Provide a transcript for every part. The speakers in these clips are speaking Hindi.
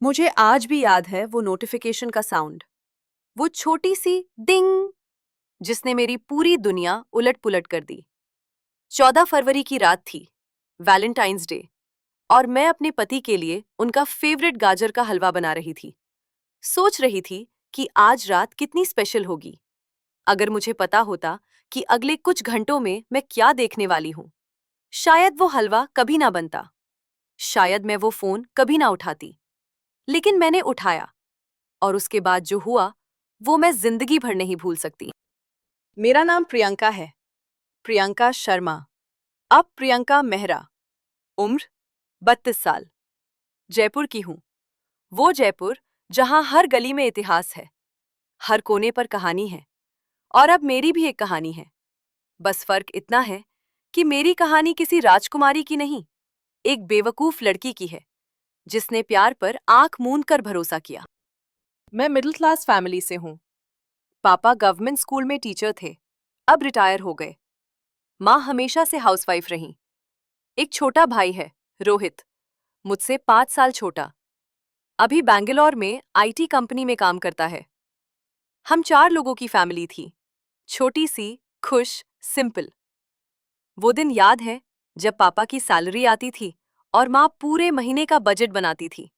मुझे आज भी याद है वो नोटिफिकेशन का साउंड, वो छोटी सी डिंग जिसने मेरी पूरी दुनिया उलट-पुलट कर दी। 14 फरवरी की रात थी, वैलेंटाइंस डे, और मैं अपने पति के लिए उनका फेवरेट गाजर का हलवा बना रही थी। सोच रही थी कि आज रात कितनी स्पेशल होगी। अगर मुझे पता होता कि अगले कुछ घंटों में मैं क्या देखने वाली हूँ। शायद वो हलवा कभी ना बनता, शायद मैं वो फोन कभी ना उठाती, लेकिन मैंने उठाया, और उसके बाद जो हुआ वो मैं जिंदगी भर नहीं भूल सकती। मेरा नाम प्रियंका है, प्रियंका शर्मा। अब प्रियंका मेहरा। उम्र 32 साल। जयपुर की हूँ। वो जयपुर जहाँ हर गली में इतिहास है, हर कोने पर कहानी है। और अब मेरी भी एक कहानी है। बस फर्क इतना है कि मेरी कहानी किसी राजकुमारी की नहीं, एक बेवकूफ लड़की की है जिसने प्यार पर आंख मूंद कर भरोसा किया। मैं मिडिल क्लास फैमिली से हूँ। पापा गवर्नमेंट स्कूल में टीचर थे, अब रिटायर हो गए। माँ हमेशा से हाउसवाइफ रहीं। एक छोटा भाई है, रोहित, मुझसे 5 साल छोटा। अभी बैंगलोर में आईटी कंपनी में काम करता है। हम 4 लोगों की फैमिली थी, छोटी सी, खुश, सिंपल। वो दिन याद है जब पापा की सैलरी आती थी और माँ पूरे महीने का बजट बनाती थी।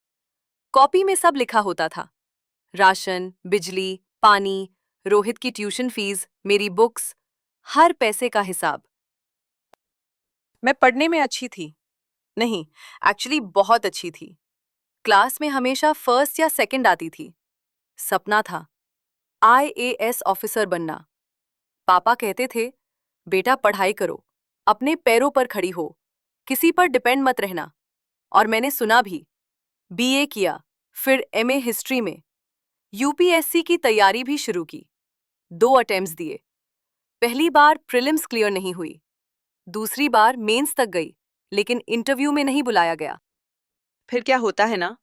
कॉपी में सब लिखा होता था, राशन, बिजली, पानी, रोहित की ट्यूशन फीस, मेरी बुक्स, हर पैसे का हिसाब। मैं पढ़ने में अच्छी थी, नहीं, एक्चुअली बहुत अच्छी थी। क्लास में हमेशा फर्स्ट या सेकंड आती थी। सपना था आईएएस ऑफिसर बनना। पापा कहते थे, बेटा पढ़ाई करो, अपने पैरों पर खड़ी हो, किसी पर डिपेंड मत रहना। और मैंने सुना भी। बीए किया, फिर एमए हिस्ट्री में। यूपीएससी की तैयारी भी शुरू की। 2 अटेम्प्ट्स दिए। पहली बार प्रीलिम्स क्लियर नहीं हुई, दूसरी बार मेंस तक गई, लेकिन इंटरव्यू में नहीं बुलाया गया। फिर क्या होता है ना,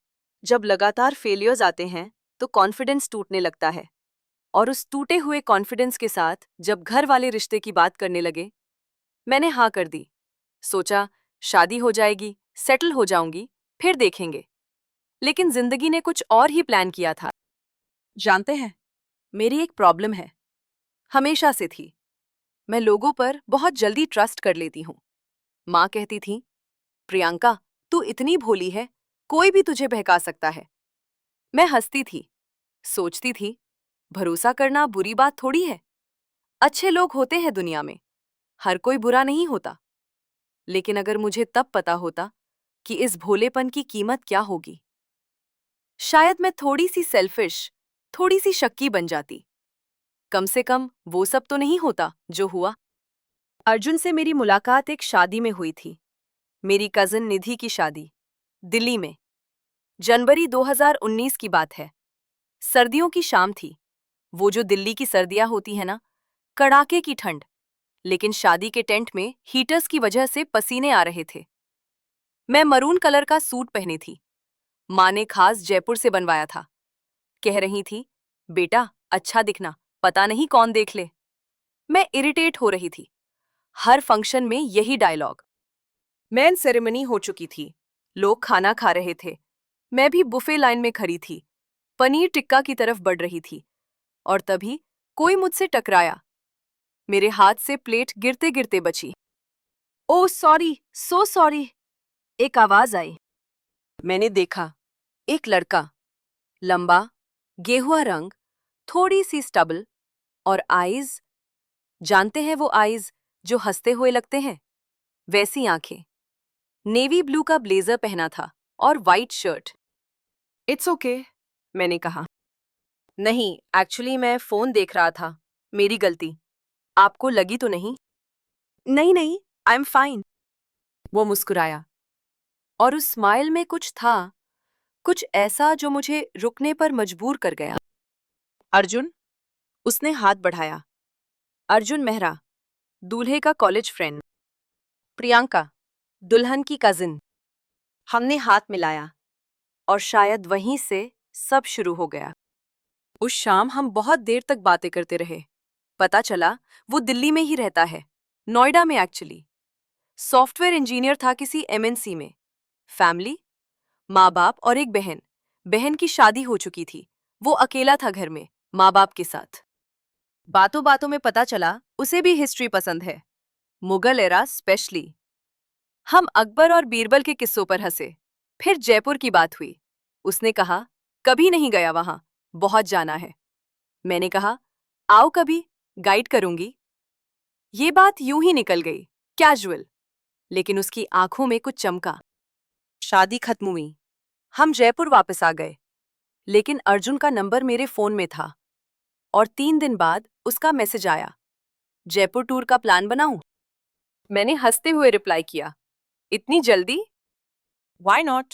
जब लगातार फेलियर्स आते हैं तो कॉन्फिडेंस टूटने लगता है। और उस टूटे हुए कॉन्फिडेंस के साथ जब घर वाले रिश्ते की बात करने लगे, मैंने हाँ कर दी। सोचा शादी हो जाएगी, सेटल हो जाऊंगी, फिर देखेंगे। लेकिन जिंदगी ने कुछ और ही प्लान किया था। जानते हैं, मेरी एक प्रॉब्लम है, हमेशा से थी। मैं लोगों पर बहुत जल्दी ट्रस्ट कर लेती हूँ। माँ कहती थी, प्रियंका, तू इतनी भोली है, कोई भी तुझे बहका सकता है। मैं हंसती थी, सोचती थी, भरोसा करना बुरी बात थोड़ी है। अच्छे लोग होते हैं दुनिया में, हर कोई बुरा नहीं होता। लेकिन अगर मुझे तब पता होता कि इस भोलेपन की कीमत क्या होगी, शायद मैं थोड़ी सी सेल्फिश, थोड़ी सी शक्की बन जाती। कम से कम वो सब तो नहीं होता जो हुआ। अर्जुन से मेरी मुलाकात एक शादी में हुई थी, मेरी कजिन निधि की शादी, दिल्ली में। जनवरी 2019 की बात है। सर्दियों की शाम थी। वो जो दिल्ली की सर्दियां होती है ना, कड़ाके की ठंड। लेकिन शादी के टेंट में हीटर्स की वजह से पसीने आ रहे थे। मैं मरून कलर का सूट पहनी थी। माँ ने खास जयपुर से बनवाया था। कह रही थी, बेटा अच्छा दिखना, पता नहीं कौन देख ले। मैं इरिटेट हो रही थी। हर फंक्शन में यही डायलॉग। मेन सेरेमनी हो चुकी थी, लोग खाना खा रहे थे। मैं भी बुफे लाइन में खड़ी थी, पनीर टिक्का की तरफ बढ़ रही थी। और तभी कोई मुझसे टकराया। मेरे हाथ से प्लेट गिरते गिरते बची। ओह सॉरी, सो सॉरी, एक आवाज आई। मैंने देखा, एक लड़का, लंबा, गेहुआ रंग, थोड़ी सी स्टबल, और आईज, जानते हैं वो आईज जो हंसते हुए लगते हैं, वैसी आंखें। नेवी ब्लू का ब्लेजर पहना था और वाइट शर्ट। इट्स ओके, मैंने कहा। नहीं, एक्चुअली मैं फोन देख रहा था, मेरी गलती। आपको लगी तो नहीं? नहीं नहीं, आई एम फाइन। वो मुस्कुराया, और उस स्माइल में कुछ था, कुछ ऐसा जो मुझे रुकने पर मजबूर कर गया। अर्जुन, उसने हाथ बढ़ाया। अर्जुन मेहरा, दूल्हे का कॉलेज फ्रेंड। प्रियंका, दुल्हन की कजिन। हमने हाथ मिलाया, और शायद वहीं से सब शुरू हो गया। उस शाम हम बहुत देर तक बातें करते रहे। पता चला वो दिल्ली में ही रहता है, नोएडा में एक्चुअली। सॉफ्टवेयर इंजीनियर था किसी एमएनसी में। फैमिली, माँ बाप और एक बहन, बहन की शादी हो चुकी थी। वो अकेला था घर में, माँ बाप के साथ। बातों बातों में पता चला उसे भी हिस्ट्री पसंद है, मुगल एरा स्पेशली। हम अकबर और बीरबल के किस्सों पर हंसे। फिर जयपुर की बात हुई। उसने कहा, कभी नहीं गया वहां, बहुत जाना है। मैंने कहा, आओ कभी, गाइड करूंगी। ये बात यूं ही निकल गई, कैजुअल। लेकिन उसकी आंखों में कुछ चमका। शादी खत्म हुई, हम जयपुर वापस आ गए। लेकिन अर्जुन का नंबर मेरे फोन में था, और 3 दिन बाद उसका मैसेज आया, जयपुर टूर का प्लान बनाऊं? मैंने हंसते हुए रिप्लाई किया, इतनी जल्दी? Why not?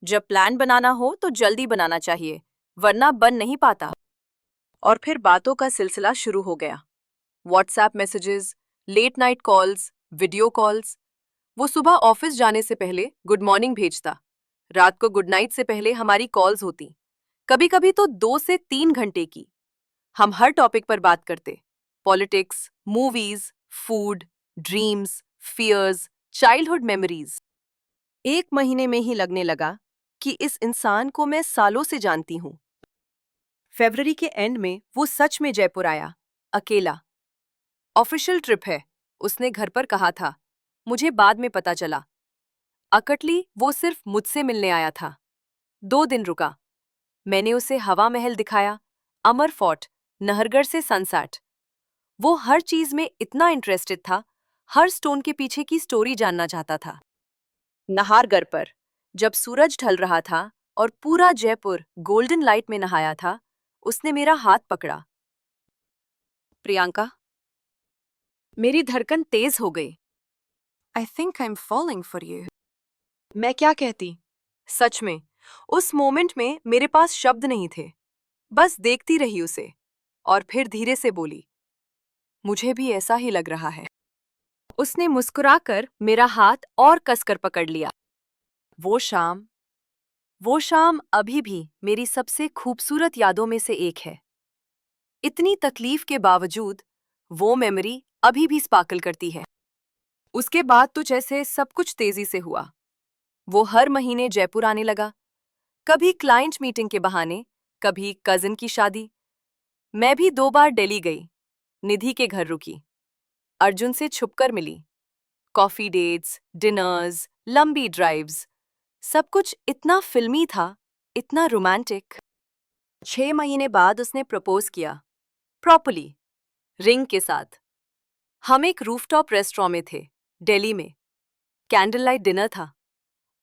जब प्लान बनाना हो तो जल्दी बनाना चाहिए, वरना बन नहीं पाता। और फिर बातों का सिलसिला शुरू हो गया। WhatsApp messages, late night calls, video calls. वो सुबह ऑफिस जाने से पहले गुड मॉर्निंग भेजता, रात को गुड नाइट से पहले हमारी कॉल्स होती, कभी कभी तो 2 से 3 घंटे की। हम हर टॉपिक पर बात करते, politics, movies, food, dreams, fears, childhood memories. 1 महीने में ही लगने लगा कि इस इंसान को मैं सालों से जानती हूँ। फरवरी के एंड में वो सच में जयपुर आया, अकेला। ऑफिशियल ट्रिप है, उसने घर पर कहा था। मुझे बाद में पता चला, अकटली वो सिर्फ मुझसे मिलने आया था। 2 दिन रुका। मैंने उसे हवा महल दिखाया, अमर फोर्ट, नहरगढ़ से सनसेट। वो हर चीज में इतना इंटरेस्टेड था, हर स्टोन के पीछे की स्टोरी जानना चाहता था। नाहरगढ़ पर जब सूरज ढल रहा था और पूरा जयपुर गोल्डन लाइट में नहाया था, उसने मेरा हाथ पकड़ा। प्रियंका, मेरी धड़कन तेज हो गई। I think I am following for you. मैं क्या कहती? सच में, उस मोमेंट में मेरे पास शब्द नहीं थे। बस देखती रही उसे, और फिर धीरे से बोली, मुझे भी ऐसा ही लग रहा है। उसने मुस्कुराकर मेरा हाथ और कसकर पकड़ लिया। वो शाम वो शाम अभी भी मेरी सबसे खूबसूरत यादों में से एक है। इतनी तकलीफ के बावजूद वो मेमोरी अभी भी स्पार्कल करती है। उसके बाद तो जैसे सब कुछ तेजी से हुआ। वो हर महीने जयपुर आने लगा, कभी क्लाइंट मीटिंग के बहाने, कभी कजिन की शादी। मैं भी 2 बार दिल्ली गई, निधि के घर रुकी, अर्जुन से छुपकर मिली। कॉफी डेट्स, डिनर्स, लंबी ड्राइव्स, सब कुछ इतना फिल्मी था, इतना रोमांटिक। 6 महीने बाद उसने प्रपोज किया, प्रॉपर्ली, रिंग के साथ। हम एक रूफटॉप रेस्टोरेंट में थे, दिल्ली में। कैंडल लाइट डिनर था,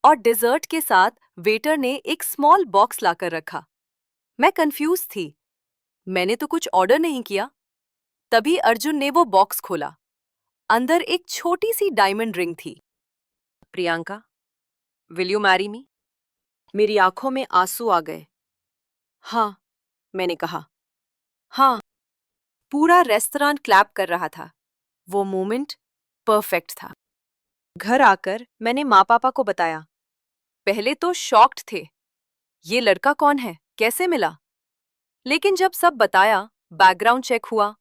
और डिजर्ट के साथ वेटर ने एक स्मॉल बॉक्स लाकर रखा। मैं कंफ्यूज थी, मैंने तो कुछ ऑर्डर नहीं किया। तभी अर्जुन ने वो बॉक्स खोला। अंदर एक छोटी सी डायमंड रिंग थी। Priyanka, will you marry me? मेरी आंखों में आंसू आ गए। हाँ, मैंने कहा। हाँ। पूरा रेस्टोरेंट क्लैप कर रहा था। वो मोमेंट परफेक्ट था। घर आकर मैंने माँ पापा को बताया। पहले तो शॉक्ड थे, ये लड़का कौन है, कैसे मिला? लेकिन जब सब बताया, बैकग्राउंड चेक हुआ,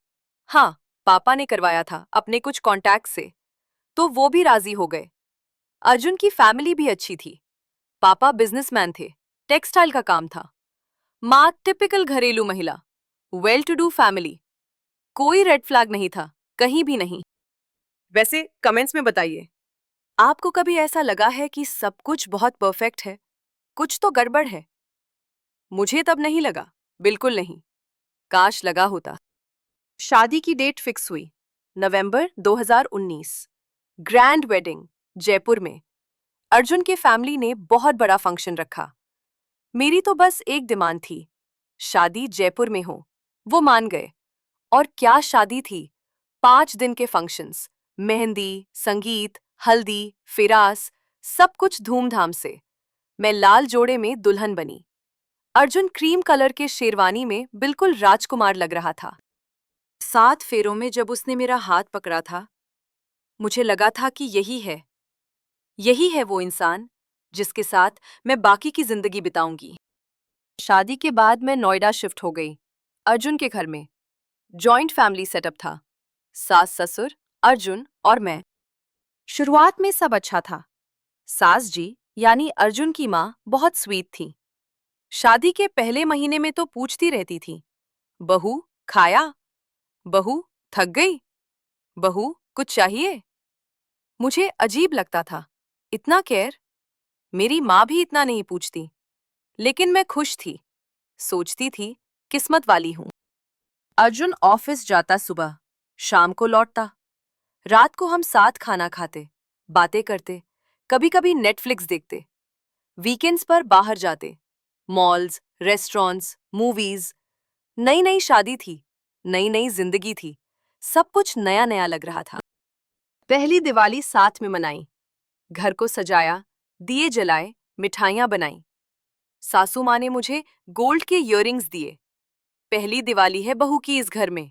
हाँ, पापा ने करवाया था अपने कुछ कॉन्टैक्ट से, तो वो भी राजी हो गए। अर्जुन की फैमिली भी अच्छी थी। पापा बिजनेसमैन थे, टेक्सटाइल का काम था। माँ टिपिकल घरेलू महिला, वेल टू डू फैमिली। कोई रेड फ्लैग नहीं था, कहीं भी नहीं। वैसे कमेंट्स में बताइए, आपको कभी ऐसा लगा है कि सब कुछ बहुत परफेक्ट है, कुछ तो गड़बड़ है? मुझे तब नहीं लगा, बिल्कुल नहीं। काश लगा होता। शादी की डेट फिक्स हुई, नवंबर 2019। ग्रैंड वेडिंग, जयपुर में। अर्जुन के फैमिली ने बहुत बड़ा फंक्शन रखा। मेरी तो बस एक डिमांड थी, शादी जयपुर में हो। वो मान गए। और क्या शादी थी! 5 दिन के फंक्शंस, मेहंदी, संगीत, हल्दी, फिरास, सब कुछ धूमधाम से। मैं लाल जोड़े में दुल्हन बनी। अर्जुन क्रीम कलर के शेरवानी में बिल्कुल राजकुमार लग रहा था। 7 फेरों में जब उसने मेरा हाथ पकड़ा था, मुझे लगा था कि यही है वो इंसान जिसके साथ मैं बाकी की जिंदगी बिताऊंगी। शादी के बाद मैं नोएडा शिफ्ट हो गई, अर्जुन के घर में। जॉइंट फैमिली सेटअप था, सास ससुर, अर्जुन और मैं। शुरुआत में सब अच्छा था। सास जी यानी अर्जुन की माँ बहुत स्वीट थी। शादी के पहले महीने में तो पूछती रहती थी, बहू खाया, बहू थक गई, बहू कुछ चाहिए। मुझे अजीब लगता था, इतना केयर। मेरी माँ भी इतना नहीं पूछती, लेकिन मैं खुश थी। सोचती थी, किस्मत वाली हूं। अर्जुन ऑफिस जाता सुबह, शाम को लौटता। रात को हम साथ खाना खाते, बातें करते, कभी कभी नेटफ्लिक्स देखते। वीकेंड्स पर बाहर जाते, मॉल्स, रेस्टोरेंट्स, मूवीज। नई नई शादी थी, नई नई जिंदगी थी, सब कुछ नया नया लग रहा था। पहली दिवाली साथ में मनाई, घर को सजाया, दिए जलाए, मिठाइयां बनाई। सासू माँ ने मुझे गोल्ड के इयररिंग्स दिए। पहली दिवाली है बहू की इस घर में।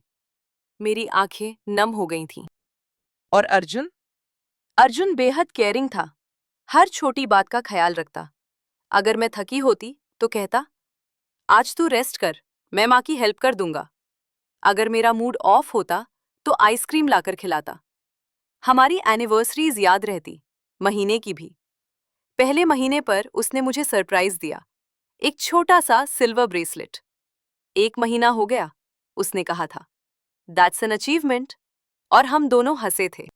मेरी आंखें नम हो गई थीं। और अर्जुन? अर्जुन बेहद केयरिंग था, हर छोटी बात का ख्याल रखता। अगर मैं थकी होती तो कहता, आज तू रेस्ट कर, मैं माँ की हेल्प कर दूंगा। अगर मेरा मूड ऑफ होता तो आइसक्रीम लाकर खिलाता। हमारी एनिवर्सरीज याद रहती, महीने की भी। पहले महीने पर उसने मुझे सरप्राइज दिया, एक छोटा सा सिल्वर ब्रेसलेट। 1 महीना हो गया, उसने कहा था, दैट्स एन अचीवमेंट। और हम दोनों हंसे थे।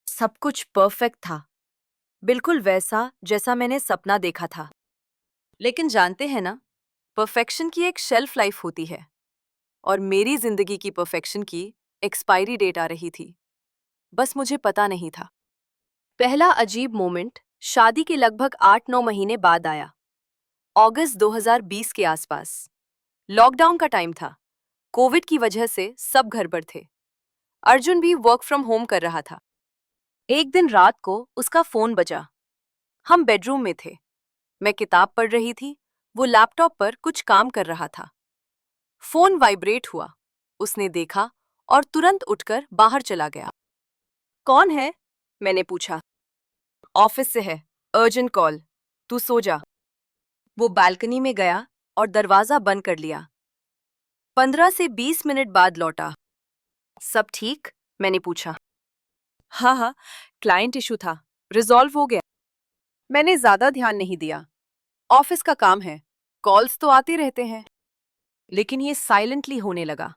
सब कुछ परफेक्ट था, बिल्कुल वैसा जैसा मैंने सपना देखा था। लेकिन जानते हैं ना, परफेक्शन की एक शेल्फ लाइफ होती है, और मेरी जिंदगी की परफेक्शन की एक्सपायरी डेट आ रही थी। बस मुझे पता नहीं था। पहला अजीब मोमेंट शादी के लगभग 8-9 महीने बाद आया। अगस्त 2020 के आसपास। लॉकडाउन का टाइम था। कोविड की वजह से सब घर पर थे। अर्जुन भी वर्क फ्रॉम होम कर रहा था। एक दिन रात को उसका फोन बजा। हम बेडरूम में थे। मैं किताब पढ़ रही थी, वो लैपटॉप पर कुछ काम कर रहा था। फोन वाइब्रेट हुआ। उसने देखा और तुरंत उठकर बाहर चला गया। कौन है? मैंने पूछा। ऑफिस से है, अर्जेंट कॉल, तू सो जा। वो बालकनी में गया और दरवाजा बंद कर लिया। 15 से 20 मिनट बाद लौटा। सब ठीक? मैंने पूछा। हाँ हाँ, क्लाइंट इशू था, रिजॉल्व हो गया। मैंने ज्यादा ध्यान नहीं दिया। ऑफिस का काम है, कॉल्स तो आते रहते हैं। लेकिन ये साइलेंटली होने लगा।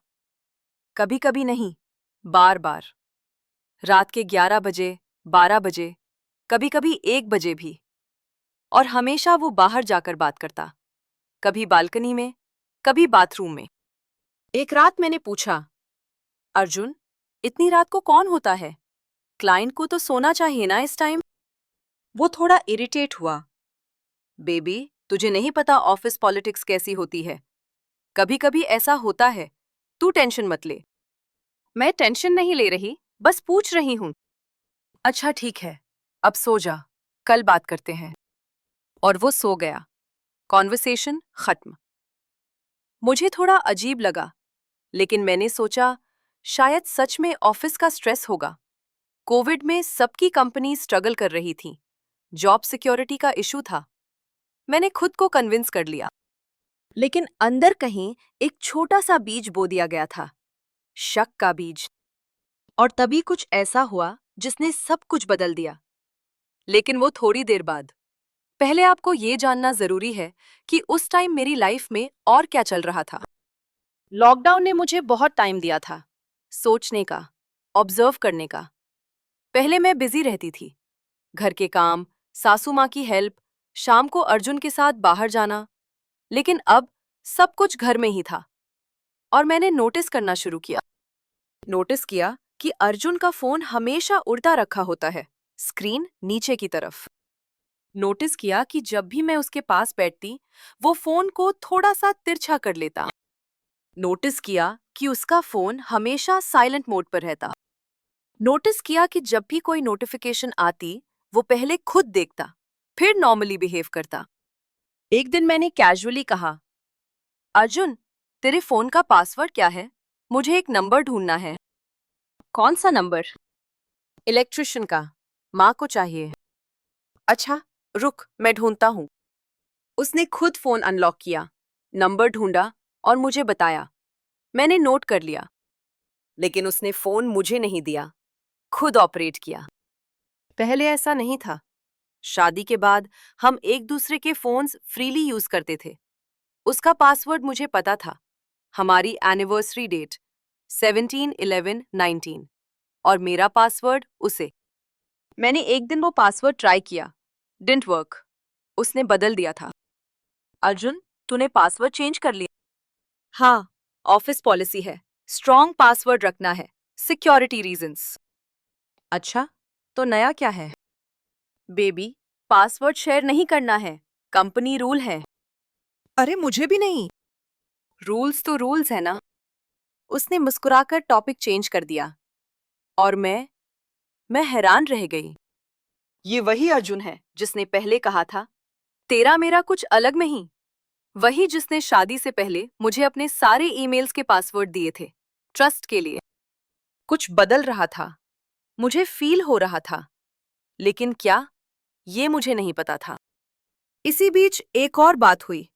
कभी कभी नहीं, बार बार। रात के 11 बजे, 12 बजे, कभी कभी 1 बजे भी। और हमेशा वो बाहर जाकर बात करता, कभी बालकनी में, कभी बाथरूम में। एक रात मैंने पूछा, अर्जुन, इतनी रात को कौन होता है? क्लाइंट को तो सोना चाहिए ना इस टाइम। वो थोड़ा इरिटेट हुआ। बेबी, तुझे नहीं पता ऑफिस पॉलिटिक्स कैसी होती है। कभी कभी ऐसा होता है, तू टेंशन मत ले। मैं टेंशन नहीं ले रही, बस पूछ रही हूं। अच्छा ठीक है, अब सो जा, कल बात करते हैं। और वो सो गया। कॉन्वर्सेशन खत्म। मुझे थोड़ा अजीब लगा, लेकिन मैंने सोचा, शायद सच में ऑफिस का स्ट्रेस होगा। कोविड में सबकी कंपनी स्ट्रगल कर रही थी, जॉब सिक्योरिटी का इशू था। मैंने खुद को कन्विंस कर लिया। लेकिन अंदर कहीं एक छोटा सा बीज बो दिया गया था, शक का बीज। और तभी कुछ ऐसा हुआ जिसने सब कुछ बदल दिया। लेकिन वो थोड़ी देर बाद। पहले आपको ये जानना जरूरी है कि उस टाइम मेरी लाइफ में और क्या चल रहा था। लॉकडाउन ने मुझे बहुत टाइम दिया था, सोचने का, ऑब्जर्व करने का। पहले मैं बिजी रहती थी, घर के काम, सासू माँ की हेल्प, शाम को अर्जुन के साथ बाहर जाना। लेकिन अब सब कुछ घर में ही था। और मैंने नोटिस करना शुरू किया। नोटिस किया कि अर्जुन का फोन हमेशा उल्टा रखा होता है, स्क्रीन नीचे की तरफ। नोटिस किया कि जब भी मैं उसके पास बैठती, वो फोन को थोड़ा सा तिरछा कर लेता। नोटिस किया कि उसका फोन हमेशा साइलेंट मोड पर रहता। नोटिस किया कि जब भी कोई नोटिफिकेशन आती, वो पहले खुद देखता, फिर नॉर्मली बिहेव करता। एक दिन मैंने कैजुअली कहा, अर्जुन, तेरे फोन का पासवर्ड क्या है? मुझे एक नंबर ढूंढना है। कौन सा नंबर? इलेक्ट्रिशियन का, माँ को चाहिए। अच्छा, रुक, मैं ढूंढता हूँ। उसने खुद फोन अनलॉक किया, नंबर ढूंढा और मुझे बताया। मैंने नोट कर लिया। लेकिन उसने फोन मुझे नहीं दिया, खुद ऑपरेट किया। पहले ऐसा नहीं था। शादी के बाद हम एक दूसरे के फोन्स फ्रीली यूज करते थे। उसका पासवर्ड मुझे पता था, हमारी एनिवर्सरी डेट 17/11/19, और मेरा पासवर्ड उसे। मैंने एक दिन वो पासवर्ड ट्राई किया, डिडंट वर्क। उसने बदल दिया था। अर्जुन, तूने पासवर्ड चेंज कर लिया? हाँ, ऑफिस पॉलिसी है, स्ट्रॉन्ग पासवर्ड रखना है, सिक्योरिटी रीजंस। अच्छा, तो नया क्या है? बेबी, पासवर्ड शेयर नहीं करना है, कंपनी रूल है। अरे मुझे भी नहीं। रूल्स तो रूल्स है ना। उसने मुस्कुराकर टॉपिक चेंज कर दिया, और मैं हैरान रह गई। ये वही अर्जुन है जिसने पहले कहा था, तेरा मेरा कुछ अलग नहीं। वही जिसने शादी से पहले मुझे अपने सारे ईमेल्स के पासवर्ड दिए थे, ट्रस्ट के लिए। कुछ बदल रहा था, मुझे फील हो रहा था, लेकिन क्या, ये मुझे नहीं पता था। इसी बीच एक और बात हुई।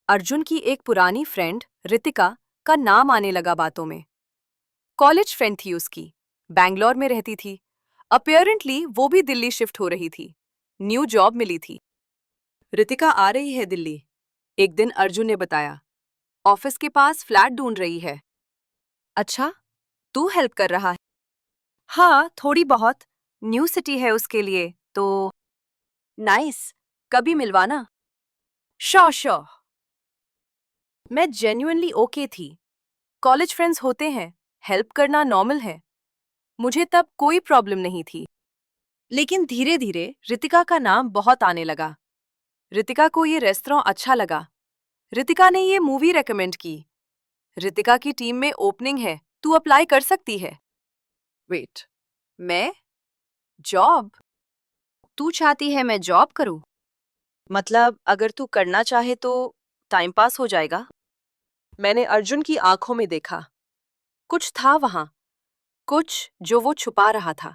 अर्जुन की एक पुरानी फ्रेंड रितिका का नाम आने लगा बातों में। कॉलेज फ्रेंड थी उसकी, बैंगलोर में रहती थी। अपीयरेंटली वो भी दिल्ली शिफ्ट हो रही थी, न्यू जॉब मिली थी। रितिका आ रही है दिल्ली, एक दिन अर्जुन ने बताया। ऑफिस के पास फ्लैट ढूंढ रही है। अच्छा, तू हेल्प कर रहा है? हाँ, थोड़ी बहुत। न्यू सिटी है उसके लिए, तो नाइस। कभी मिलवाना। Sure sure. मैं जेन्युइनली ओके थी। कॉलेज फ्रेंड्स होते हैं, हेल्प करना नॉर्मल है। मुझे तब कोई प्रॉब्लम नहीं थी। लेकिन धीरे धीरे रितिका का नाम बहुत आने लगा। रितिका को ये रेस्टोरेंट अच्छा लगा। रितिका ने ये मूवी रेकमेंड की। रितिका की टीम में ओपनिंग है, तू अप्लाई कर सकती है। वेट, मैं? जॉब? तू चाहती है मैं जॉब करूं? मतलब अगर तू करना चाहे तो टाइम पास हो जाएगा। मैंने अर्जुन की आंखों में देखा। कुछ था वहां, कुछ जो वो छुपा रहा था।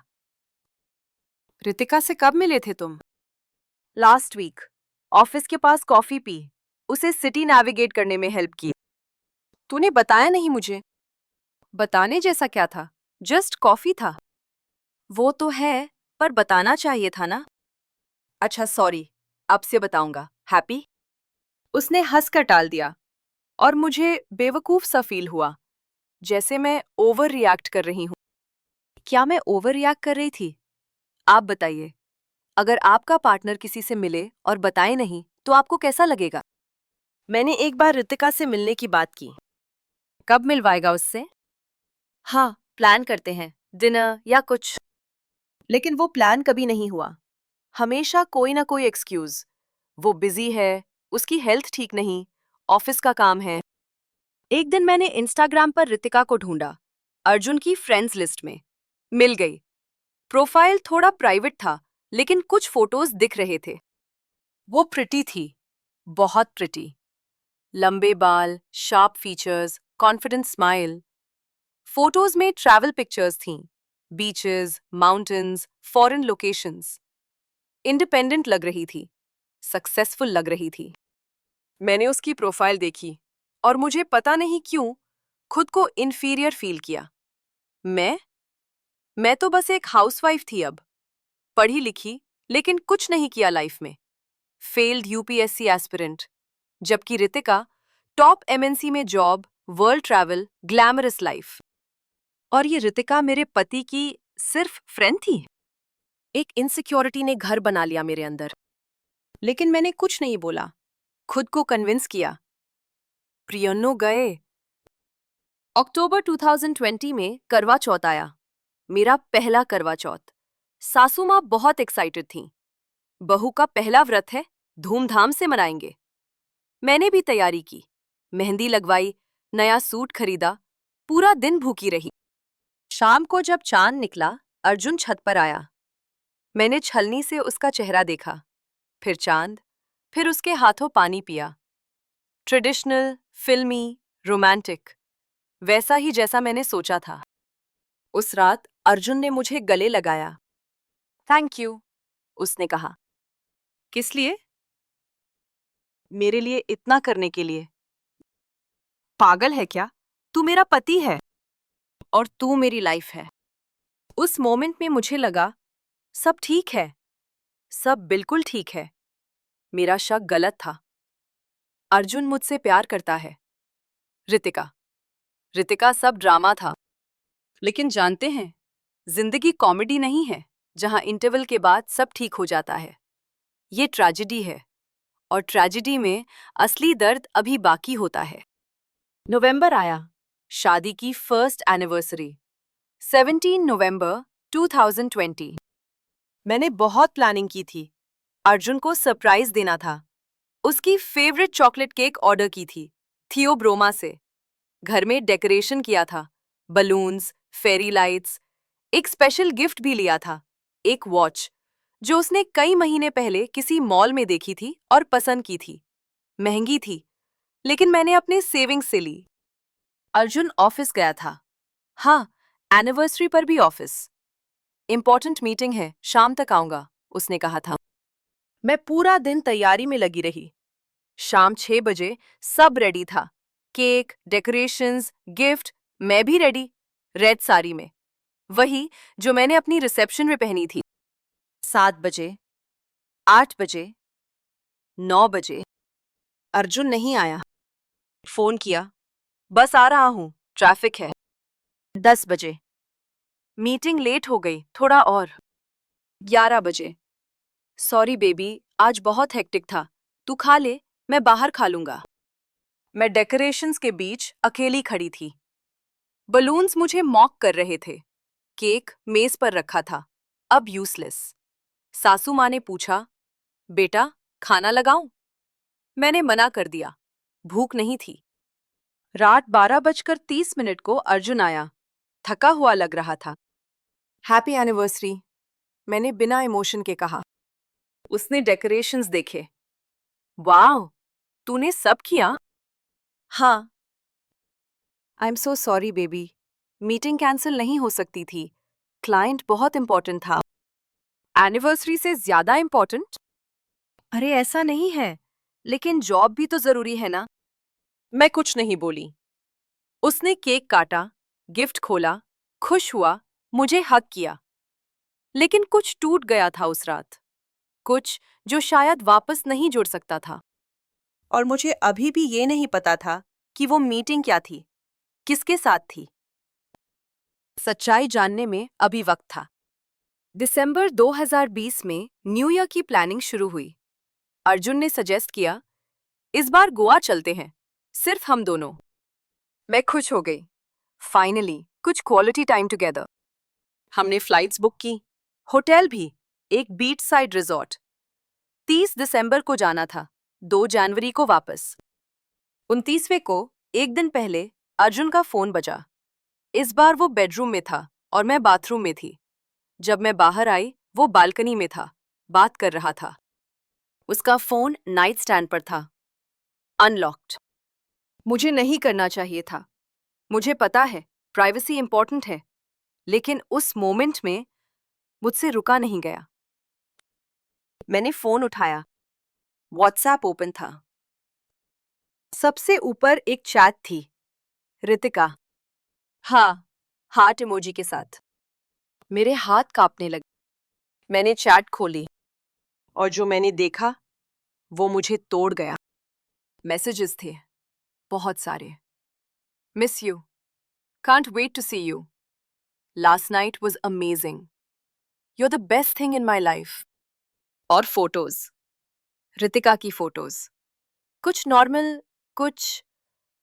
रितिका से कब मिले थे तुम? Last week. ऑफिस के पास कॉफी पी, उसे सिटी नेविगेट करने में हेल्प की। तूने बताया नहीं मुझे। बताने जैसा क्या था, जस्ट कॉफी था। वो तो है, पर बताना चाहिए था ना। अच्छा सॉरी, अब से बताऊंगा। हैप्पी? उसने हंसकर टाल दिया, और मुझे बेवकूफ सा फील हुआ, जैसे मैं ओवर रिएक्ट कर रही हूं। क्या मैं ओवर रिएक्ट कर रही थी? आप बताइए, अगर आपका पार्टनर किसी से मिले और बताए नहीं तो आपको कैसा लगेगा? मैंने एक बार रितिका से मिलने की बात की। कब मिलवाएगा उससे? हाँ, प्लान करते हैं, डिनर या कुछ। लेकिन वो प्लान कभी नहीं हुआ। हमेशा कोई ना कोई एक्सक्यूज। वो बिजी है, उसकी हेल्थ ठीक नहीं, ऑफिस का काम है। एक दिन मैंने इंस्टाग्राम पर रितिका को ढूंढा, अर्जुन की फ्रेंड्स लिस्ट में। मिल गई। प्रोफाइल थोड़ा प्राइवेट था, लेकिन कुछ फोटोज दिख रहे थे। वो प्रिटी थी, बहुत प्रिटी। लंबे बाल, sharp features, confident smile. Photos में ट्रैवल पिक्चर्स थीं, beaches, mountains, foreign locations. Independent लग रही थी, सक्सेसफुल लग रही थी। मैंने उसकी प्रोफाइल देखी, और मुझे पता नहीं क्यों खुद को इन्फीरियर फील किया। मैं तो बस एक हाउसवाइफ थी अब, पढ़ी लिखी, लेकिन कुछ नहीं किया लाइफ में। फेल्ड यूपीएससी एस्पिरेंट, जबकि रितिका टॉप एमएनसी में job, world travel, glamorous life. और ये रितिका मेरे पति की सिर्फ फ्रेंड थी। एक इनसिक्योरिटी ने घर बना लिया मेरे अंदर। लेकिन मैंने कुछ नहीं बोला, खुद को कन्विंस किया। प्रियन्नो गए। अक्टूबर 2020 में करवा चौथ आया, मेरा पहला करवा चौथ। सासू माँ बहुत एक्साइटेड थीं। बहू का पहला व्रत है, धूमधाम से मनाएंगे। मैंने भी तैयारी की, मेहंदी लगवाई, नया सूट खरीदा, पूरा दिन भूखी रही। शाम को जब चांद निकला, अर्जुन छत पर आया। मैंने छलनी से उसका चेहरा देखा, फिर चांद, फिर उसके हाथों पानी पिया। ट्रेडिशनल, फिल्मी, रोमांटिक, वैसा ही जैसा मैंने सोचा था। उस रात अर्जुन ने मुझे गले लगाया। थैंक यू, उसने कहा। किस लिए? मेरे लिए इतना करने के लिए। पागल है क्या? तू मेरा पति है, और तू मेरी लाइफ है। उस मोमेंट में मुझे लगा, सब ठीक है, सब बिल्कुल ठीक है। मेरा शक गलत था। अर्जुन मुझसे प्यार करता है। रितिका। रितिका सब ड्रामा था। लेकिन जानते हैं, जिंदगी कॉमेडी नहीं है जहां इंटरवल के बाद सब ठीक हो जाता है। ये ट्रेजेडी है, और ट्रेजेडी में असली दर्द अभी बाकी होता है। नवंबर आया, शादी की फर्स्ट एनिवर्सरी, 17 नवंबर 2020। मैंने बहुत प्लानिंग की थी। अर्जुन को सरप्राइज देना था। उसकी फेवरेट चॉकलेट केक ऑर्डर की थी, थियोब्रोमा से। घर में डेकोरेशन किया था, बलून्स, फेरी लाइट्स। एक स्पेशल गिफ्ट भी लिया था, एक वॉच, जो उसने कई महीने पहले किसी मॉल में देखी थी और पसंद की थी। महंगी थी, लेकिन मैंने अपने सेविंग्स से ली। अर्जुन ऑफिस गया था। हाँ, एनिवर्सरी पर भी ऑफिस। इंपॉर्टेंट मीटिंग है, शाम तक आऊंगा, उसने कहा था। मैं पूरा दिन तैयारी में लगी रही। शाम 6 बजे सब रेडी था। केक, डेकोरेशंस, गिफ्ट, मैं भी रेडी, रेड साड़ी में, वही जो मैंने अपनी रिसेप्शन में पहनी थी। 7 बजे, 8 बजे, 9 बजे, अर्जुन नहीं आया। फोन किया, बस आ रहा हूं, ट्रैफिक है। 10 बजे, मीटिंग लेट हो गई थोड़ा और। 11 बजे, सॉरी बेबी, आज बहुत हेक्टिक था, तू खा ले, मैं बाहर खा लूंगा। मैं डेकोरेशंस के बीच अकेली खड़ी थी। बलून्स मुझे मॉक कर रहे थे। केक मेज पर रखा था, अब यूजलेस। सासू माँ ने पूछा, बेटा खाना लगाऊं? मैंने मना कर दिया, भूख नहीं थी। रात 12:30 को अर्जुन आया, थका हुआ लग रहा था। हैप्पी एनिवर्सरी, मैंने बिना इमोशन के कहा। उसने डेकोरेशंस देखे। वाह, तूने सब किया? हाँ। I am so sorry baby, meeting cancel नहीं हो सकती थी, क्लाइंट बहुत इंपॉर्टेंट था। एनिवर्सरी से ज्यादा इंपॉर्टेंट? अरे ऐसा नहीं है, लेकिन जॉब भी तो जरूरी है ना। मैं कुछ नहीं बोली। उसने केक काटा, गिफ्ट खोला, खुश हुआ, मुझे हग किया। लेकिन कुछ टूट गया था उस रात, कुछ जो शायद वापस नहीं जुड़ सकता था। और मुझे अभी भी ये नहीं पता था कि वो मीटिंग क्या थी, किसके साथ थी। सच्चाई जानने में अभी वक्त था। दिसंबर 2020 में न्यू ईयर की प्लानिंग शुरू हुई। अर्जुन ने सजेस्ट किया, इस बार गोवा चलते हैं, सिर्फ हम दोनों। मैं खुश हो गई। फाइनली कुछ क्वालिटी टाइम टुगेदर। हमने फ्लाइट्स बुक की, होटल भी, एक बीच साइड रिजॉर्ट। 30 दिसंबर को जाना था, 2 जनवरी को वापस। 29वें को, एक दिन पहले, अर्जुन का फोन बजा। इस बार वो बेडरूम में था और मैं बाथरूम में थी। जब मैं बाहर आई, वो बालकनी में था, बात कर रहा था। उसका फोन नाइट स्टैंड पर था, अनलॉक्ड। मुझे नहीं करना चाहिए था। मुझे पता है, प्राइवेसी इंपॉर्टेंट है, लेकिन उस मोमेंट में मुझसे रुका नहीं गया। मैंने फोन उठाया, व्हाट्सएप ओपन था। सबसे ऊपर एक चैट थी, रितिका। हाँ, हार्ट इमोजी के साथ। मेरे हाथ कांपने लगे। मैंने चैट खोली, और जो मैंने देखा, वो मुझे तोड़ गया। मैसेजेस थे, बहुत सारे। Miss you, can't wait to see you, last night was amazing, you are the best thing in my life. और फोटोज, रितिका की फोटोज, कुछ नॉर्मल, कुछ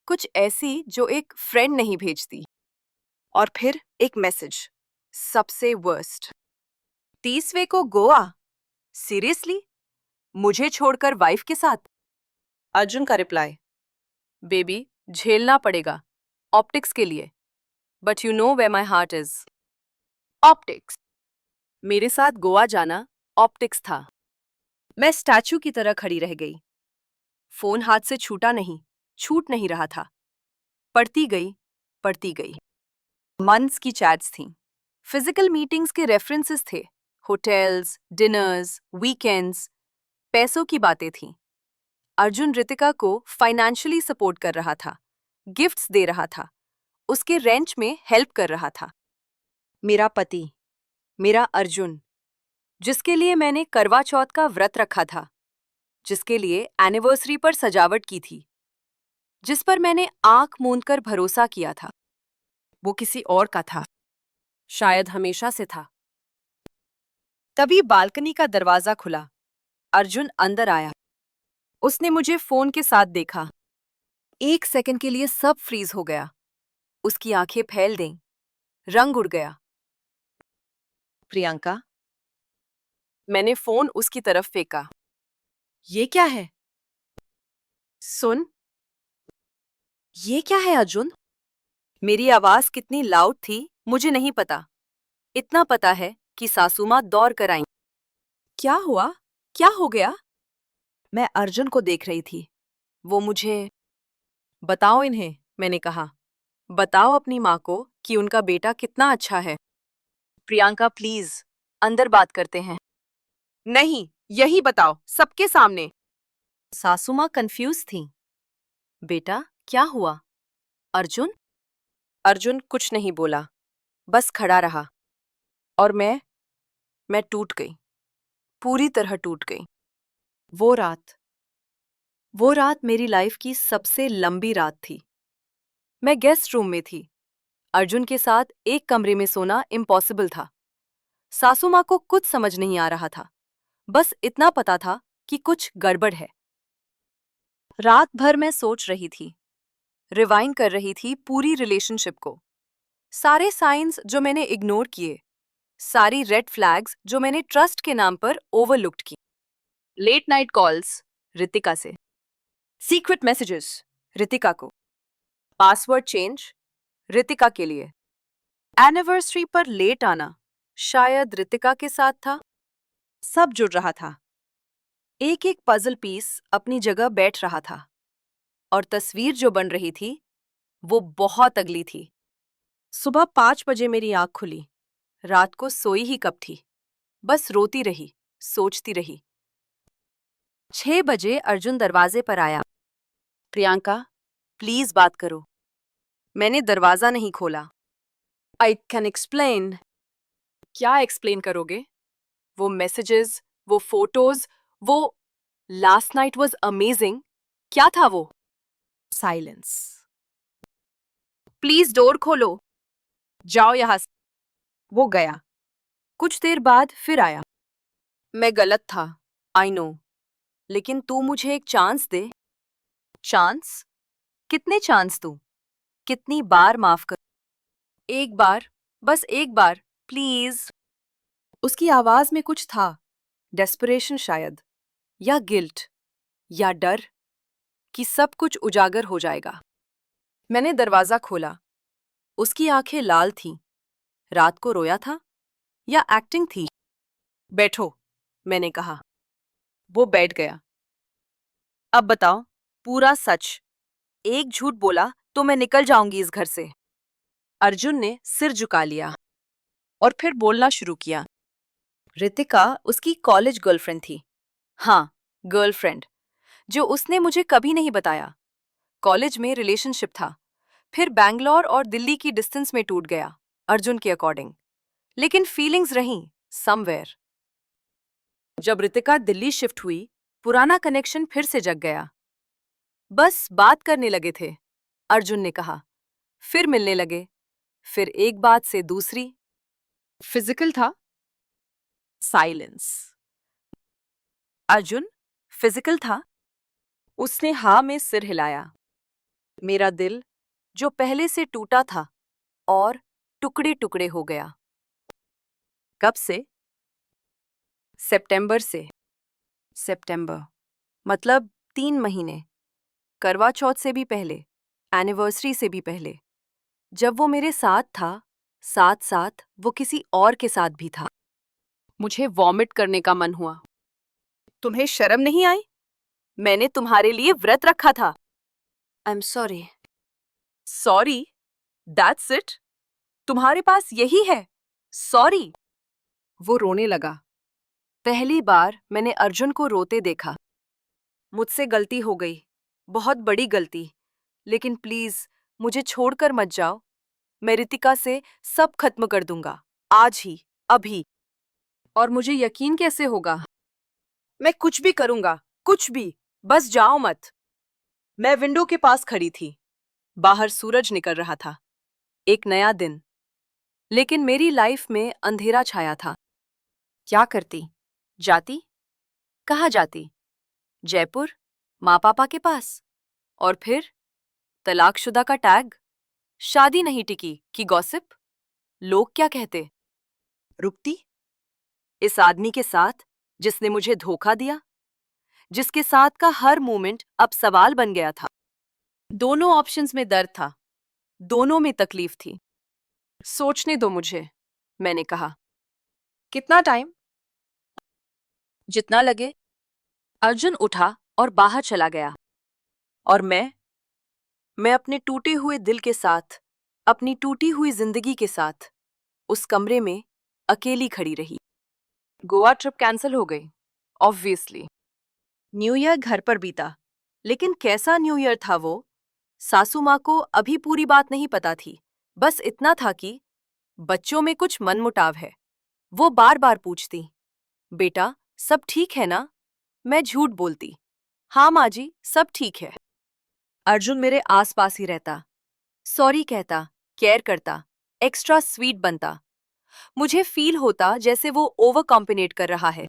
कुछ ऐसी जो एक फ्रेंड नहीं भेजती। और फिर एक मैसेज, सबसे वर्स्ट। 30वें को गोवा? सीरियसली? मुझे छोड़कर वाइफ के साथ? अर्जुन का रिप्लाई, बेबी झेलना पड़ेगा, ऑप्टिक्स के लिए, but you know where my heart is. Optics. मेरे साथ गोवा जाना ऑप्टिक्स था। मैं स्टैचू की तरह खड़ी रह गई। फोन हाथ से छूट नहीं रहा था। पढ़ती गई। मंथ्स की चैट्स थीं। फिजिकल मीटिंग्स के रेफरेंसेस थे, होटल्स, डिनर्स, वीकेंड्स। पैसों की बातें थीं। अर्जुन रितिका को फाइनेंशियली सपोर्ट कर रहा था, गिफ्ट्स दे रहा था, उसके रेंट में हेल्प कर रहा था। मेरा पति, मेरा अर्जुन, जिसके लिए मैंने करवा चौथ का व्रत रखा था, जिसके लिए एनिवर्सरी पर सजावट की थी, जिस पर मैंने आंख मूंदकर भरोसा किया था। वो किसी और का था, शायद हमेशा से था। तभी बालकनी का दरवाजा खुला। अर्जुन अंदर आया। उसने मुझे फोन के साथ देखा। 1 सेकंड के लिए सब फ्रीज हो गया। उसकी आंखें फैल गईं, रंग उड़ गया। प्रियंका, मैंने फोन उसकी तरफ फेंका। ये क्या है? सुन। ये क्या है अर्जुन? मेरी आवाज कितनी लाउड थी मुझे नहीं पता। इतना पता है कि सासू माँ दौड़ कर आई। क्या हुआ? क्या हो गया? मैं अर्जुन को देख रही थी। वो मुझे बताओ इन्हें, मैंने कहा। बताओ अपनी माँ को कि उनका बेटा कितना अच्छा है। प्रियंका प्लीज, अंदर बात करते हैं। नहीं, यही बताओ, सबके सामने। सासू माँ कंफ्यूज थी। बेटा, क्या हुआ? अर्जुन? अर्जुन कुछ नहीं बोला, बस खड़ा रहा। और मैं टूट गई, पूरी तरह टूट गई। वो रात मेरी लाइफ की सबसे लंबी रात थी। मैं गेस्ट रूम में थी। अर्जुन के साथ एक कमरे में सोना इम्पॉसिबल था। सासू माँ को कुछ समझ नहीं आ रहा था, बस इतना पता था कि कुछ गड़बड़ है। रात भर मैं सोच रही थी, रिवाइंड कर रही थी पूरी रिलेशनशिप को। सारे साइंस जो मैंने इग्नोर किए, सारी रेड फ्लैग्स जो मैंने ट्रस्ट के नाम पर ओवरलुक्ड की। लेट नाइट कॉल्स रितिका से, सीक्रेट मैसेजेस रितिका को, पासवर्ड चेंज रितिका के लिए, एनिवर्सरी पर लेट आना शायद रितिका के साथ था। सब जुड़ रहा था। एक एक पजल पीस अपनी जगह बैठ रहा था। और तस्वीर जो बन रही थी वो बहुत अगली थी। सुबह 5 बजे मेरी आंख खुली। रात को सोई ही कब थी, बस रोती रही, सोचती रही। 6 बजे अर्जुन दरवाजे पर आया। प्रियंका, प्लीज बात करो। मैंने दरवाजा नहीं खोला। I can explain. क्या एक्सप्लेन करोगे? वो मैसेजेस, वो फोटोज, वो लास्ट नाइट वॉज अमेजिंग। क्या था वो? साइलेंस। प्लीज डोर खोलो। जाओ यहां से। वो गया। कुछ देर बाद फिर आया। मैं गलत था, आई नो, लेकिन तू मुझे एक चांस दे। चांस? कितने चांस दूं? कितनी बार माफ कर? एक बार, बस एक बार, प्लीज। उसकी आवाज में कुछ था, डेस्परेशन शायद, या गिल्ट, या डर कि सब कुछ उजागर हो जाएगा। मैंने दरवाजा खोला। उसकी आंखें लाल थीं। रात को रोया था या एक्टिंग थी? बैठो, मैंने कहा। वो बैठ गया। अब बताओ पूरा सच। एक झूठ बोला तो मैं निकल जाऊंगी इस घर से। अर्जुन ने सिर झुका लिया और फिर बोलना शुरू किया। रितिका उसकी कॉलेज गर्लफ्रेंड थी। हाँ, गर्लफ्रेंड, जो उसने मुझे कभी नहीं बताया। कॉलेज में रिलेशनशिप था, फिर बैंगलोर और दिल्ली की डिस्टेंस में टूट गया, अर्जुन के अकॉर्डिंग। लेकिन फीलिंग्स रहीं समवेयर। जब रितिका दिल्ली शिफ्ट हुई, पुराना कनेक्शन फिर से जग गया। बस बात करने लगे थे, अर्जुन ने कहा। फिर मिलने लगे, फिर एक बात से दूसरी। फिजिकल था? साइलेंस। अर्जुन, फिजिकल था? उसने हाँ में सिर हिलाया। मेरा दिल, जो पहले से टूटा था और टुकड़े टुकड़े हो गया। कब से? सितंबर से। सितंबर मतलब 3 महीने। करवा चौथ से भी पहले, एनिवर्सरी से भी पहले। जब वो मेरे साथ था, साथ साथ वो किसी और के साथ भी था। मुझे वॉमिट करने का मन हुआ। तुम्हें शर्म नहीं आई? मैंने तुम्हारे लिए व्रत रखा था। I am sorry. Sorry? That's it? तुम्हारे पास यही है? सॉरी? वो रोने लगा। पहली बार मैंने अर्जुन को रोते देखा। मुझसे गलती हो गई, बहुत बड़ी गलती। लेकिन प्लीज मुझे छोड़कर मत जाओ। मैं रितिका से सब खत्म कर दूंगा, आज ही, अभी। और मुझे यकीन कैसे होगा? मैं कुछ भी करूंगा, कुछ भी, बस जाओ मत। मैं विंडो के पास खड़ी थी। बाहर सूरज निकल रहा था। एक नया दिन। लेकिन मेरी लाइफ में अंधेरा छाया था। क्या करती? जाती? कहाँ जाती? जयपुर? माँ पापा के पास? और फिर तलाकशुदा का टैग? शादी नहीं टिकी कि गॉसिप? लोग क्या कहते? रुकती इस आदमी के साथ जिसने मुझे धोखा दिया, जिसके साथ का हर मोमेंट अब सवाल बन गया था। दोनों ऑप्शंस में दर्द था, दोनों में तकलीफ थी। सोचने दो मुझे, मैंने कहा। कितना टाइम? जितना लगे। अर्जुन उठा और बाहर चला गया। और मैं अपने टूटे हुए दिल के साथ, अपनी टूटी हुई जिंदगी के साथ उस कमरे में अकेली खड़ी रही। गोवा ट्रिप कैंसिल हो गई, ऑब्वियसली। न्यू ईयर घर पर बीता, लेकिन कैसा न्यू ईयर था वो? सासू माँ को अभी पूरी बात नहीं पता थी। बस इतना था कि बच्चों में कुछ मनमुटाव है। वो बार बार पूछती, बेटा सब ठीक है ना? मैं झूठ बोलती, हाँ माँ जी सब ठीक है। अर्जुन मेरे आसपास ही रहता, सॉरी कहता, केयर करता, एक्स्ट्रा स्वीट बनता। मुझे फील होता जैसे वो ओवर कॉम्पिनेट कर रहा है।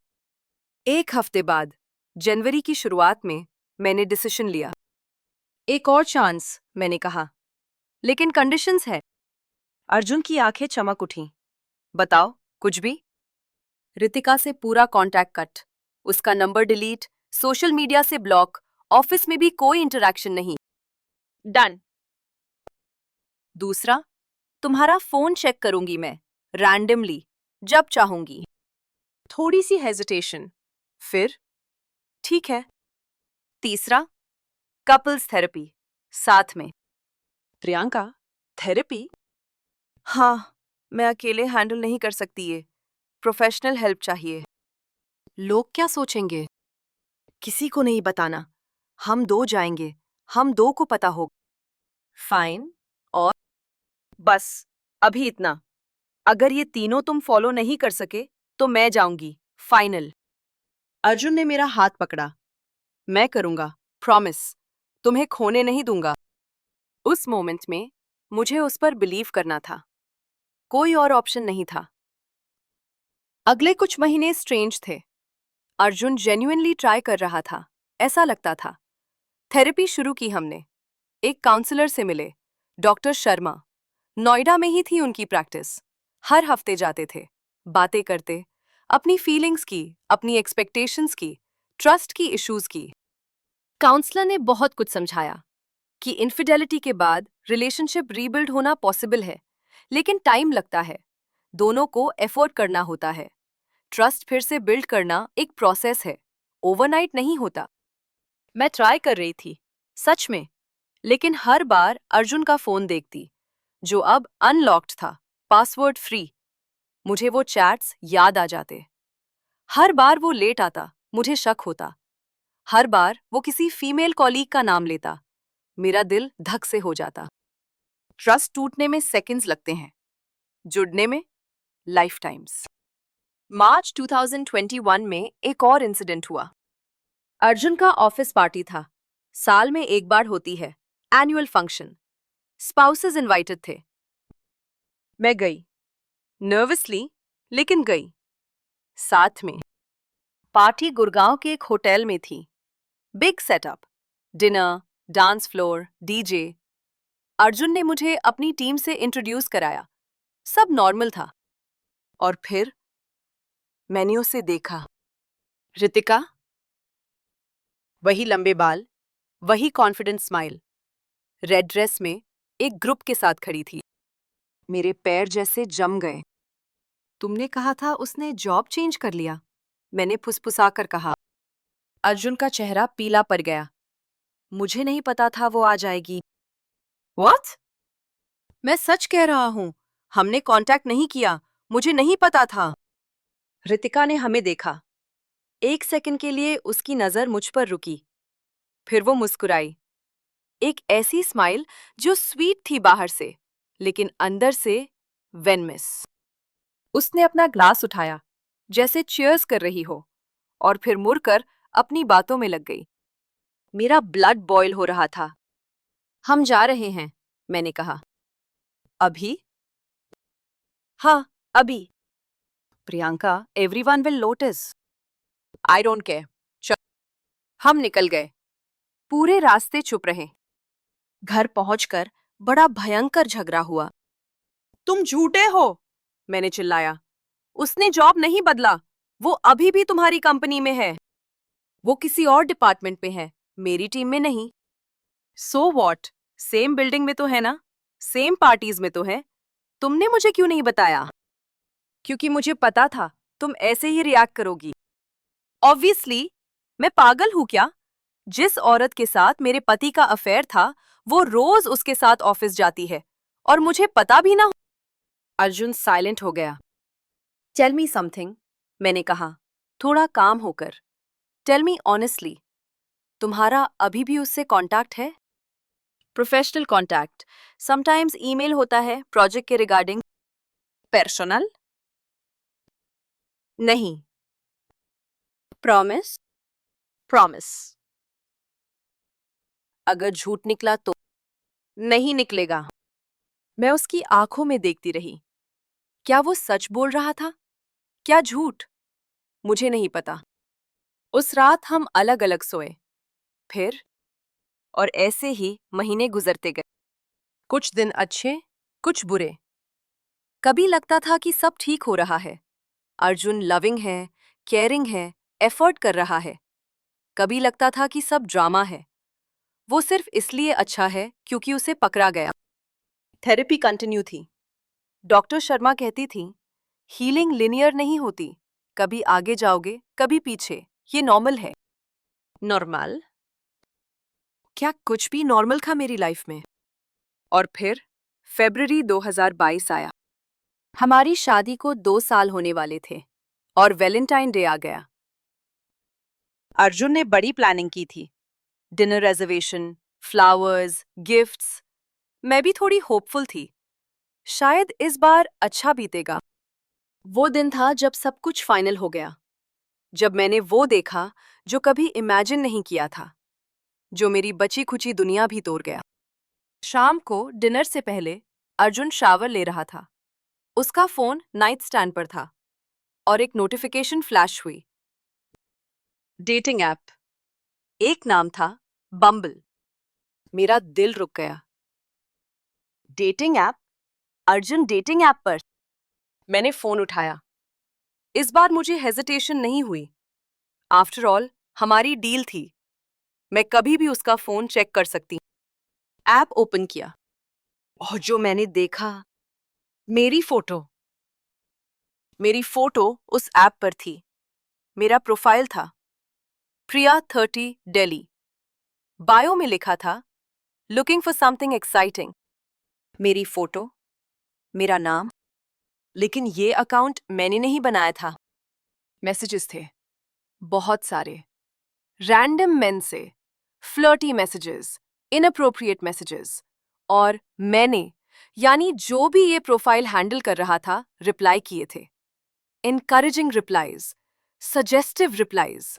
एक हफ्ते बाद, जनवरी की शुरुआत में, मैंने डिसीजन लिया। एक और चांस, मैंने कहा, लेकिन कंडीशंस है। अर्जुन की आंखें चमक उठीं। बताओ, कुछ भी? रितिका से पूरा कांटेक्ट कट, उसका नंबर डिलीट, सोशल मीडिया से ब्लॉक, ऑफिस में भी कोई इंटरैक्शन नहीं। डन। दूसरा, तुम्हारा फोन चेक करूंगी मैं, रैंडमली, जब चाहूंगी। थोड़ी सी हेजिटेशन, फिर ठीक है। तीसरा, कपल्स थेरेपी, साथ में। प्रियंका, थेरेपी? हाँ, मैं अकेले हैंडल नहीं कर सकती ये, प्रोफेशनल हेल्प चाहिए। लोग क्या सोचेंगे? किसी को नहीं बताना, हम दो जाएंगे, हम दो को पता होगा। फाइन, और? बस, अभी इतना। अगर ये तीनों तुम फॉलो नहीं कर सके, तो मैं जाऊंगी, फाइनल। अर्जुन ने मेरा हाथ पकड़ा। मैं करूंगा, प्रॉमिस, तुम्हें खोने नहीं दूंगा। उस मोमेंट में मुझे उस पर बिलीव करना था, कोई और ऑप्शन नहीं था। अगले कुछ महीने स्ट्रेंज थे। अर्जुन जेन्युइनली ट्राई कर रहा था, ऐसा लगता था। थेरेपी शुरू की हमने। एक काउंसलर से मिले, डॉक्टर शर्मा। नोएडा में ही थी उनकी प्रैक्टिस। हर हफ्ते जाते थे, बातें करते, अपनी फीलिंग्स की, अपनी एक्सपेक्टेशंस की, ट्रस्ट की इश्यूज की। काउंसलर ने बहुत कुछ समझाया कि इनफिडेलिटी के बाद रिलेशनशिप रीबिल्ड होना पॉसिबल है, लेकिन टाइम लगता है, दोनों को एफर्ट करना होता है। ट्रस्ट फिर से बिल्ड करना एक प्रोसेस है, ओवरनाइट नहीं होता। मैं ट्राई कर रही थी, सच में, लेकिन हर बार अर्जुन का फोन देखती, जो अब अनलॉक्ड था, पासवर्ड फ्री। मुझे वो चैट्स याद आ जाते। हर बार वो लेट आता, मुझे शक होता। हर बार वो किसी फीमेल कॉलीग का नाम लेता, मेरा दिल धक से हो जाता। ट्रस्ट टूटने में सेकंड्स लगते हैं, जुड़ने में लाइफ टाइम्स। मार्च 2021 में एक और इंसिडेंट हुआ। अर्जुन का ऑफिस पार्टी था, साल में एक बार होती है, एनुअल फंक्शन। स्पाउसेस इनवाइटेड थे। मैं गई, नर्वसली, लेकिन गई। साथ में। पार्टी गुड़गांव के एक होटल में थी। Big setup, dinner, dance floor, DJ. Arjun ने मुझे अपनी टीम से इंट्रोड्यूस कराया। सब नॉर्मल था। और फिर मैंने उसे देखा। रितिका, वही लंबे बाल, वही कॉन्फिडेंट स्माइल, रेड ड्रेस में एक ग्रुप के साथ खड़ी थी। मेरे पैर जैसे जम गए। तुमने कहा था उसने जॉब चेंज कर लिया, मैंने फुसफुसाकर कहा। अर्जुन का चेहरा पीला पड़ गया। मुझे नहीं पता था वो आ जाएगी। What? मैं सच कह रहा हूं, हमने कांटेक्ट नहीं किया, मुझे नहीं पता था। रितिका ने हमें देखा। एक सेकंड के लिए उसकी नजर मुझ पर रुकी, फिर वो मुस्कुराई। एक ऐसी स्माइल जो स्वीट थी बाहर से, लेकिन अंदर से वेनमिस। उसने अपना ग्लास उठाया, जैसे चीयर्स कर रही हो, और फिर मुड़कर अपनी बातों में लग गई। मेरा ब्लड बॉयल हो रहा था। हम जा रहे हैं, मैंने कहा। अभी? हाँ, अभी। Priyanka, everyone will notice. I don't care. चल। हम निकल गए। पूरे रास्ते चुप रहे। घर पहुंचकर बड़ा भयंकर झगड़ा हुआ। तुम झूठे हो, मैंने चिल्लाया। उसने जॉब नहीं बदला। वो अभी भी तुम्हारी कंपनी में है। वो किसी और डिपार्टमेंट में है, मेरी टीम में नहीं। So what? सेम बिल्डिंग में तो है ना, सेम पार्टीज में तो है। तुमने मुझे क्यों नहीं बताया? क्योंकि मुझे पता था तुम ऐसे ही रिएक्ट करोगी। ऑब्वियसली। मैं पागल हूं क्या? जिस औरत के साथ मेरे पति का अफेयर था, वो रोज उसके साथ ऑफिस जाती है और मुझे पता भी ना हो। अर्जुन साइलेंट हो गया। टेल मी समथिंग, मैंने कहा, थोड़ा काम होकर। टेल मी ऑनेस्टली, तुम्हारा अभी भी उससे कांटेक्ट है? प्रोफेशनल कांटेक्ट, समटाइम्स ईमेल होता है प्रोजेक्ट के रिगार्डिंग। पर्सनल? नहीं। प्रॉमिस? प्रॉमिस। अगर झूठ निकला तो? नहीं निकलेगा। मैं उसकी आंखों में देखती रही। क्या वो सच बोल रहा था? क्या झूठ? मुझे नहीं पता। उस रात हम अलग अलग सोए। फिर? और ऐसे ही महीने गुजरते गए। कुछ दिन अच्छे, कुछ बुरे। कभी लगता था कि सब ठीक हो रहा है। अर्जुन लविंग है, केयरिंग है, एफर्ट कर रहा है। कभी लगता था कि सब ड्रामा है। वो सिर्फ इसलिए अच्छा है क्योंकि उसे पकड़ा गया। थेरेपी कंटिन्यू थी। डॉक्टर शर्मा कहती थी, हीलिंग लिनियर नहीं होती। कभी आगे जाओगे, कभी पीछे। ये नॉर्मल है। नॉर्मल? क्या कुछ भी नॉर्मल था मेरी लाइफ में? और फिर फरवरी 2022 आया। हमारी शादी को 2 साल होने वाले थे और वैलेंटाइन डे आ गया। अर्जुन ने बड़ी प्लानिंग की थी। Dinner reservation, flowers, gifts. मैं भी थोड़ी होपफुल थी। शायद इस बार अच्छा बीतेगा। वो दिन था जब सब कुछ फाइनल हो गया। जब मैंने वो देखा जो कभी इमेजिन नहीं किया था, जो मेरी बची खुची दुनिया भी तोड़ गया। शाम को डिनर से पहले अर्जुन शावर ले रहा था। उसका फोन नाइट स्टैंड पर था और एक नोटिफिकेशन फ्लैश हुई। Dating app. एक नाम था बम्बल। मेरा दिल रुक गया। Dating app? Arjun dating app पर? मैंने फोन उठाया। इस बार मुझे हेजिटेशन नहीं हुई। आफ्टर ऑल, हमारी डील थी। मैं कभी भी उसका फोन चेक कर सकती। ऐप ओपन किया और जो मैंने देखा, मेरी फोटो। मेरी फोटो उस ऐप पर थी। मेरा प्रोफाइल था प्रिया 30 दिल्ली। बायो में लिखा था लुकिंग फॉर समथिंग एक्साइटिंग। मेरी फोटो, मेरा नाम। लेकिन ये अकाउंट मैंने नहीं बनाया था। मैसेजेस थे, बहुत सारे। रैंडम मेन से, फ्लर्टी मैसेजेस, इनअप्रोप्रिएट मैसेजेस। और मैंने, यानी जो भी ये प्रोफाइल हैंडल कर रहा था, रिप्लाई किए थे। Encouraging replies, suggestive replies.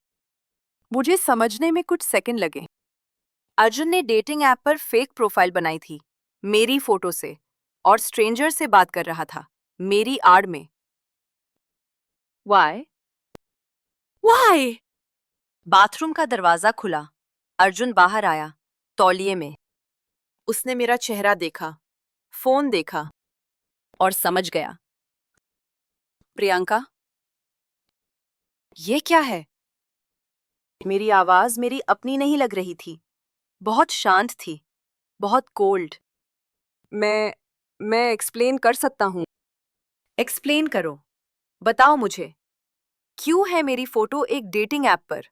मुझे समझने में कुछ सेकंड लगे। अर्जुन ने डेटिंग ऐप पर फेक प्रोफाइल बनाई थी, मेरी फोटो से, और स्ट्रेंजर से बात कर रहा था, मेरी आड़ में। Why? Why? बाथरूम का दरवाजा खुला। अर्जुन बाहर आया, तौलिए में। उसने मेरा चेहरा देखा, फोन देखा, और समझ गया। प्रियंका, ये क्या है? मेरी आवाज मेरी अपनी नहीं लग रही थी। बहुत शांत थी, बहुत कोल्ड। मैं एक्सप्लेन कर सकता हूँ। एक्सप्लेन करो। बताओ मुझे, क्यों है मेरी फोटो एक डेटिंग ऐप पर?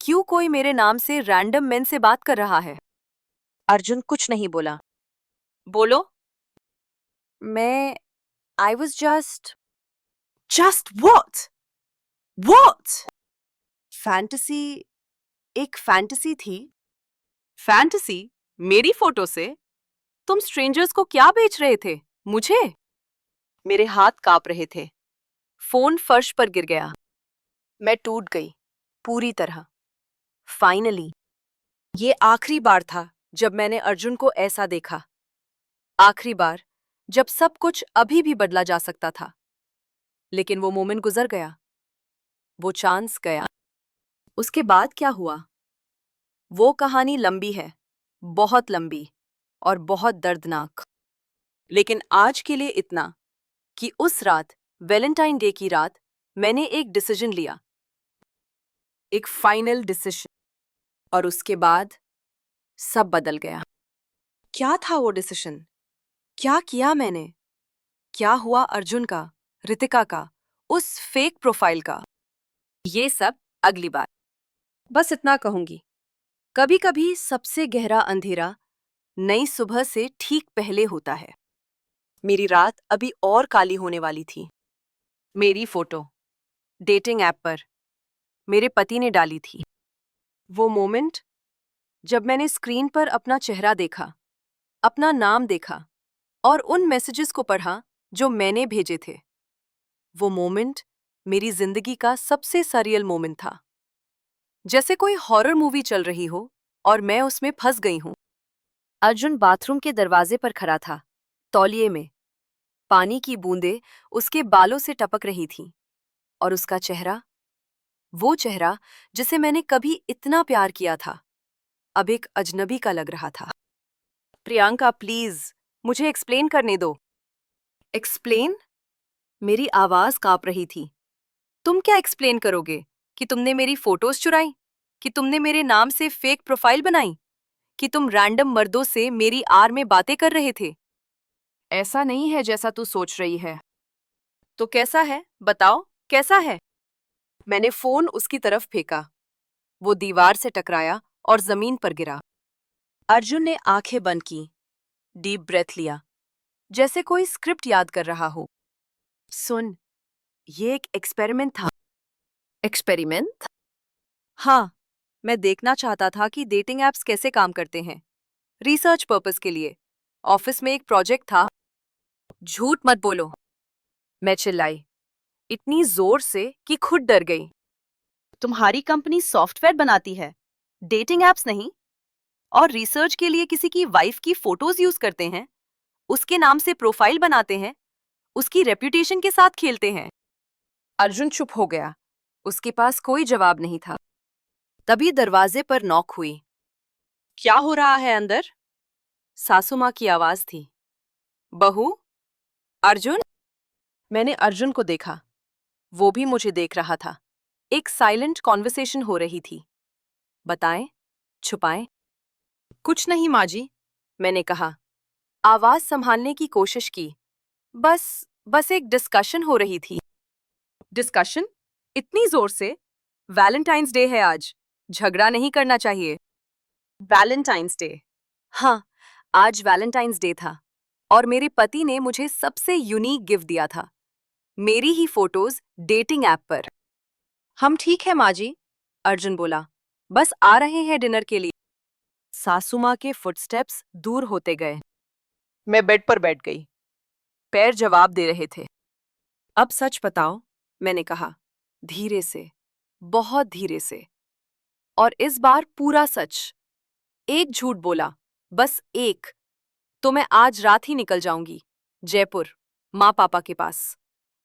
क्यों कोई मेरे नाम से रैंडम मेन से बात कर रहा है? अर्जुन कुछ नहीं बोला। बोलो। मैं I was just what? What? Fantasy. एक फैंटेसी थी। फैंटेसी? मेरी फोटो से? तुम स्ट्रेंजर्स को क्या बेच रहे थे? मुझे? मेरे हाथ कांप रहे थे। फोन फर्श पर गिर गया। मैं टूट गई, पूरी तरह। फाइनली ये आखिरी बार था जब मैंने अर्जुन को ऐसा देखा। आखिरी बार जब सब कुछ अभी भी बदला जा सकता था। लेकिन वो मोमेंट गुजर गया, वो चांस गया। उसके बाद क्या हुआ, वो कहानी लंबी है, बहुत लंबी और बहुत दर्दनाक। लेकिन आज के लिए इतना कि उस रात, वैलेंटाइन डे की रात, मैंने एक डिसीजन लिया, एक फाइनल डिसीजन। और उसके बाद सब बदल गया। क्या था वो डिसीजन? क्या किया मैंने? क्या हुआ अर्जुन का, रितिका का, उस फेक प्रोफाइल का? ये सब अगली बार। बस इतना कहूंगी, कभी कभी सबसे गहरा अंधेरा नई सुबह से ठीक पहले होता है। मेरी रात अभी और काली होने वाली थी। मेरी फोटो डेटिंग ऐप पर मेरे पति ने डाली थी। वो मोमेंट जब मैंने स्क्रीन पर अपना चेहरा देखा, अपना नाम देखा और उन मैसेजेस को पढ़ा जो मैंने भेजे थे। वो मोमेंट मेरी जिंदगी का सबसे सरियल मोमेंट था। जैसे कोई हॉरर मूवी चल रही हो और मैं उसमें फंस गई हूं। अर्जुन बाथरूम के दरवाजे पर खड़ा था, तौलिए में। पानी की बूंदें उसके बालों से टपक रही थीं और उसका चेहरा, वो चेहरा जिसे मैंने कभी इतना प्यार किया था, अब एक अजनबी का लग रहा था। प्रियंका, प्लीज मुझे एक्सप्लेन करने दो। एक्सप्लेन? मेरी आवाज कांप रही थी। तुम क्या एक्सप्लेन करोगे? कि तुमने मेरी फोटोज चुराई? कि तुमने मेरे नाम से फेक प्रोफाइल बनाई? कि तुम रैंडम मर्दों से मेरी आर में बातें कर रहे थे? ऐसा नहीं है जैसा तू सोच रही है। तो कैसा है, बताओ, कैसा है? मैंने फोन उसकी तरफ फेंका। वो दीवार से टकराया और जमीन पर गिरा। अर्जुन ने आंखें बंद की, डीप ब्रेथ लिया, जैसे कोई स्क्रिप्ट याद कर रहा हो। सुन, ये एक एक्सपेरिमेंट था। एक्सपेरिमेंट? हाँ, मैं देखना चाहता था कि डेटिंग एप्स कैसे काम करते हैं। रिसर्च पर्पस के लिए। ऑफिस में एक प्रोजेक्ट था। झूठ मत बोलो, मैं चिल्लाई, इतनी जोर से कि खुद डर गई। तुम्हारी कंपनी सॉफ्टवेयर बनाती है, डेटिंग एप्स नहीं, और रिसर्च के लिए किसी की वाइफ की फोटोज यूज करते हैं, उसके नाम से प्रोफाइल बनाते हैं, उसकी रेप्यूटेशन के साथ खेलते हैं। अर्जुन चुप हो गया, उसके पास कोई जवाब नहीं था। तभी दरवाजे पर नॉक हुई। क्या हो रहा है अंदर? सासू माँ की आवाज थी। बहू, अर्जुन? मैंने अर्जुन को देखा, वो भी मुझे देख रहा था। एक साइलेंट कॉन्वर्सेशन हो रही थी। बताएं, छुपाएं? कुछ नहीं माँ जी, मैंने कहा। आवाज संभालने की कोशिश की। बस एक डिस्कशन हो रही थी। डिस्कशन? इतनी जोर से? वैलेंटाइंस डे है आज, झगड़ा नहीं करना चाहिए। Valentine's day? हाँ, आज वैलेंटाइंस डे था और मेरे पति ने मुझे सबसे यूनिक गिफ्ट दिया था, मेरी ही फोटोज डेटिंग ऐप पर। हम ठीक है माँ जी, अर्जुन बोला, बस आ रहे हैं डिनर के लिए। सासू माँ के फुटस्टेप्स दूर होते गए। मैं बेड पर बैठ गई, पैर जवाब दे रहे थे। अब सच बताओ, मैंने कहा, धीरे से, बहुत धीरे से। और इस बार पूरा सच। एक झूठ बोला, बस एक, तो मैं आज रात ही निकल जाऊंगी, जयपुर, माँ पापा के पास,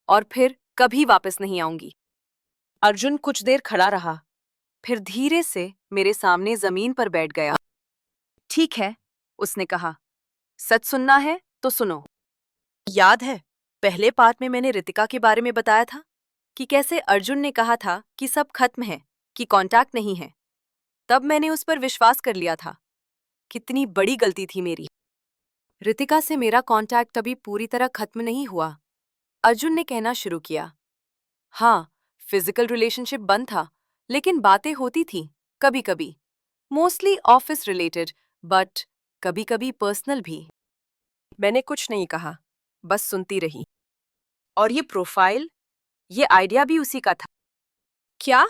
और फिर कभी वापस नहीं आऊंगी। अर्जुन कुछ देर खड़ा रहा, फिर धीरे से मेरे सामने जमीन पर बैठ गया। ठीक है, उसने कहा, सच सुनना है तो सुनो। याद है, पहले पार्ट में मैंने रितिका के बारे में बताया था कि कैसे अर्जुन ने कहा था कि सब खत्म है, कि कांटेक्ट नहीं है। तब मैंने उस पर विश्वास कर लिया था। कितनी बड़ी गलती थी मेरी। रितिका से मेरा कांटेक्ट अभी पूरी तरह खत्म नहीं हुआ। अर्जुन ने कहना शुरू किया। हाँ, फिजिकल रिलेशनशिप बंद था, लेकिन बातें होती थी, कभी कभी। मोस्टली ऑफिस रिलेटेड, बट कभी कभी पर्सनल भी। मैंने कुछ नहीं कहा, बस सुनती रही। और ये प्रोफाइल, ये आइडिया भी उसी का था। क्या?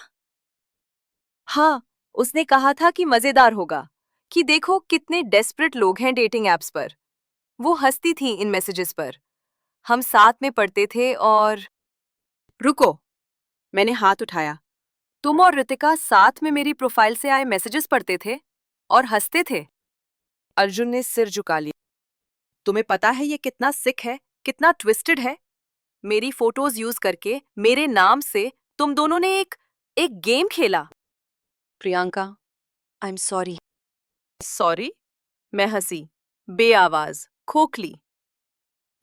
हाँ, उसने कहा था कि मजेदार होगा, कि देखो कितने डेस्परेट लोग हैं डेटिंग एप्स पर। वो हंसती थी इन मैसेजेस पर। हम साथ में पढ़ते थे और... रुको, मैंने हाथ उठाया। तुम और रितिका साथ में मेरी प्रोफाइल से आए मैसेजेस पढ़ते थे और हंसते थे। अर्जुन ने सिर झुका लिया। तुम्हें पता है ये कितना सिक है, कितना ट्विस्टेड है? मेरी फोटोज यूज करके मेरे नाम से तुम दोनों ने एक एक गेम खेला। Priyanka, I am sorry. Sorry? मैं हंसी, बेआवाज, खोखली।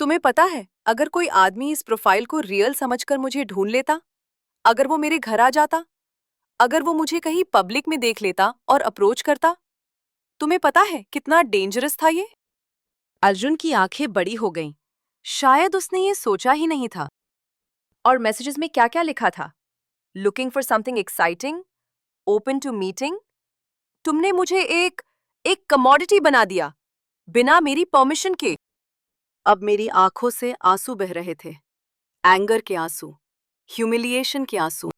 तुम्हें पता है, अगर कोई आदमी इस प्रोफाइल को रियल समझकर मुझे ढूंढ लेता, अगर वो मेरे घर आ जाता, अगर वो मुझे कहीं पब्लिक में देख लेता और अप्रोच करता, तुम्हें पता है कितना डेंजरस था ये? अर्जुन की आंखें बड़ी हो गईं। शायद उसने ये सोचा ही नहीं था। और मैसेजेस में क्या क्या लिखा था? Looking for something exciting, open to meeting. तुमने मुझे एक एक कमोडिटी बना दिया, बिना मेरी परमिशन के। अब मेरी आंखों से आंसू बह रहे थे, एंगर के आंसू, ह्यूमिलिएशन के आंसू।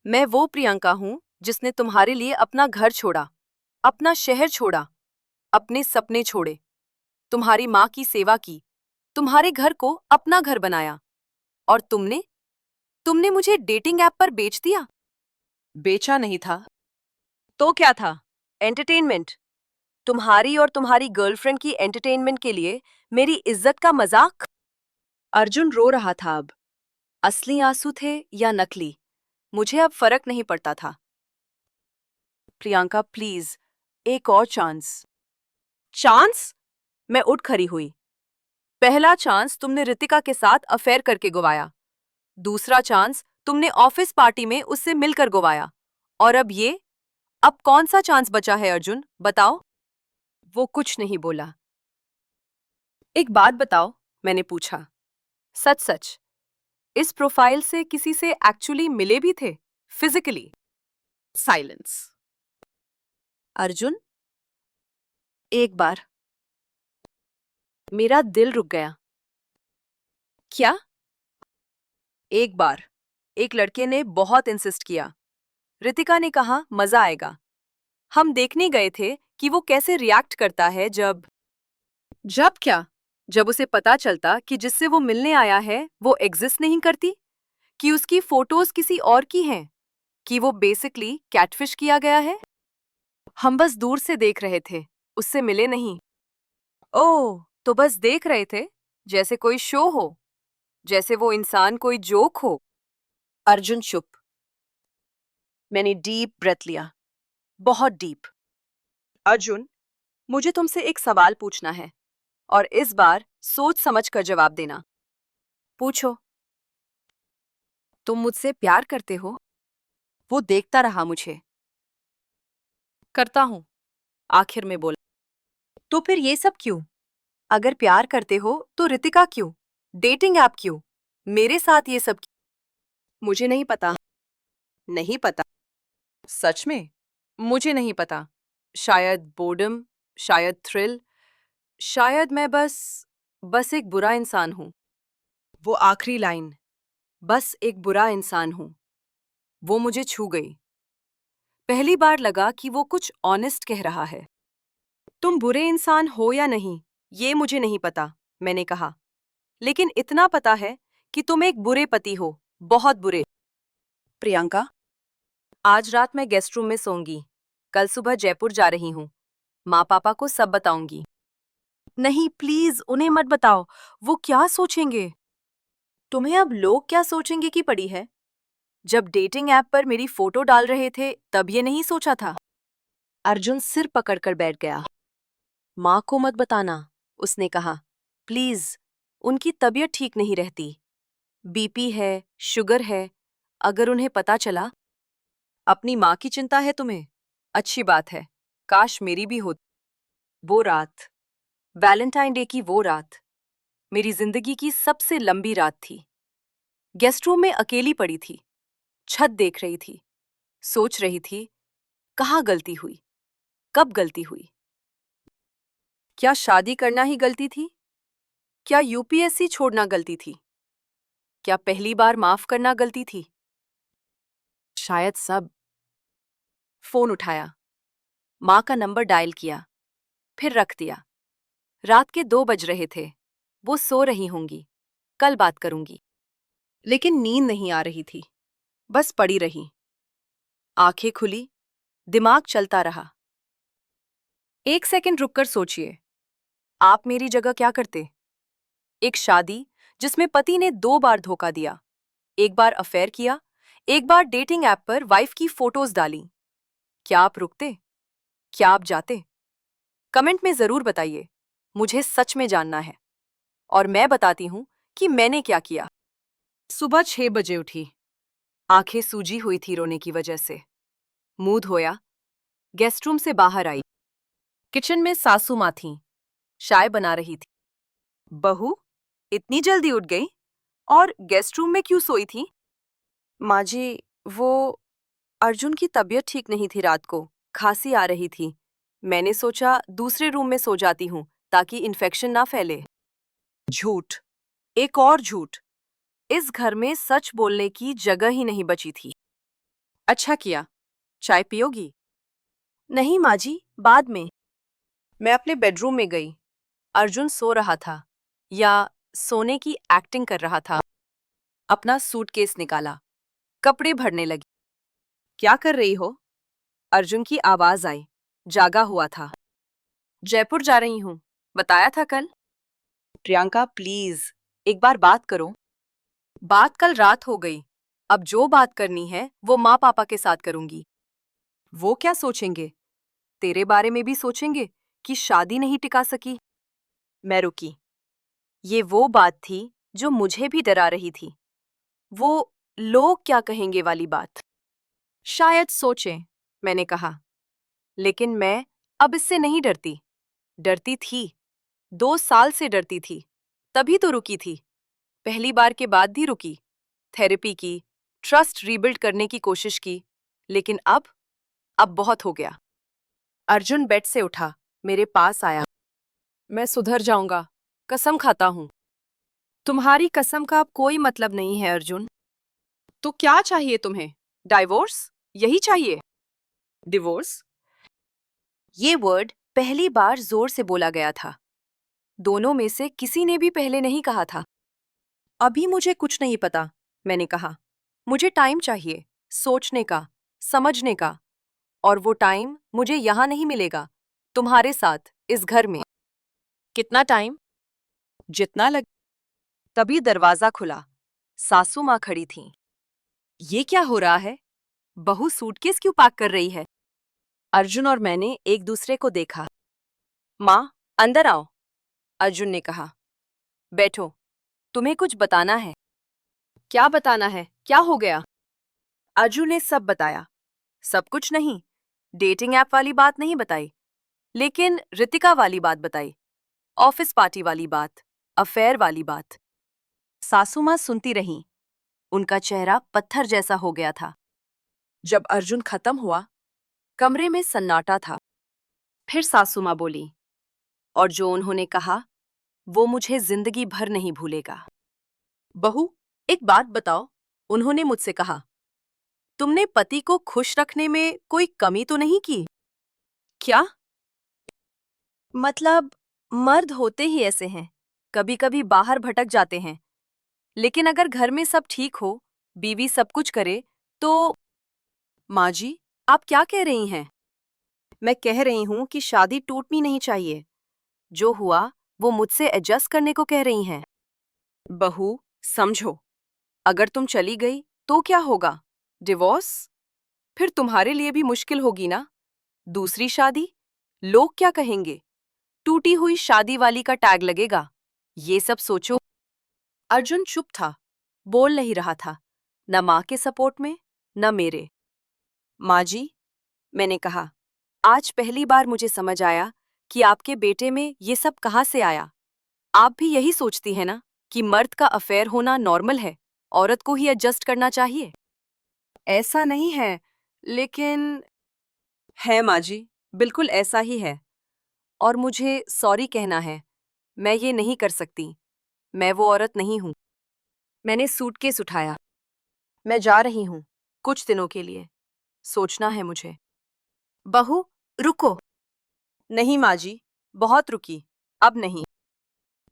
मैं वो प्रियंका हूं जिसने तुम्हारे लिए अपना घर छोड़ा, अपना शहर छोड़ा, अपने सपने छोड़े, तुम्हारी माँ की सेवा की, तुम्हारे घर को अपना घर बनाया। और तुमने तुमने मुझे डेटिंग ऐप पर बेच दिया। बेचा नहीं था। तो क्या था? एंटरटेनमेंट। तुम्हारी और तुम्हारी गर्लफ्रेंड की एंटरटेनमेंट के लिए मेरी इज्जत का मजाक। अर्जुन रो रहा था अब। असली आंसू थे या नकली, मुझे अब फर्क नहीं पड़ता था। प्रियंका प्लीज, एक और चांस। चांस? मैं उठ खड़ी हुई। पहला चांस तुमने रितिका के साथ अफेयर करके गवाया। दूसरा चांस तुमने ऑफिस पार्टी में उससे मिलकर गवाया। और अब ये? अब कौन सा चांस बचा है अर्जुन, बताओ? वो कुछ नहीं बोला। एक बात बताओ, मैंने पूछा। सच सच, इस प्रोफाइल से किसी से एक्चुअली मिले भी थे, फिजिकली? साइलेंस। अर्जुन, एक बार। मेरा दिल रुक गया। क्या? एक बार एक लड़के ने बहुत इंसिस्ट किया। रितिका ने कहा मजा आएगा। हम देखने गए थे कि वो कैसे रिएक्ट करता है जब जब क्या? जब उसे पता चलता कि जिससे वो मिलने आया है वो एग्जिस्ट नहीं करती, कि उसकी फोटोज किसी और की हैं, कि वो बेसिकली कैटफिश किया गया है। हम बस दूर से देख रहे थे, उससे मिले नहीं। ओह, तो बस देख रहे थे, जैसे कोई शो हो, जैसे वो इंसान कोई जोक हो। अर्जुन चुप। मैंने डीप ब्रेथ लिया, बहुत डीप। अर्जुन, मुझे तुमसे एक सवाल पूछना है, और इस बार सोच समझ कर जवाब देना। पूछो। तुम मुझसे प्यार करते हो? वो देखता रहा मुझे। करता हूं, आखिर में बोला। तो फिर ये सब क्यों? अगर प्यार करते हो तो रितिका क्यों? डेटिंग ऐप क्यों? मेरे साथ ये सब क्यों? मुझे नहीं पता। नहीं पता? सच में मुझे नहीं पता। शायद बोर्डम, शायद थ्रिल, शायद मैं बस एक बुरा इंसान हूं। वो आखिरी लाइन, बस एक बुरा इंसान हूं, वो मुझे छू गई। पहली बार लगा कि वो कुछ ऑनेस्ट कह रहा है। तुम बुरे इंसान हो या नहीं, ये मुझे नहीं पता, मैंने कहा। लेकिन इतना पता है कि तुम एक बुरे पति हो, बहुत बुरे। प्रियंका, आज रात मैं गेस्ट रूम में सोऊंगी। कल सुबह जयपुर जा रही हूँ। माँ पापा को सब बताऊंगी। नहीं प्लीज, उन्हें मत बताओ। वो क्या सोचेंगे? तुम्हें अब लोग क्या सोचेंगे की पड़ी है? जब डेटिंग ऐप पर मेरी फोटो डाल रहे थे तब ये नहीं सोचा था। अर्जुन सिर पकड़कर बैठ गया। माँ को मत बताना, उसने कहा। प्लीज, उनकी तबीयत ठीक नहीं रहती। बीपी है, शुगर है, अगर उन्हें पता चला। अपनी माँ की चिंता है तुम्हें? अच्छी बात है, काश मेरी भी होती। वो रात, वैलेंटाइन डे की वो रात, मेरी जिंदगी की सबसे लंबी रात थी। गेस्ट रूम में अकेली पड़ी थी, छत देख रही थी, सोच रही थी, कहाँ गलती हुई, कब गलती हुई? क्या शादी करना ही गलती थी? क्या यूपीएससी छोड़ना गलती थी? क्या पहली बार माफ करना गलती थी? शायद सब। फोन उठाया, माँ का नंबर डायल किया, फिर रख दिया। रात के 2 बज रहे थे। वो सो रही होंगी, कल बात करूंगी। लेकिन नींद नहीं आ रही थी, बस पड़ी रही। आंखें खुली, दिमाग चलता रहा। एक सेकंड रुककर सोचिए, आप मेरी जगह क्या करते? एक शादी जिसमें पति ने 2 बार धोखा दिया, एक बार अफेयर किया, एक बार डेटिंग ऐप पर वाइफ की फोटोज डाली। क्या आप रुकते? क्या आप जाते? कमेंट में जरूर बताइए। मुझे सच में जानना है। और मैं बताती हूं कि मैंने क्या किया। सुबह 6 बजे उठी। आंखें सूजी हुई थी रोने की वजह से। मुंह धोया, गेस्ट रूम से बाहर आई। किचन में सासू माँ थीं, चाय बना रही थी। बहू, इतनी जल्दी उठ गई और गेस्ट रूम में क्यों सोई थी? माँ जी, वो अर्जुन की तबीयत ठीक नहीं थी रात को, खांसी आ रही थी। मैंने सोचा दूसरे रूम में सो जाती हूँ ताकि इन्फेक्शन ना फैले। झूठ, एक और झूठ। इस घर में सच बोलने की जगह ही नहीं बची थी। अच्छा किया। चाय पियोगी? नहीं माँ जी, बाद में। मैं अपने बेडरूम में गई। अर्जुन सो रहा था, या सोने की एक्टिंग कर रहा था। अपना सूटकेस निकाला, कपड़े भरने लगी। क्या कर रही हो? अर्जुन की आवाज आई। जागा हुआ था। जयपुर जा रही हूँ, बताया था कल। प्रियंका प्लीज, एक बार बात करो। बात कल रात हो गई। अब जो बात करनी है वो माँ पापा के साथ करूंगी। वो क्या सोचेंगे? तेरे बारे में भी सोचेंगे कि शादी नहीं टिका सकी। मैं रुकी। ये वो बात थी जो मुझे भी डरा रही थी। वो लोग क्या कहेंगे वाली बात। शायद सोचें, मैंने कहा। लेकिन मैं अब इससे नहीं डरती। डरती थी, 2 साल से डरती थी। तभी तो रुकी थी। पहली बार के बाद भी रुकी। थेरेपी की, ट्रस्ट रीबिल्ड करने की कोशिश की। लेकिन अब बहुत हो गया। अर्जुन बेड से उठा, मेरे पास आया। मैं सुधर जाऊंगा, कसम खाता हूं। तुम्हारी कसम का अब कोई मतलब नहीं है अर्जुन। तो क्या चाहिए तुम्हें? डाइवोर्स? यही चाहिए? डिवोर्स? ये वर्ड पहली बार जोर से बोला गया था। दोनों में से किसी ने भी पहले नहीं कहा था। अभी मुझे कुछ नहीं पता, मैंने कहा। मुझे टाइम चाहिए, सोचने का, समझने का। और वो टाइम मुझे यहाँ नहीं मिलेगा, तुम्हारे साथ, इस घर में। कितना टाइम? जितना लग। तभी दरवाजा खुला। सासू माँ खड़ी थीं। ये क्या हो रहा है? बहू सूटकेस क्यों पैक कर रही है? अर्जुन और मैंने एक दूसरे को देखा। माँ, अंदर आओ, अर्जुन ने कहा। बैठो, तुम्हें कुछ बताना है। क्या बताना है? क्या हो गया? अर्जुन ने सब बताया। सब कुछ नहीं, डेटिंग ऐप वाली बात नहीं बताई, लेकिन रितिका वाली बात बताई। ऑफिस पार्टी वाली बात, अफेयर वाली बात। सासू माँ सुनती रहीं। उनका चेहरा पत्थर जैसा हो गया था। जब अर्जुन खत्म हुआ, कमरे में सन्नाटा था। फिर सासू माँ बोली, और जो उन्होंने कहा वो मुझे जिंदगी भर नहीं भूलेगा। बहू, एक बात बताओ, उन्होंने मुझसे कहा। तुमने पति को खुश रखने में कोई कमी तो नहीं की? क्या? मतलब, मर्द होते ही ऐसे हैं, कभी कभी बाहर भटक जाते हैं। लेकिन अगर घर में सब ठीक हो, बीवी सब कुछ करे, तो। माँ जी, आप क्या कह रही हैं? मैं कह रही हूं कि शादी टूटनी नहीं चाहिए। जो हुआ वो मुझसे एडजस्ट करने को कह रही हैं। बहू, समझो, अगर तुम चली गई तो क्या होगा? डिवोर्स? फिर तुम्हारे लिए भी मुश्किल होगी ना? दूसरी शादी? लोग क्या कहेंगे? टूटी हुई शादी वाली का टैग लगेगा। ये सब सोचो। अर्जुन चुप था, बोल नहीं रहा था, न माँ के सपोर्ट में, न मेरे। माँ जी, मैंने कहा, आज पहली बार मुझे समझ आया कि आपके बेटे में ये सब कहाँ से आया। आप भी यही सोचती हैं ना कि मर्द का अफेयर होना नॉर्मल है, औरत को ही एडजस्ट करना चाहिए? ऐसा नहीं है, लेकिन। है माँ जी, बिल्कुल ऐसा ही है। और मुझे सॉरी कहना है। मैं ये नहीं कर सकती। मैं वो औरत नहीं हूँ। मैंने सूटकेस उठाया। मैं जा रही हूँ, कुछ दिनों के लिए। सोचना है मुझे। बहू, रुको। नहीं माँ जी, बहुत रुकी, अब नहीं।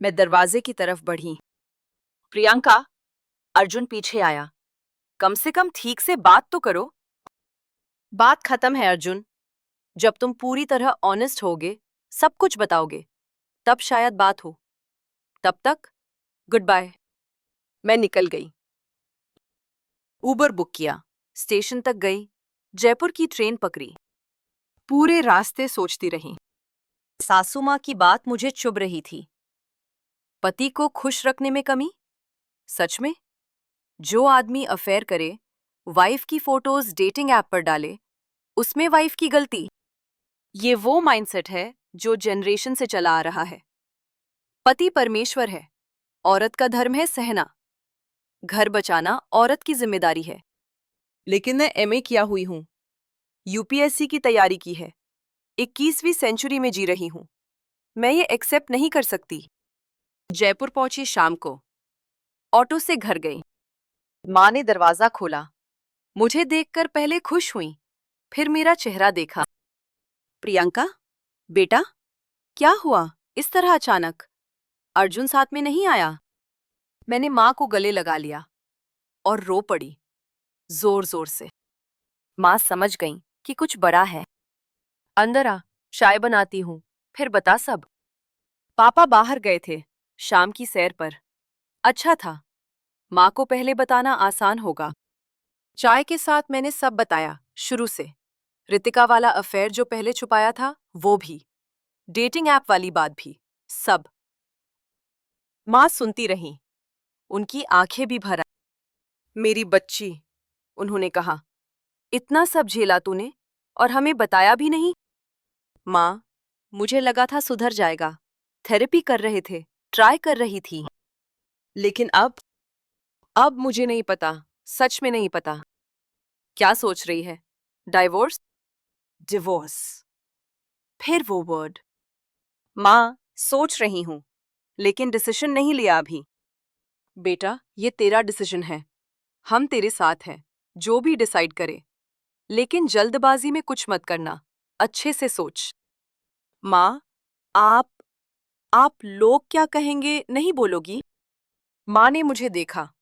मैं दरवाजे की तरफ बढ़ी। प्रियंका, अर्जुन पीछे आया। कम से कम ठीक से बात तो करो। बात खत्म है अर्जुन। जब तुम पूरी तरह ऑनेस्ट होगे, सब कुछ बताओगे, तब शायद बात हो। तब तक गुड बाय। मैं निकल गई। उबर बुक किया, स्टेशन तक गई, जयपुर की ट्रेन पकड़ी। पूरे रास्ते सोचती रही। सासू माँ की बात मुझे चुभ रही थी। पति को खुश रखने में कमी? सच में? जो आदमी अफेयर करे, वाइफ की फोटोज डेटिंग ऐप पर डाले, उसमें वाइफ की गलती? ये वो माइंडसेट है जो जनरेशन से चला आ रहा है। पति परमेश्वर है, औरत का धर्म है सहना। घर बचाना औरत की जिम्मेदारी है। लेकिन मैं एमए किया हुई हूं, यूपीएससी की तैयारी की है, 21वीं सेंचुरी में जी रही हूं। मैं ये एक्सेप्ट नहीं कर सकती। जयपुर पहुंची शाम को। ऑटो से घर गई। माँ ने दरवाजा खोला। मुझे देखकर पहले खुश हुई, फिर मेरा चेहरा देखा। प्रियंका, बेटा, क्या हुआ इस तरह अचानक? अर्जुन साथ में नहीं आया? मैंने माँ को गले लगा लिया और रो पड़ी, जोर जोर से। माँ समझ गई कि कुछ बड़ा है। अंदर आ, चाय बनाती हूँ, फिर बता सब। पापा बाहर गए थे, शाम की सैर पर। अच्छा था, माँ को पहले बताना आसान होगा। चाय के साथ मैंने सब बताया, शुरू से। रितिका वाला अफेयर जो पहले छुपाया था, वो भी। डेटिंग ऐप वाली बात भी, सब। माँ सुनती रही, उनकी आंखें भी भर आई। मेरी बच्ची, उन्होंने कहा, इतना सब झेला तूने और हमें बताया भी नहीं। माँ, मुझे लगा था सुधर जाएगा। थेरेपी कर रहे थे, ट्राई कर रही थी। लेकिन अब मुझे नहीं पता, सच में नहीं पता। क्या सोच रही है? डाइवोर्स? डिवोर्स, फिर वो वर्ड। माँ, सोच रही हूँ, लेकिन डिसीजन नहीं लिया अभी। बेटा, ये तेरा डिसीजन है। हम तेरे साथ हैं, जो भी डिसाइड करे। लेकिन जल्दबाजी में कुछ मत करना, अच्छे से सोच। माँ, आप लोग क्या कहेंगे नहीं बोलोगी? माँ ने मुझे देखा।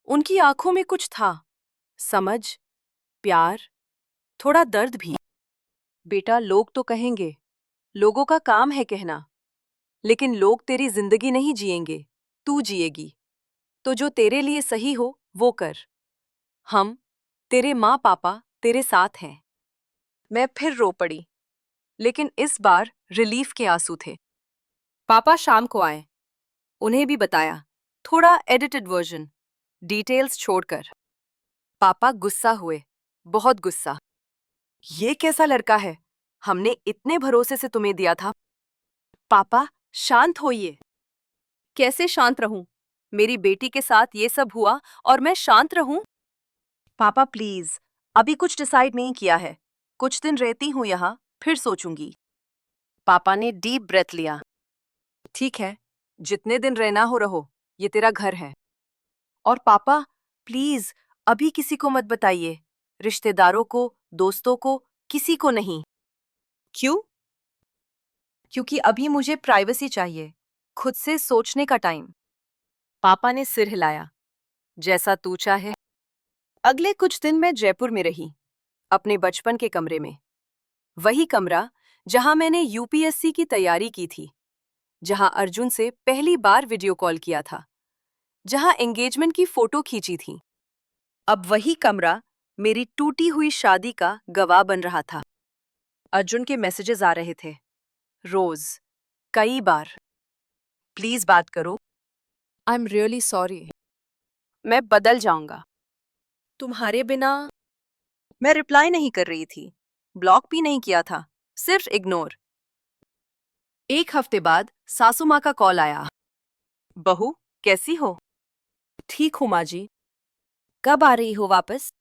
उनकी आंखों में कुछ था, समझ, प्यार, थोड़ा दर्द भी। बेटा, लोग तो कहेंगे, लोगों का काम है कहना। लेकिन लोग तेरी जिंदगी नहीं जिएंगे, तू जिएगी। तो जो तेरे लिए सही हो, वो कर। हम, तेरे माँ पापा, तेरे साथ हैं। मैं फिर रो पड़ी, लेकिन इस बार रिलीफ के आंसू थे। पापा शाम को आए, उन्हें भी बताया, थोड़ा एडिटेड वर्जन, डिटेल्स छोड़कर। पापा गुस्सा हुए, बहुत गुस्सा। ये कैसा लड़का है? हमने इतने भरोसे से तुम्हें दिया था। पापा, शांत होइए। कैसे शांत रहूं? मेरी बेटी के साथ ये सब हुआ और मैं शांत रहूं? पापा प्लीज, अभी कुछ डिसाइड नहीं किया है। कुछ दिन रहती हूं यहाँ, फिर सोचूंगी। पापा ने डीप ब्रेथ लिया। ठीक है, जितने दिन रहना हो रहो, ये तेरा घर है। और पापा, प्लीज, अभी किसी को मत बताइए। रिश्तेदारों को, दोस्तों को, किसी को नहीं। क्यों? क्योंकि अभी मुझे प्राइवेसी चाहिए, खुद से सोचने का टाइम। पापा ने सिर हिलाया। जैसा तू चाहे। अगले कुछ दिन मैं जयपुर में रही, अपने बचपन के कमरे में। वही कमरा जहां मैंने यूपीएससी की तैयारी की थी, जहां अर्जुन से पहली बार वीडियो कॉल किया था, जहां एंगेजमेंट की फोटो खींची थी। अब वही कमरा मेरी टूटी हुई शादी का गवाह बन रहा था। अर्जुन के मैसेजेस आ रहे थे, रोज, कई बार। प्लीज बात करो। I am really sorry. मैं बदल जाऊंगा। तुम्हारे बिना। मैं रिप्लाई नहीं कर रही थी, ब्लॉक भी नहीं किया था, सिर्फ इग्नोर। एक हफ्ते बाद सासू माँ का कॉल आया। बहू, कैसी हो? ठीक हूँ माँ जी। कब आ रही हो वापस?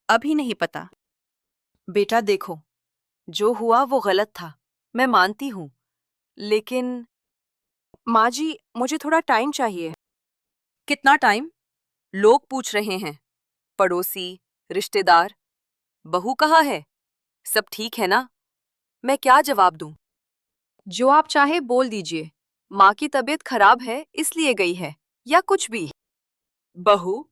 अभी नहीं पता। बेटा देखो, जो हुआ वो गलत था, मैं मानती हूँ। लेकिन माँ जी, मुझे थोड़ा टाइम चाहिए। कितना टाइम? लोग पूछ रहे हैं, पड़ोसी, रिश्तेदार। बहू कहाँ है? सब ठीक है ना? मैं क्या जवाब दूं? जो आप चाहे बोल दीजिए। माँ की तबीयत खराब है इसलिए गई है, या कुछ भी। बहू,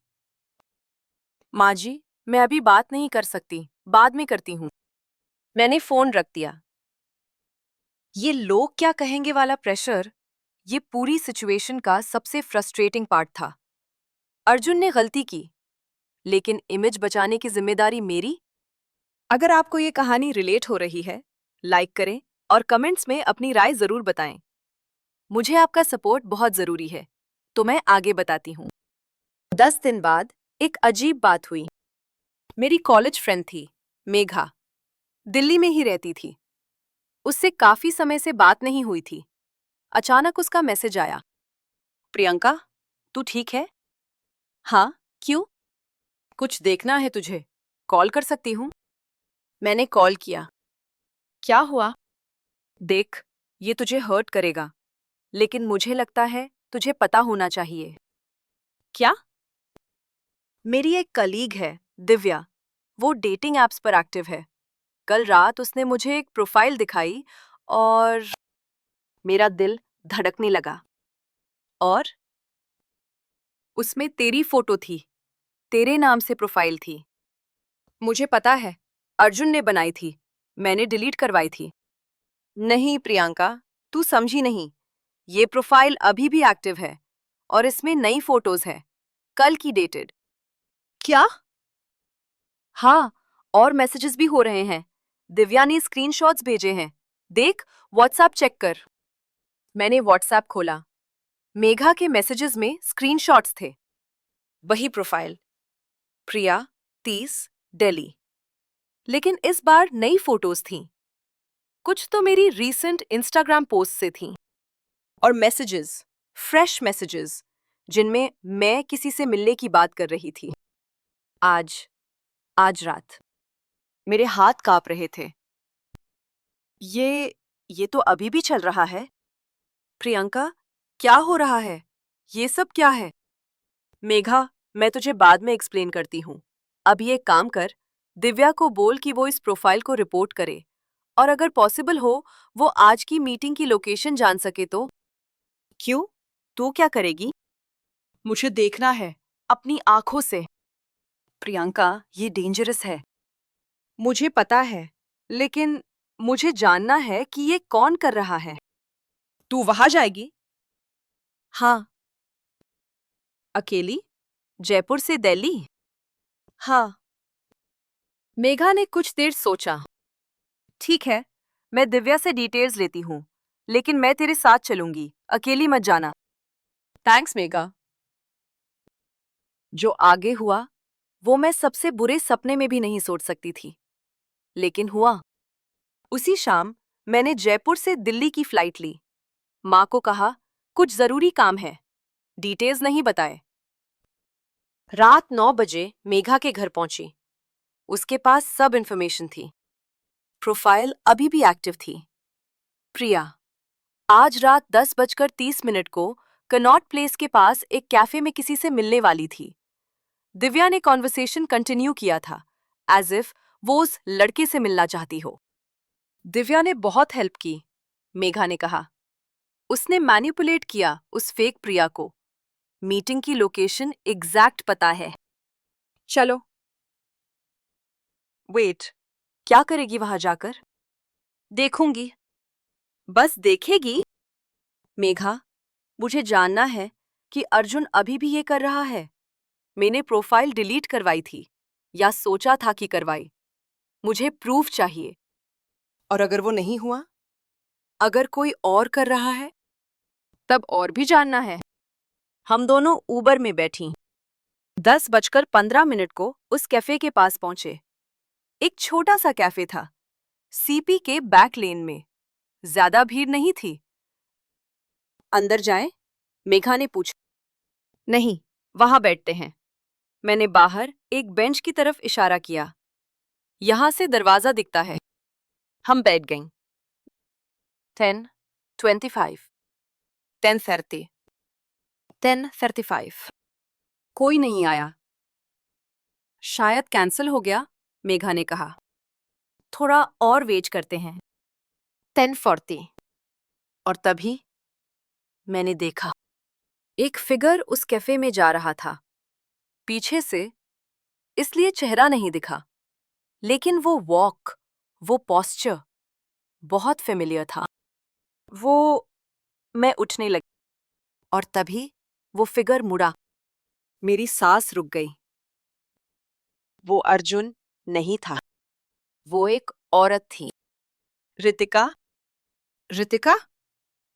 माँ जी, मैं अभी बात नहीं कर सकती। बाद में करती हूँ। मैंने फोन रख दिया। ये लोग क्या कहेंगे वाला प्रेशर, ये पूरी सिचुएशन का सबसे फ्रस्ट्रेटिंग पार्ट था। अर्जुन ने गलती की, लेकिन इमेज बचाने की जिम्मेदारी मेरी। अगर आपको ये कहानी रिलेट हो रही है, लाइक करें और कमेंट्स में अपनी राय जरूर बताएं। मुझे आपका सपोर्ट बहुत जरूरी है, तो मैं आगे बताती हूँ। 10 दिन बाद एक अजीब बात हुई। मेरी कॉलेज फ्रेंड थी, मेघा, दिल्ली में ही रहती थी। उससे काफी समय से बात नहीं हुई थी। अचानक उसका मैसेज आया, प्रियंका, तू ठीक है? हाँ, क्यों? कुछ देखना है तुझे, कॉल कर सकती हूँ? मैंने कॉल किया। क्या हुआ? देख, ये तुझे हर्ट करेगा, लेकिन मुझे लगता है तुझे पता होना चाहिए। क्या? मेरी एक कलीग है, दिव्या। वो डेटिंग ऐप्स पर एक्टिव है। कल रात उसने मुझे एक प्रोफाइल दिखाई और मेरा दिल धड़कने लगा। और उसमें तेरी फोटो थी, तेरे नाम से प्रोफाइल थी। मुझे पता है, अर्जुन ने बनाई थी, मैंने डिलीट करवाई थी। नहीं प्रियंका, तू समझी नहीं। ये प्रोफाइल अभी भी एक्टिव है और इसमें नई फोटोज है, कल की डेटेड। क्या? हाँ, और मैसेजेस भी हो रहे हैं। दिव्या ने स्क्रीनशॉट्स भेजे हैं। देख, व्हाट्सएप चेक कर। मैंने व्हाट्सएप खोला। मेघा के मैसेजेस में स्क्रीनशॉट्स थे। वही प्रोफाइल, प्रिया 30, दिल्ली। लेकिन इस बार नई फोटोज थीं। कुछ तो मेरी रीसेंट इंस्टाग्राम पोस्ट से थीं। और मैसेजेस, फ्रेश मैसेजेस, जिनमें मैं किसी से मिलने की बात कर रही थी। आज आज रात मेरे हाथ कांप रहे थे। ये तो अभी भी चल रहा है। प्रियंका, क्या हो रहा है? ये सब क्या है? मेघा, मैं तुझे बाद में एक्सप्लेन करती हूँ। अब ये काम कर, दिव्या को बोल कि वो इस प्रोफाइल को रिपोर्ट करे, और अगर पॉसिबल हो, वो आज की मीटिंग की लोकेशन जान सके तो। क्यों? तू क्या करेगी? मुझे देखना है, अपनी आंखों से। प्रियंका, ये डेंजरस है। मुझे पता है, लेकिन मुझे जानना है कि ये कौन कर रहा है। तू वहां जाएगी? हाँ। अकेली? जयपुर से दिल्ली? हाँ। मेघा ने कुछ देर सोचा। ठीक है, मैं दिव्या से डिटेल्स लेती हूँ, लेकिन मैं तेरे साथ चलूंगी, अकेली मत जाना। थैंक्स मेघा। जो आगे हुआ, वो मैं सबसे बुरे सपने में भी नहीं सोच सकती थी, लेकिन हुआ। उसी शाम मैंने जयपुर से दिल्ली की फ्लाइट ली। माँ को कहा, कुछ जरूरी काम है, डिटेल्स नहीं बताए। रात 9 बजे मेघा के घर पहुंची। उसके पास सब इन्फॉर्मेशन थी। प्रोफाइल अभी भी एक्टिव थी। प्रिया, आज रात 10:30 को कनॉट प्लेस के पास एक कैफे में किसी से मिलने वाली थी। दिव्या ने कॉन्वर्सेशन कंटिन्यू किया था, एज इफ वो उस लड़के से मिलना चाहती हो। दिव्या ने बहुत हेल्प की, मेघा ने कहा। उसने मैनिपुलेट किया उस फेक प्रिया को। मीटिंग की लोकेशन एग्जैक्ट पता है। चलो। वेट, क्या करेगी वहां जाकर? देखूंगी। बस देखेगी? मेघा, मुझे जानना है कि अर्जुन अभी भी ये कर रहा है। मैंने प्रोफाइल डिलीट करवाई थी, या सोचा था कि करवाई। मुझे प्रूफ चाहिए। और अगर वो नहीं हुआ? अगर कोई और कर रहा है? तब और भी जानना है। हम दोनों ऊबर में बैठी। 10:15 को उस कैफे के पास पहुंचे। एक छोटा सा कैफे था, सीपी के बैक लेन में। ज्यादा भीड़ नहीं थी। अंदर जाएं? मेघा ने पूछा। नहीं, वहां बैठते हैं। मैंने बाहर एक बेंच की तरफ इशारा किया। यहां से दरवाजा दिखता है। हम बैठ गईं। 10:25, 10:30, 10:35। कोई नहीं आया। शायद कैंसिल हो गया, मेघा ने कहा। थोड़ा और वेट करते हैं। 10:40। और तभी मैंने देखा, एक फिगर उस कैफे में जा रहा था। पीछे से, इसलिए चेहरा नहीं दिखा, लेकिन वो वॉक, वो पॉस्चर बहुत फेमिलियर था। मैं उठने लगी और तभी वो फिगर मुड़ा। मेरी सांस रुक गई। वो अर्जुन नहीं था, वो एक औरत थी। रितिका। रितिका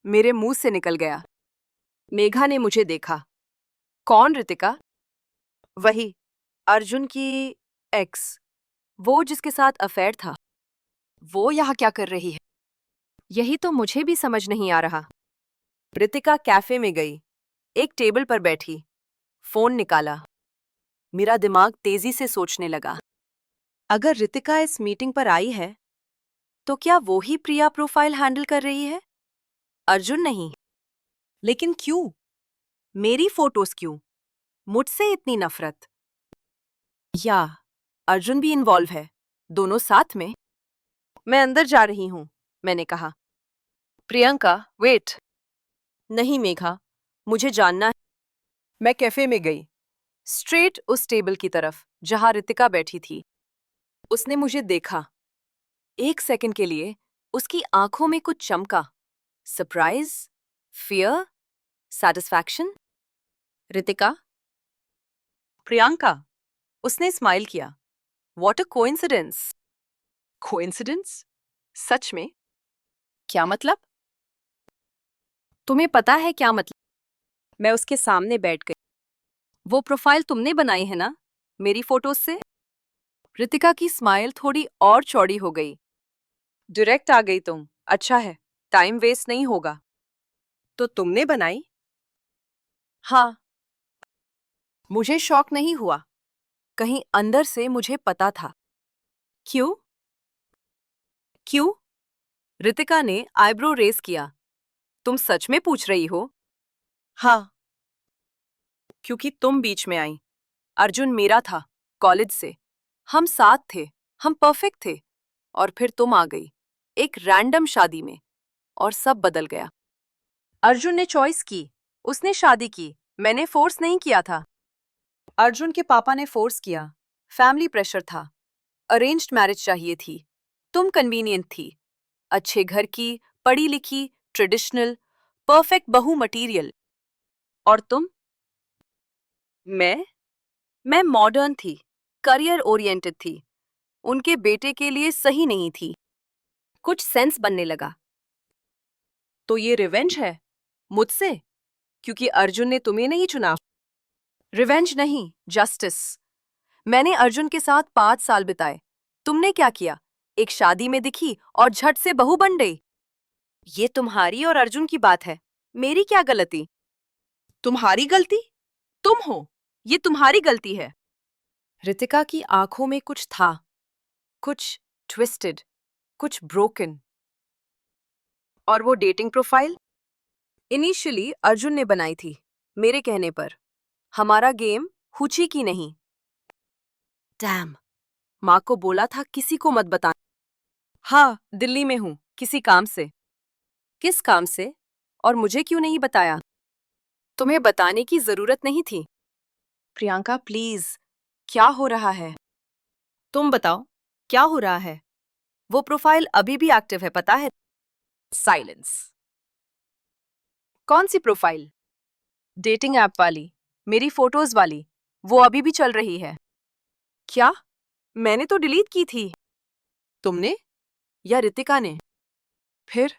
मेरे मुंह से निकल गया। मेघा ने मुझे देखा। कौन रितिका? वही, अर्जुन की एक्स, वो जिसके साथ अफेयर था। वो यहाँ क्या कर रही है? यही तो मुझे भी समझ नहीं आ रहा। रितिका कैफे में गई, एक टेबल पर बैठी, फोन निकाला। मेरा दिमाग तेजी से सोचने लगा। अगर रितिका इस मीटिंग पर आई है, तो क्या वो ही प्रिया प्रोफाइल हैंडल कर रही है? अर्जुन नहीं। लेकिन क्यों? मेरी फोटोज क्यों? मुझसे इतनी नफरत? या अर्जुन भी इन्वॉल्व है, दोनों साथ में? मैं अंदर जा रही हूं, मैंने कहा। प्रियंका, वेट। नहीं मेघा, मुझे जानना है। मैं कैफे में गई, स्ट्रेट उस टेबल की तरफ जहां रितिका बैठी थी। उसने मुझे देखा। एक सेकंड के लिए उसकी आंखों में कुछ चमका। Surprise, fear, satisfaction. Ritika? Priyanka. उसने स्माइल किया। What a coincidence. कोइंसिडेंस? सच में? क्या मतलब? तुम्हें पता है क्या मतलब? मैं उसके सामने बैठ गई। वो प्रोफाइल तुमने बनाई है ना, मेरी फोटोज से? रितिका की स्माइल थोड़ी और चौड़ी हो गई। डायरेक्ट आ गई तुम, अच्छा है, टाइम वेस्ट नहीं होगा। तो तुमने बनाई? हाँ। मुझे शॉक नहीं हुआ, कहीं अंदर से मुझे पता था। क्यों? क्यों? रितिका ने आईब्रो रेस किया। तुम सच में पूछ रही हो? हाँ। क्योंकि तुम बीच में आई। अर्जुन मेरा था, कॉलेज से। हम साथ थे, हम परफेक्ट थे। और फिर तुम आ गई, एक रैंडम शादी में, और सब बदल गया। अर्जुन ने चॉइस की, उसने शादी की, मैंने फोर्स नहीं किया था। अर्जुन के पापा ने फोर्स किया, फैमिली प्रेशर था, अरेंज्ड मैरिज चाहिए थी। तुम कन्वीनियंट थी, अच्छे घर की, पढ़ी लिखी, ट्रेडिशनल, परफेक्ट बहू मटीरियल। और तुम? मैं मॉडर्न थी, करियर ओरिएंटेड थी, उनके बेटे के लिए सही नहीं थी। कुछ सेंस बनने लगा। तो ये रिवेंज है मुझसे, क्योंकि अर्जुन ने तुम्हें नहीं चुना? रिवेंज नहीं, जस्टिस। मैंने अर्जुन के साथ 5 साल बिताए। तुमने क्या किया? एक शादी में दिखी और झट से बहू बन गई। ये तुम्हारी और अर्जुन की बात है, मेरी क्या गलती? तुम्हारी गलती? तुम हो, ये तुम्हारी गलती है। रितिका की आंखों में कुछ था, कुछ ट्विस्टेड, कुछ ब्रोकन। और वो डेटिंग प्रोफाइल इनिशियली अर्जुन ने बनाई थी, मेरे कहने पर। हमारा गेम हुची की नहीं। डैम, माँ को बोला था किसी को मत बताना। हाँ, दिल्ली में हूँ, किसी काम से। किस काम से? और मुझे क्यों नहीं बताया? तुम्हें बताने की जरूरत नहीं थी। प्रियंका प्लीज, क्या हो रहा है? तुम बताओ, क्या हो रहा है? वो प्रोफाइल अभी भी एक्टिव है, पता है? साइलेंस। कौन सी प्रोफाइल? डेटिंग ऐप वाली, मेरी फोटोज वाली, वो अभी भी चल रही है। क्या? मैंने तो डिलीट की थी। तुमने या रितिका ने? फिर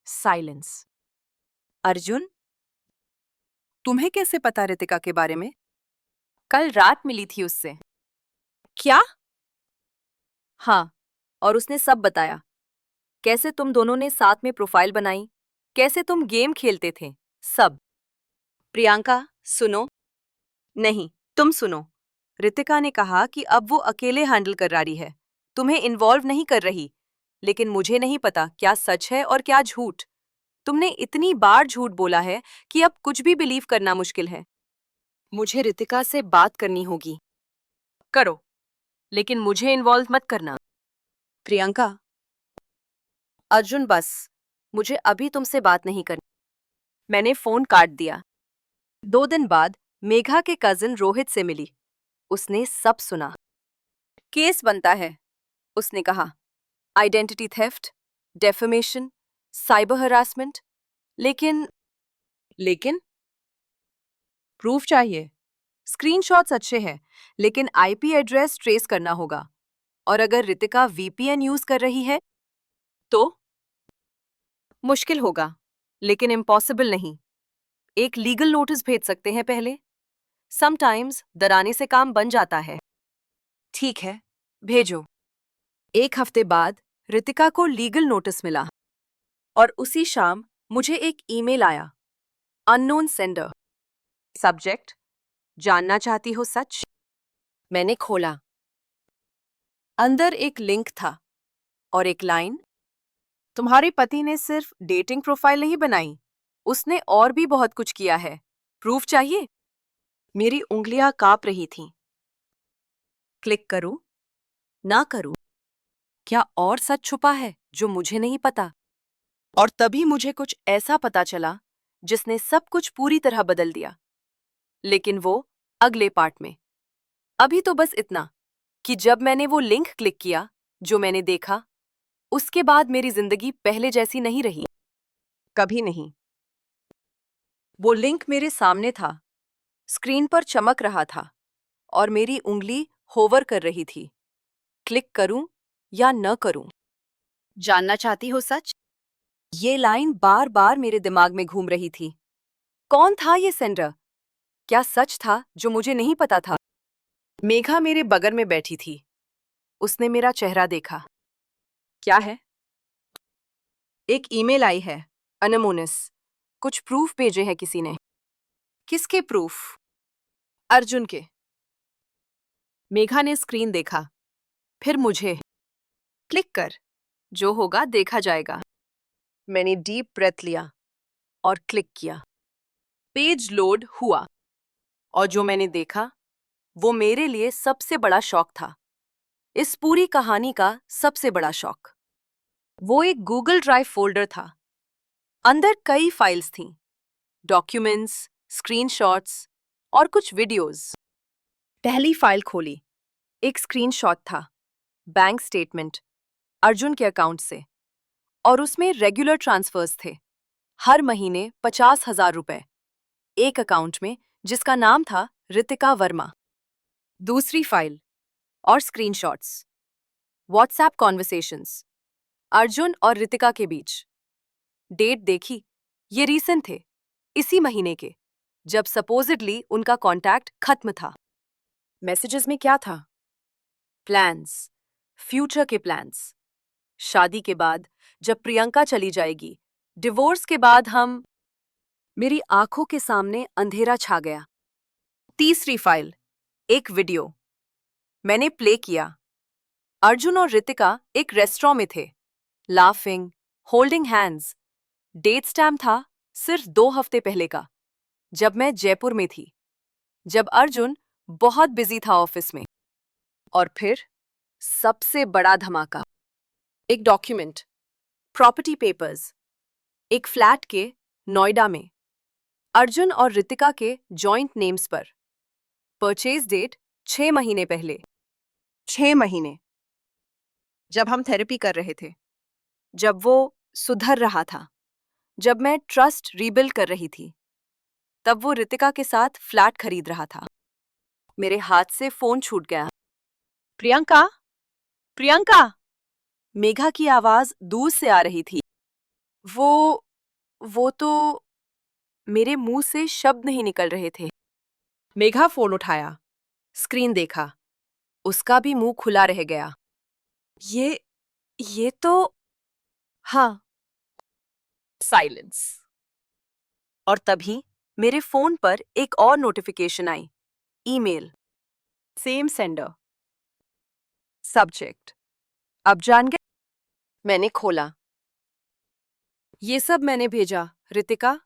साइलेंस। अर्जुन? तुम्हें कैसे पता रितिका के बारे में? कल रात मिली थी उससे। क्या? हाँ, और उसने सब बताया। कैसे तुम दोनों ने साथ में प्रोफाइल बनाई, कैसे तुम गेम खेलते थे, सब। प्रियंका, सुनो। नहीं, तुम सुनो। रितिका ने कहा कि अब वो अकेले हैंडल कर रही है, तुम्हें इन्वॉल्व नहीं कर रही। लेकिन मुझे नहीं पता क्या सच है और क्या झूठ। तुमने इतनी बार झूठ बोला है कि अब कुछ भी बिलीव करना मुश्किल है। मुझे रितिका से बात करनी होगी। करो, लेकिन मुझे इन्वॉल्व मत करना। प्रियंका। अर्जुन बस, मुझे अभी तुमसे बात नहीं करनी। मैंने फोन काट दिया। 2 दिन बाद मेघा के कजिन रोहित से मिली। उसने सब सुना। केस बनता है, उसने कहा, identity theft, defamation, cyber harassment. लेकिन प्रूफ चाहिए। स्क्रीनशॉट्स अच्छे हैं, लेकिन आईपी एड्रेस ट्रेस करना होगा। और अगर रितिका वीपीएन यूज कर रही है तो मुश्किल होगा, लेकिन इम्पॉसिबल नहीं। एक लीगल नोटिस भेज सकते हैं पहले। समटाइम्स डराने से काम बन जाता है। ठीक है, भेजो। एक हफ्ते बाद रितिका को लीगल नोटिस मिला और उसी शाम मुझे एक ईमेल आया। Unknown sender. सब्जेक्ट, जानना चाहती हो सच? मैंने खोला। अंदर एक लिंक था और एक लाइन, तुम्हारे पति ने सिर्फ डेटिंग प्रोफाइल नहीं बनाई, उसने और भी बहुत कुछ किया है। प्रूफ चाहिए? मेरी उंगलियां कांप रही थीं। क्लिक करूं? ना करूं? क्या और सच छुपा है जो मुझे नहीं पता? और तभी मुझे कुछ ऐसा पता चला जिसने सब कुछ पूरी तरह बदल दिया। लेकिन वो अगले पार्ट में। अभी तो बस इतना कि जब मैंने वो लिंक क्लिक किया, जो मैंने देखा, उसके बाद मेरी जिंदगी पहले जैसी नहीं रही। कभी नहीं। वो लिंक मेरे सामने था, स्क्रीन पर चमक रहा था और मेरी उंगली होवर कर रही थी। क्लिक करूं या न करूं? जानना चाहती हो सच? ये लाइन बार बार मेरे दिमाग में घूम रही थी। कौन था ये सेंडर? क्या सच था जो मुझे नहीं पता था? मेघा मेरे बगल में बैठी थी। उसने मेरा चेहरा देखा। क्या है? एक ईमेल आई है, अनमोनिस। कुछ प्रूफ भेजे हैं किसी ने। किसके प्रूफ? अर्जुन के। मेघा ने स्क्रीन देखा, फिर मुझे। क्लिक कर, जो होगा देखा जाएगा। मैंने डीप ब्रेथ लिया और क्लिक किया। पेज लोड हुआ और जो मैंने देखा वो मेरे लिए सबसे बड़ा शॉक था। इस पूरी कहानी का सबसे बड़ा शॉक। वो एक गूगल ड्राइव फोल्डर था। अंदर कई फाइल्स थीं, डॉक्यूमेंट्स, स्क्रीनशॉट्स और कुछ वीडियोस। पहली फाइल खोली। एक स्क्रीनशॉट था, बैंक स्टेटमेंट, अर्जुन के अकाउंट से, और उसमें रेगुलर ट्रांसफर्स थे। हर महीने 50,000 रुपए एक अकाउंट में जिसका नाम था रितिका वर्मा। दूसरी फाइल और स्क्रीनशॉट्स, व्हाट्सएप कॉन्वर्सेशंस, अर्जुन और रितिका के बीच। डेट देखी, ये रीसेंट थे, इसी महीने के, जब सपोजिडली उनका कांटेक्ट खत्म था। मैसेजेस में क्या था? प्लान्स, फ्यूचर के प्लान्स। शादी के बाद, जब प्रियंका चली जाएगी, डिवोर्स के बाद हम। मेरी आंखों के सामने अंधेरा छा गया। तीसरी फाइल, एक वीडियो। मैंने प्ले किया। अर्जुन और रितिका एक रेस्टोरेंट में थे, laughing, holding hands. Date stamp था सिर्फ 2 हफ्ते पहले का, जब मैं जयपुर में थी, जब अर्जुन बहुत बिजी था ऑफिस में। और फिर सबसे बड़ा धमाका। एक डॉक्यूमेंट, प्रॉपर्टी पेपर्स, एक फ्लैट के नोएडा में, अर्जुन और रितिका के जॉइंट नेम्स पर। परचेज डेट 6 महीने पहले। 6 महीने, जब हम थेरेपी कर रहे थे, जब वो सुधर रहा था, जब मैं ट्रस्ट रीबिल्ड कर रही थी, तब वो रितिका के साथ फ्लैट खरीद रहा था। मेरे हाथ से फोन छूट गया। प्रियंका, प्रियंका! मेघा की आवाज दूर से आ रही थी। वो तो। मेरे मुंह से शब्द नहीं निकल रहे थे। मेघा फोन उठाया, स्क्रीन देखा, उसका भी मुंह खुला रह गया। ये तो। हाँ। साइलेंस। और तभी मेरे फोन पर एक और नोटिफिकेशन आई। ईमेल, सेम सेंडर, सब्जेक्ट, अब जान गए? मैंने खोला। ये सब मैंने भेजा, रितिका।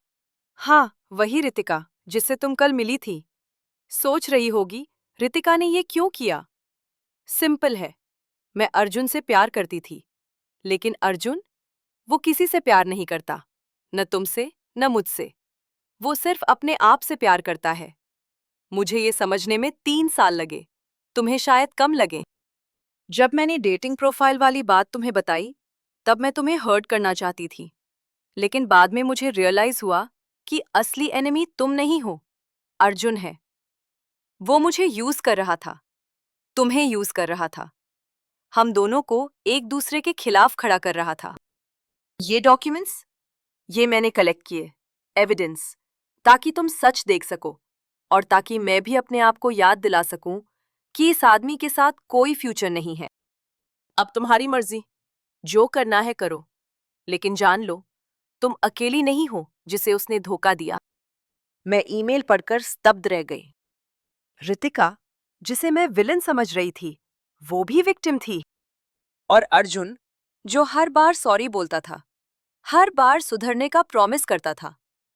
हाँ, वही रितिका जिससे तुम कल मिली थी। सोच रही होगी, रितिका ने ये क्यों किया? सिंपल है, मैं अर्जुन से प्यार करती थी, लेकिन अर्जुन, वो किसी से प्यार नहीं करता, न तुमसे न मुझसे। वो सिर्फ अपने आप से प्यार करता है। मुझे ये समझने में 3 साल लगे, तुम्हें शायद कम लगे। जब मैंने डेटिंग प्रोफाइल वाली बात तुम्हें बताई, तब मैं तुम्हें हर्ट करना चाहती थी, लेकिन बाद में मुझे रियलाइज हुआ कि असली एनिमी तुम नहीं हो, अर्जुन है। वो मुझे यूज कर रहा था, तुम्हें यूज कर रहा था, हम दोनों को एक दूसरे के खिलाफ खड़ा कर रहा था। ये डॉक्यूमेंट्स, ये मैंने कलेक्ट किए, एविडेंस, ताकि तुम सच देख सको और ताकि मैं भी अपने आप को याद दिला सकूं कि इस आदमी के साथ कोई फ्यूचर नहीं है। अब तुम्हारी मर्जी, जो करना है करो, लेकिन जान लो तुम अकेली नहीं हो जिसे उसने धोखा दिया। मैं ईमेल पढ़कर स्तब्ध रह गई। रितिका, जिसे मैं विलन समझ रही थी, वो भी विक्टिम थी। और अर्जुन, जो हर बार सॉरी बोलता था, हर बार सुधरने का प्रॉमिस करता था,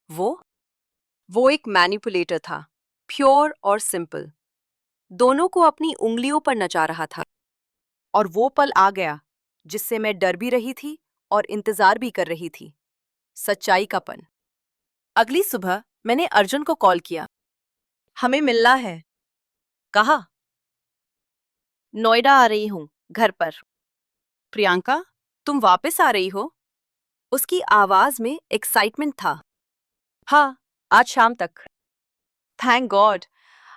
वो एक मैनिपुलेटर था, प्योर और सिंपल। दोनों को अपनी उंगलियों पर नचा रहा था। और वो पल आ गया जिससे मैं डर भी रही थी और इंतजार भी कर रही थी, सच्चाई का पन। अगली सुबह मैंने अर्जुन को कॉल किया। हमें मिलना है। कहा? नोएडा आ रही हूं, घर पर। प्रियंका, तुम वापस आ रही हो? उसकी आवाज में एक्साइटमेंट था। हाँ, आज शाम तक। थैंक गॉड,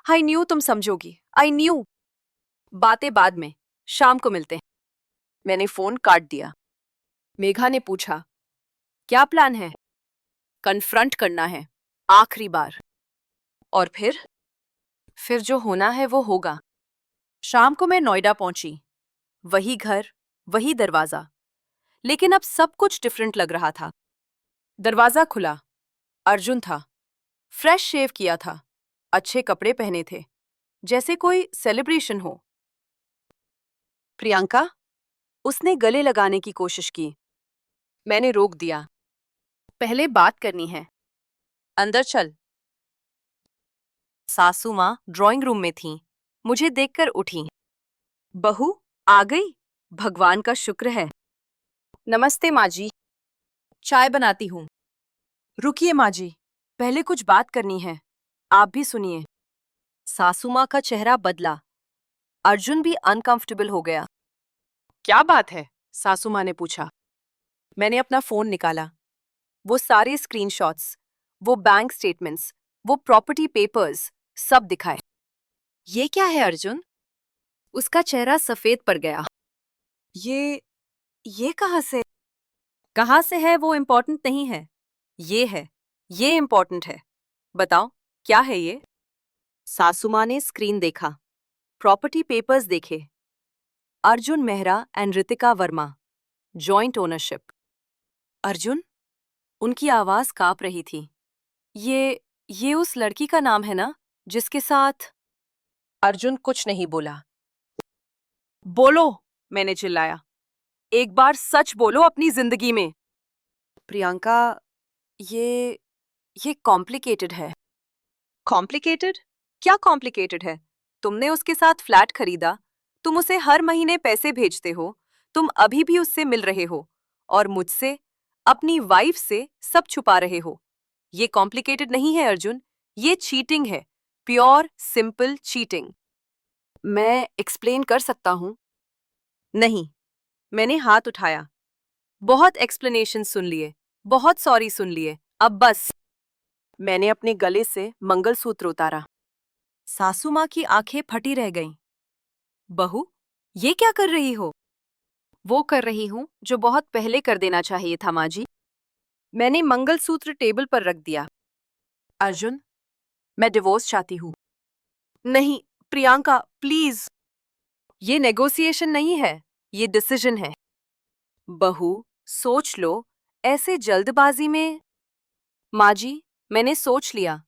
आई न्यू तुम समझोगी, आई न्यू। बातें बाद में, शाम को मिलते हैं। मैंने फोन काट दिया। मेघा ने पूछा, क्या प्लान है? कन्फ्रंट करना है, आखिरी बार। और फिर जो होना है वो होगा। शाम को मैं नोएडा पहुंची। वही घर, वही दरवाजा, लेकिन अब सब कुछ डिफरेंट लग रहा था। दरवाजा खुला, अर्जुन था। फ्रेश शेव किया था, अच्छे कपड़े पहने थे, जैसे कोई सेलिब्रेशन हो। प्रियंका, उसने गले लगाने की कोशिश की। मैंने रोक दिया। पहले बात करनी है। अंदर चल। सासू माँ ड्राइंग रूम में थीं। मुझे देखकर उठी। बहू, आ गई? भगवान का शुक्र है। नमस्ते माँ जी। चाय बनाती हूँ। रुकिए माँ जी, पहले कुछ बात करनी है। आप भी सुनिए। सासू माँ का चेहरा बदला। अर्जुन भी अनकंफर्टेबल हो गया। क्या बात है? सासू माँ ने पूछा। मैंने अपना फोन निकाला। वो सारे स्क्रीनशॉट्स, वो बैंक स्टेटमेंट्स, वो प्रॉपर्टी पेपर्स, सब दिखाए। ये क्या है अर्जुन? उसका चेहरा सफेद पड़ गया। ये कहाँ से? कहाँ से है वो इम्पोर्टेंट नहीं है। ये है, ये इम्पोर्टेंट है। बताओ, क्या है ये? सासू माँ ने स्क्रीन देखा, प्रॉपर्टी पेपर्स देखे। Arjun Mehra and Ritika Verma, joint ownership. Arjun? उनकी आवाज कांप रही थी। ये उस लड़की का नाम है ना, जिसके साथ? अर्जुन कुछ नहीं बोला। बोलो, मैंने चिल्लाया। एक बार सच बोलो अपनी जिंदगी में। प्रियंका, ये ये कॉम्प्लिकेटेड है। कॉम्प्लिकेटेड? क्या कॉम्प्लिकेटेड है? तुमने उसके साथ फ्लैट खरीदा, तुम उसे हर महीने पैसे भेजते हो, तुम अभी भी उससे मिल रहे हो, और मुझसे, अपनी वाइफ से सब छुपा रहे हो। ये कॉम्प्लिकेटेड नहीं है अर्जुन, ये चीटिंग है, प्योर सिंपल चीटिंग। मैं एक्सप्लेन कर सकता हूँ। नहीं, मैंने हाथ उठाया। बहुत एक्सप्लेनेशन सुन लिए, बहुत सॉरी सुन लिए, अब बस। मैंने अपने गले से मंगलसूत्र उतारा। सासू माँ की आंखें फटी रह गईं। बहू, ये क्या कर रही हो? वो कर रही हूँ जो बहुत पहले कर देना चाहिए था माँ जी। मैंने मंगलसूत्र टेबल पर रख दिया। अर्जुन, मैं डिवोर्स चाहती हूँ। नहीं, प्रियंका, प्लीज। ये नेगोशिएशन नहीं है, ये डिसीजन है। बहू, सोच लो, ऐसे जल्दबाजी में। माँ जी, मैंने सोच लिया।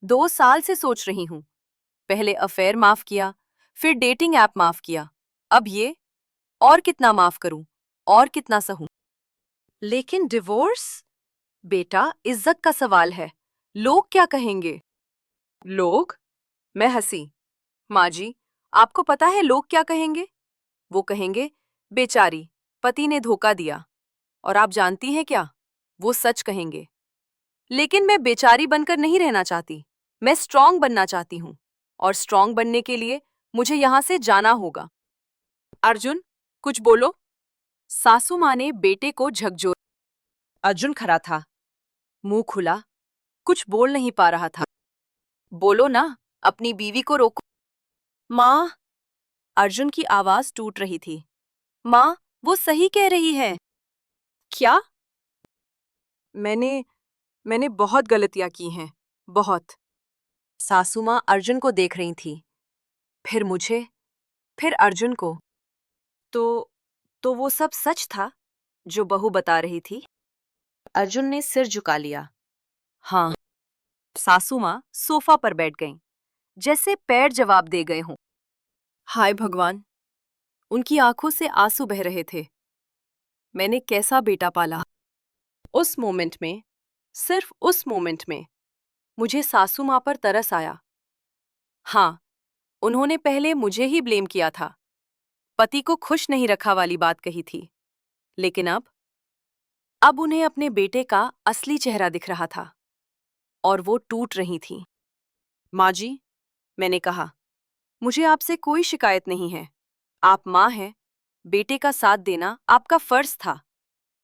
2 साल से सोच रही हूँ। पहले अफेयर माफ किया, फिर डेटिंग ऐप माफ किया, अब ये। और कितना माफ करूं, और कितना सहूं? लेकिन डिवोर्स? बेटा, इज्जत का सवाल है। लोग क्या कहेंगे? लोग? मैं हंसी। माँ जी, आपको पता है लोग क्या कहेंगे? वो कहेंगे, बेचारी, पति ने धोखा दिया। और आप जानती हैं क्या? वो सच कहेंगे। लेकिन मैं बेचारी बनकर नहीं रहना चाहती। मैं स्ट्रांग बनना चाहती हूँ। और स्ट्रांग बनने के लिए मुझे यहाँ से जाना होगा। अर्जुन, कुछ बोलो। सासू माँ ने बेटे को झकझोर। अर्जुन खड़ा था, मुंह खुला, कुछ बोल नहीं पा रहा था। बोलो ना, अपनी बीवी को रोको। माँ, अर्जुन की आवाज टूट रही थी। माँ, वो सही कह रही है। क्या? मैंने बहुत गलतियां की हैं, बहुत। सासू माँ अर्जुन को देख रही थी, फिर मुझे, फिर अर्जुन को। तो वो सब सच था जो बहू बता रही थी? अर्जुन ने सिर झुका लिया। हाँ। सासू माँ सोफा पर बैठ गईं, जैसे पैर जवाब दे गए हों। हाय भगवान, उनकी आंखों से आंसू बह रहे थे। मैंने कैसा बेटा पाला। उस मोमेंट में, सिर्फ उस मोमेंट में, मुझे सासू माँ पर तरस आया। हाँ, उन्होंने पहले मुझे ही ब्लेम किया था, पति को खुश नहीं रखा वाली बात कही थी। लेकिन अब उन्हें अपने बेटे का असली चेहरा दिख रहा था, और वो टूट रही थी। माँ जी, मैंने कहा, मुझे आपसे कोई शिकायत नहीं है। आप माँ हैं, बेटे का साथ देना आपका फर्ज था।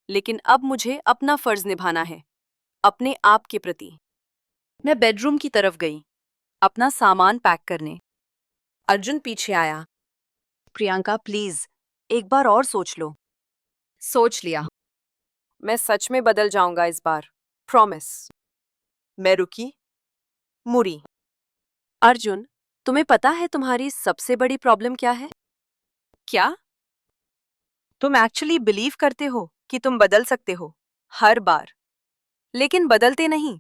लेकिन अब मुझे अपना फर्ज निभाना है, अपने आप के प्रति। मैं बेडरूम की तरफ गई, अपना सामान पैक करने। अर्जुन पीछे आया। प्रियंका प्लीज, एक बार और सोच लो। सोच लिया। मैं सच में बदल जाऊंगा इस बार, प्रॉमिस। मैं रुकी, मुड़ी। अर्जुन, तुम्हें पता है तुम्हारी सबसे बड़ी प्रॉब्लम क्या है? क्या? तुम एक्चुअली बिलीव करते हो कि तुम बदल सकते हो, हर बार। लेकिन बदलते नहीं,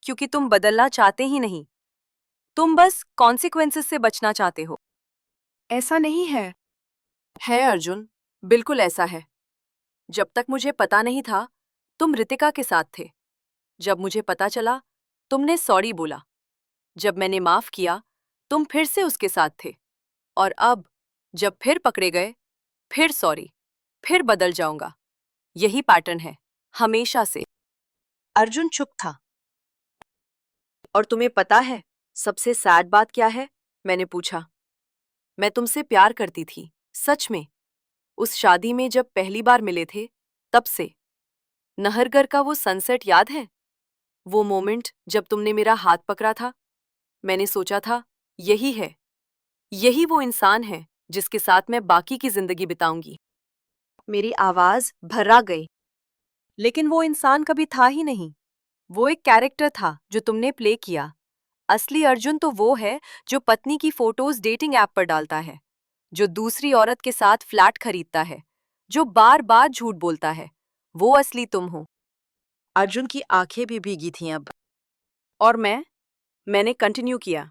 क्योंकि तुम बदलना चाहते ही नहीं। तुम बस कॉन्सिक्वेंसेस से बचना चाहते हो। ऐसा नहीं है। है अर्जुन, बिल्कुल ऐसा है। जब तक मुझे पता नहीं था, तुम रितिका के साथ थे। जब मुझे पता चला, तुमने सॉरी बोला। जब मैंने माफ किया, तुम फिर से उसके साथ थे। और अब, जब फिर पकड़े गए, फिर सॉरी, फिर बदल जाऊंगा। यही पैटर्न है, हमेशा से। अर्जुन चुप था। और तुम्हें पता है, सबसे सैड बात क्या है? मैंने पूछा। मैं तुमसे प्यार करती थी, सच में। उस शादी में जब पहली बार मिले थे, तब से। नहरगढ़ का वो सनसेट याद है? वो मोमेंट जब तुमने मेरा हाथ पकड़ा था। मैंने सोचा था, यही है, यही वो इंसान है जिसके साथ मैं बाकी की जिंदगी बिताऊंगी। मेरी आवाज भर्रा गई। लेकिन वो इंसान कभी था ही नहीं। वो एक कैरेक्टर था जो तुमने प्ले किया। असली अर्जुन तो वो है जो पत्नी की फोटोज डेटिंग ऐप पर डालता है, जो दूसरी औरत के साथ फ्लैट खरीदता है, जो बार बार झूठ बोलता है। वो असली तुम हो। अर्जुन की आंखें भी भीगी थीं अब। और मैंने कंटिन्यू किया।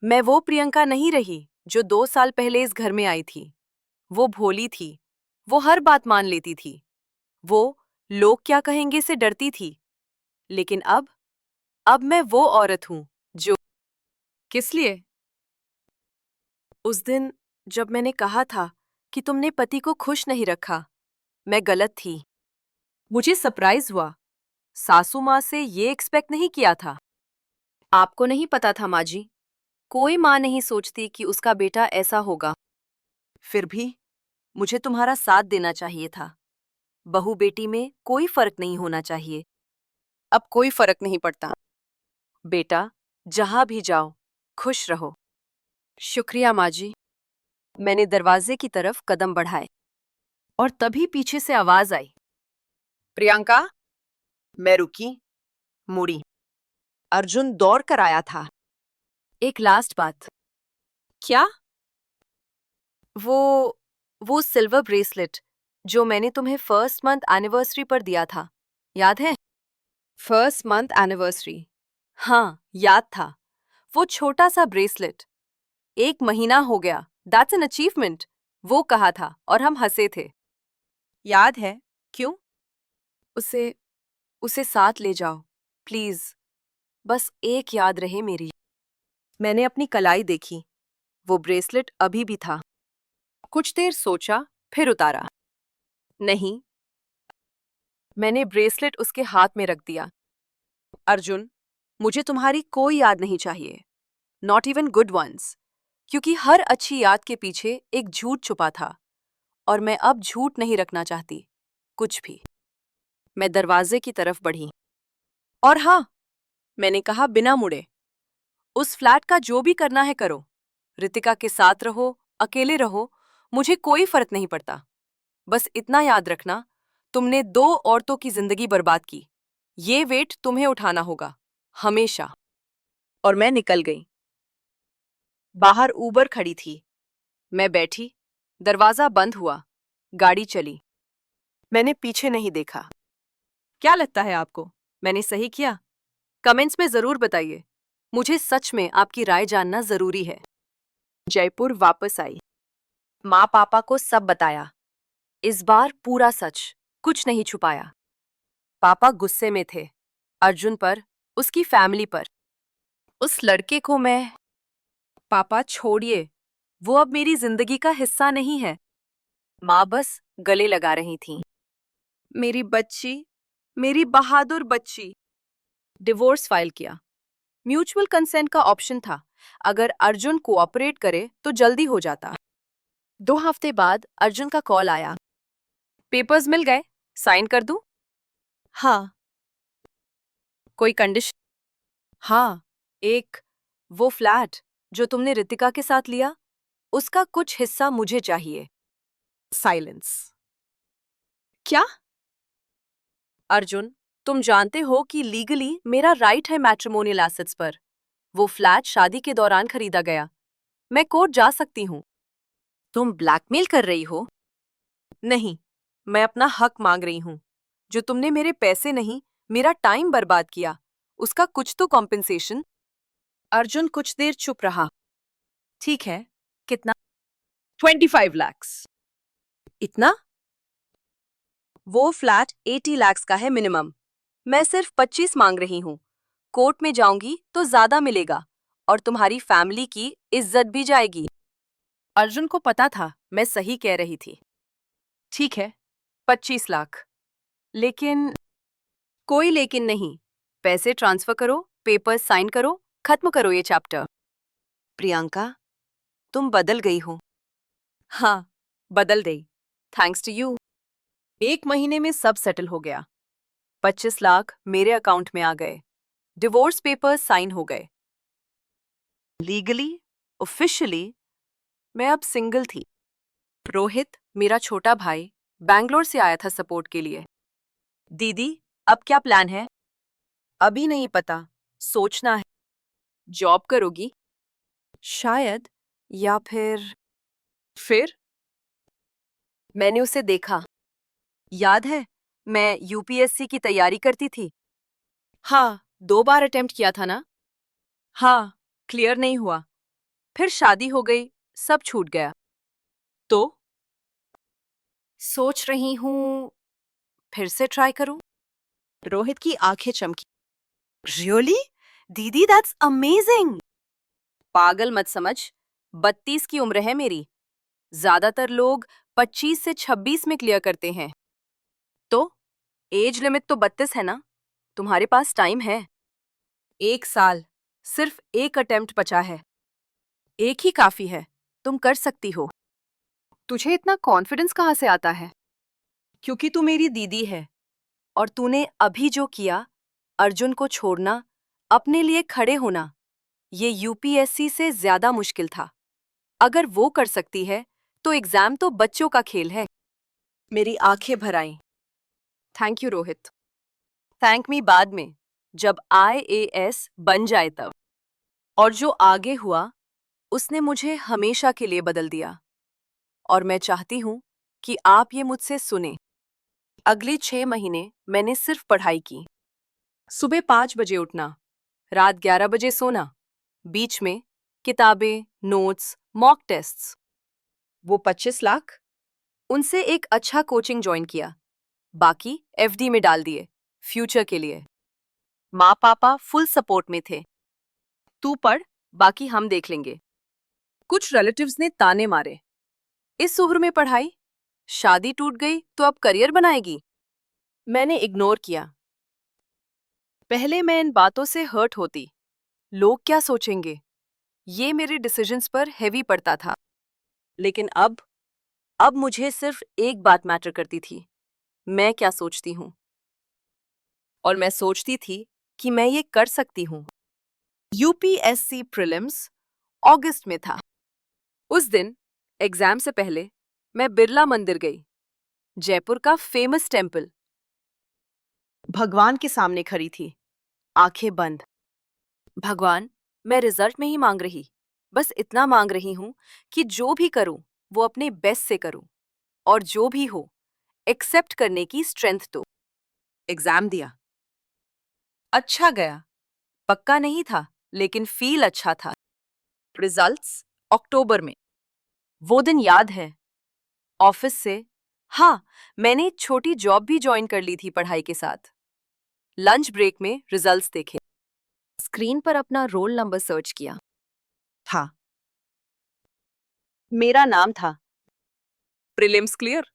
मैं वो प्रियंका नहीं रही जो 2 साल पहले इस घर में आई थी। वो भोली थी, वो हर बात मान लेती थी, वो लोग क्या कहेंगे से डरती थी। लेकिन अब मैं वो औरत हूं जो। किस लिए? उस दिन जब मैंने कहा था कि तुमने पति को खुश नहीं रखा, मैं गलत थी। मुझे सरप्राइज हुआ। सासू माँ से ये एक्सपेक्ट नहीं किया था। आपको नहीं पता था माँ जी, कोई माँ नहीं सोचती कि उसका बेटा ऐसा होगा। फिर भी मुझे तुम्हारा साथ देना चाहिए था। बहू बेटी में कोई फर्क नहीं होना चाहिए। अब कोई फर्क नहीं पड़ता। बेटा, जहां भी जाओ, खुश रहो। शुक्रिया माँ जी। मैंने दरवाजे की तरफ कदम बढ़ाए, और तभी पीछे से आवाज आई। प्रियंका। मैं रुकी, मुड़ी। अर्जुन दौड़ कर आया था। एक लास्ट बात। क्या? वो सिल्वर ब्रेसलेट जो मैंने तुम्हें फर्स्ट मंथ एनिवर्सरी पर दिया था, याद है? First month anniversary. हाँ, याद था। वो छोटा सा ब्रेसलेट। 1 महीना हो गया, दैट्स एन अचीवमेंट। वो कहा था और हम हंसे थे। याद है? क्यों? उसे उसे साथ ले जाओ, प्लीज। बस एक याद रहे मेरी। मैंने अपनी कलाई देखी। वो ब्रेसलेट अभी भी था। कुछ देर सोचा, फिर उतारा। नहीं। मैंने ब्रेसलेट उसके हाथ में रख दिया। अर्जुन, मुझे तुम्हारी कोई याद नहीं चाहिए, नॉट इवन गुड वंस, क्योंकि हर अच्छी याद के पीछे एक झूठ छुपा था। और मैं अब झूठ नहीं रखना चाहती, कुछ भी। मैं दरवाजे की तरफ बढ़ी। और हाँ, मैंने कहा बिना मुड़े, उस फ्लैट का जो भी करना है करो। रितिका के साथ रहो, अकेले रहो, मुझे कोई फर्क नहीं पड़ता। बस इतना याद रखना, तुमने 2 औरतों की जिंदगी बर्बाद की। ये वेट तुम्हें उठाना होगा, हमेशा। और मैं निकल गई। बाहर ऊबर खड़ी थी। मैं बैठी, दरवाजा बंद हुआ, गाड़ी चली। मैंने पीछे नहीं देखा। क्या लगता है आपको, मैंने सही किया? कमेंट्स में जरूर बताइए। मुझे सच में आपकी राय जानना जरूरी है। जयपुर वापस आई। माँ पापा को सब बताया। इस बार पूरा सच, कुछ नहीं छुपाया। पापा गुस्से में थे, अर्जुन पर, उसकी फैमिली पर। उस लड़के को मैं... पापा छोड़िए, वो अब मेरी जिंदगी का हिस्सा नहीं है। माँ बस गले लगा रही थी। मेरी बच्ची, मेरी बहादुर बच्ची। डिवोर्स फाइल किया। म्यूचुअल कंसेंट का ऑप्शन था। अगर अर्जुन कोऑपरेट करे तो जल्दी हो जाता। 2 हफ्ते बाद अर्जुन का कॉल आया। पेपर्स मिल गए, साइन कर दूं? हाँ। कोई कंडीशन? हाँ, एक, वो फ्लैट जो तुमने रितिका के साथ लिया, उसका कुछ हिस्सा मुझे चाहिए। साइलेंस। क्या? अर्जुन, तुम जानते हो कि लीगली मेरा राइट है मैट्रिमोनियल एसेट्स पर। वो फ्लैट शादी के दौरान खरीदा गया। मैं कोर्ट जा सकती हूँ। तुम ब्लैकमेल कर रही हो? नहीं, मैं अपना हक मांग रही हूँ। जो तुमने मेरे पैसे नहीं, मेरा टाइम बर्बाद किया, उसका कुछ तो कॉम्पेंसेशन। अर्जुन कुछ देर चुप रहा। ठीक है, कितना? 25 लाख। इतना? वो फ्लैट 80 लाख का है मिनिमम। मैं सिर्फ 25 मांग रही हूँ। कोर्ट में जाऊंगी तो ज्यादा मिलेगा, और तुम्हारी फैमिली की इज्जत भी जाएगी। अर्जुन को पता था मैं सही कह रही थी। ठीक है, 25 लाख। लेकिन... कोई लेकिन नहीं। पैसे ट्रांसफर करो, पेपर्स साइन करो, खत्म करो ये चैप्टर। प्रियंका, तुम बदल गई हो। हाँ, बदल गई। Thanks to you. 1 महीने में सब सेटल हो गया। 25 लाख मेरे अकाउंट में आ गए। डिवोर्स पेपर्स साइन हो गए। लीगली, ऑफिशियली, मैं अब सिंगल थी। रोहित, मेरा छोटा भाई, बैंगलोर से आया था सपोर्ट के लिए। दीदी, अब क्या प्लान है? अभी नहीं पता, सोचना है। जॉब करोगी? शायद, या फिर? मैंने उसे देखा। याद है, मैं यूपीएससी की तैयारी करती थी। हाँ, 2 बार अटेम्प्ट किया था ना? हाँ, क्लियर नहीं हुआ। फिर शादी हो गई, सब छूट गया। तो सोच रही हूँ फिर से ट्राई करूं। रोहित की आंखें चमकी। रियली? दीदी, दैट्स अमेजिंग। पागल मत समझ, 32 की उम्र है मेरी। ज्यादातर लोग 25 से 26 में क्लियर करते हैं। तो एज लिमिट तो 32 है ना? तुम्हारे पास टाइम है। 1 साल, सिर्फ एक अटेम्प्ट बचा है। एक ही काफी है, तुम कर सकती हो। तुझे इतना कॉन्फिडेंस कहाँ से आता है? क्योंकि तू मेरी दीदी है, और तूने अभी जो किया, अर्जुन को छोड़ना, अपने लिए खड़े होना, ये यूपीएससी से ज्यादा मुश्किल था। अगर वो कर सकती है, तो एग्जाम तो बच्चों का खेल है। मेरी आंखें भर आईं। Thank you Rohit. Thank me बाद में, जब आईएएस बन जाए तब। और जो आगे हुआ, उसने मुझे हमेशा के लिए बदल दिया। और मैं चाहती हूँ कि आप ये मुझसे सुने। अगले 6 महीने मैंने सिर्फ पढ़ाई की। सुबह 5 बजे उठना, रात 11 बजे सोना, बीच में किताबें, नोट्स, मॉक टेस्ट्स। वो 25 लाख? उनसे एक अच्छा कोचिंग ज्वाइन किया, बाकी एफडी में डाल दिए, फ्यूचर के लिए। माँ पापा फुल सपोर्ट में थे। तू पढ़, बाकी हम देख लेंगे। कुछ रिलेटिव्स ने ताने मारे। इस उम्र में पढ़ाई? शादी टूट गई तो अब करियर बनाएगी? मैंने इग्नोर किया। पहले मैं इन बातों से हर्ट होती। लोग क्या सोचेंगे, ये मेरे डिसीजंस पर हैवी पड़ता था। लेकिन अब अब मुझे सिर्फ एक बात मैटर करती थी, मैं क्या सोचती हूँ। और मैं सोचती थी कि मैं ये कर सकती हूँ। यूपीएससी प्रीलिम्स अगस्त में था। उस दिन एग्जाम से पहले मैं बिरला मंदिर गई, जयपुर का फेमस टेम्पल। भगवान के सामने खड़ी थी, आंखें बंद। भगवान, मैं रिजल्ट नहीं मांग रही, बस इतना मांग रही हूं कि जो भी करूं वो अपने बेस्ट से करूं, और जो भी हो एक्सेप्ट करने की स्ट्रेंथ दो। एग्जाम दिया, अच्छा गया। पक्का नहीं था, लेकिन फील अच्छा था। रिजल्ट्स अक्टूबर में। वो दिन याद है, ऑफिस से, हाँ, मैंने एक छोटी जॉब भी ज्वाइन कर ली थी पढ़ाई के साथ। लंच ब्रेक में रिजल्ट्स देखे, स्क्रीन पर अपना रोल नंबर सर्च किया। था, मेरा नाम था। Prelims clear.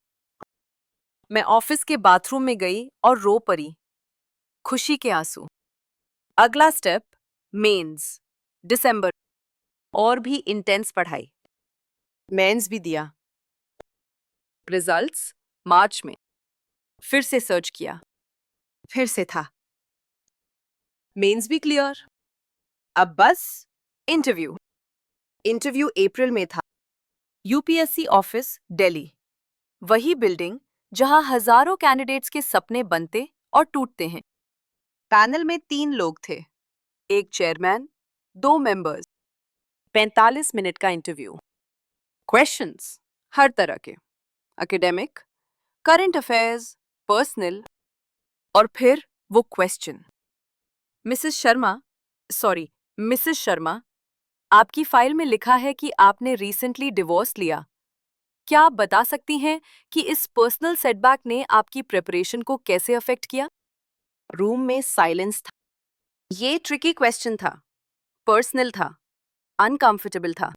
मैं ऑफिस के बाथरूम में गई और रो पड़ी, खुशी के आंसू। अगला स्टेप, मेंस, दिसंबर। और भी इंटेंस पढ़ाई। मेंस भी दिया। रिजल्ट्स मार्च में। फिर से सर्च किया, फिर से था। मेंस भी क्लियर। अब बस इंटरव्यू। इंटरव्यू अप्रैल में था। UPSC office, Delhi. वही बिल्डिंग जहां हजारों कैंडिडेट्स के सपने बनते और टूटते हैं। पैनल में 3 लोग थे, एक चेयरमैन, 2 मेंबर्स। 45 मिनट का इंटरव्यू। क्वेश्चंस हर तरह के, एकेडमिक, करंट अफेयर्स, पर्सनल। और फिर वो क्वेश्चन, मिसेस शर्मा, आपकी फाइल में लिखा है कि आपने रिसेंटली डिवोर्स लिया। क्या आप बता सकती हैं कि इस पर्सनल सेटबैक ने आपकी प्रिपरेशन को कैसे अफेक्ट किया? रूम में साइलेंस था। ये ट्रिकी क्वेश्चन था, पर्सनल था, अनकंफर्टेबल था।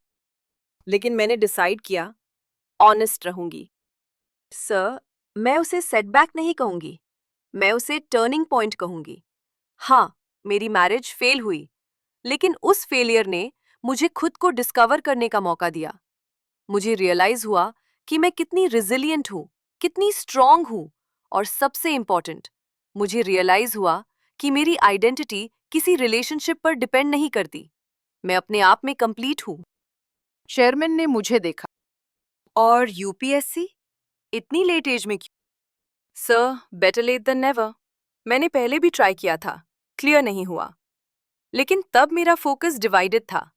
लेकिन मैंने डिसाइड किया, ऑनेस्ट रहूंगी। सर, मैं उसे सेटबैक नहीं कहूंगी, मैं उसे टर्निंग पॉइंट कहूंगी। हाँ, मेरी मैरिज फेल हुई, लेकिन उस फेलियर ने मुझे खुद को डिस्कवर करने का मौका दिया। मुझे रियलाइज हुआ कि मैं कितनी रिजिलियंट हूँ, कितनी स्ट्रांग हूँ, और सबसे इम्पोर्टेंट, मुझे रियलाइज हुआ कि मेरी आइडेंटिटी किसी रिलेशनशिप पर डिपेंड नहीं करती। मैं अपने आप में कंप्लीट हूँ। चेयरमैन ने मुझे देखा। और यूपीएससी? इतनी लेट एज में क्यों? Sir, better late than never. मैंने पहले भी ट्राई किया था, क्लियर नहीं हुआ। लेकिन तब मेरा फोकस डिवाइडेड था।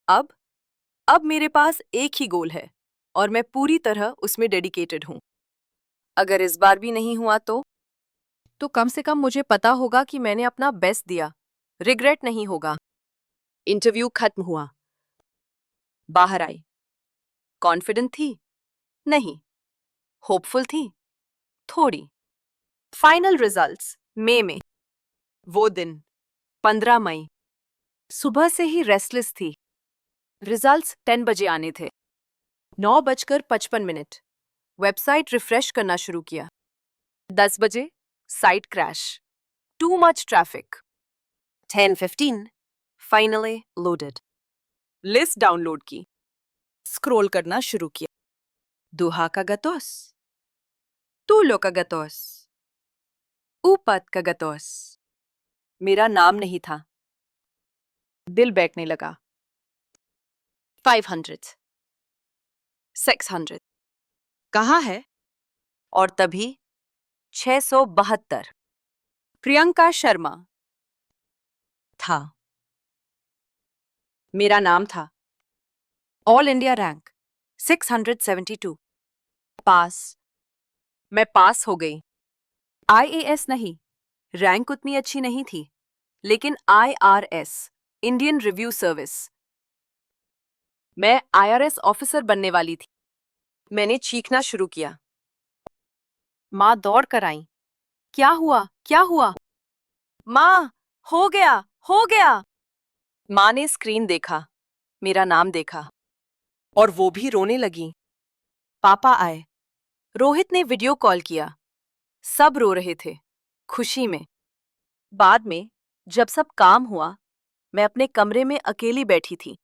अब मेरे पास एक ही गोल है, और मैं पूरी तरह उसमें डेडिकेटेड हूँ। अगर इस बार भी नहीं हुआ तो कम से कम मुझे पता होगा कि मैंने अपना बेस्ट दिया। रिग्रेट नहीं होगा। इंटरव्यू खत्म हुआ। बाहर आई। कॉन्फिडेंट थी? नहीं। होपफुल थी? थोड़ी। फाइनल रिजल्ट्स मई में। वो दिन 15 मई। सुबह से ही रेस्टलेस थी। रिजल्ट्स 10 बजे आने थे। 9:55। वेबसाइट रिफ्रेश करना शुरू किया। 10 बजे site crash, too much traffic. 10:15 finally loaded. List download की, स्क्रॉल करना शुरू किया। दुहा का गतोस, तूलो का गतोस, ऊपत का गतोस। मेरा नाम नहीं था। दिल बैठने लगा। 500, 600, कहाँ है? और तभी 672। प्रियंका शर्मा था। मेरा नाम था। All India rank 672। पास। मैं पास हो गई। आईएएस नहीं, रैंक उतनी अच्छी नहीं थी, लेकिन आईआरएस, इंडियन रिव्यू सर्विस। मैं आईआरएस ऑफिसर बनने वाली थी। मैंने चीखना शुरू किया। माँ दौड़ कर आई। क्या हुआ, क्या हुआ? माँ, हो गया, हो गया। माँ ने स्क्रीन देखा, मेरा नाम देखा, और वो भी रोने लगी। पापा आए। रोहित ने वीडियो कॉल किया। सब रो रहे थे, खुशी में। बाद में, जब सब काम हुआ, मैं अपने कमरे में अकेली बैठी थी।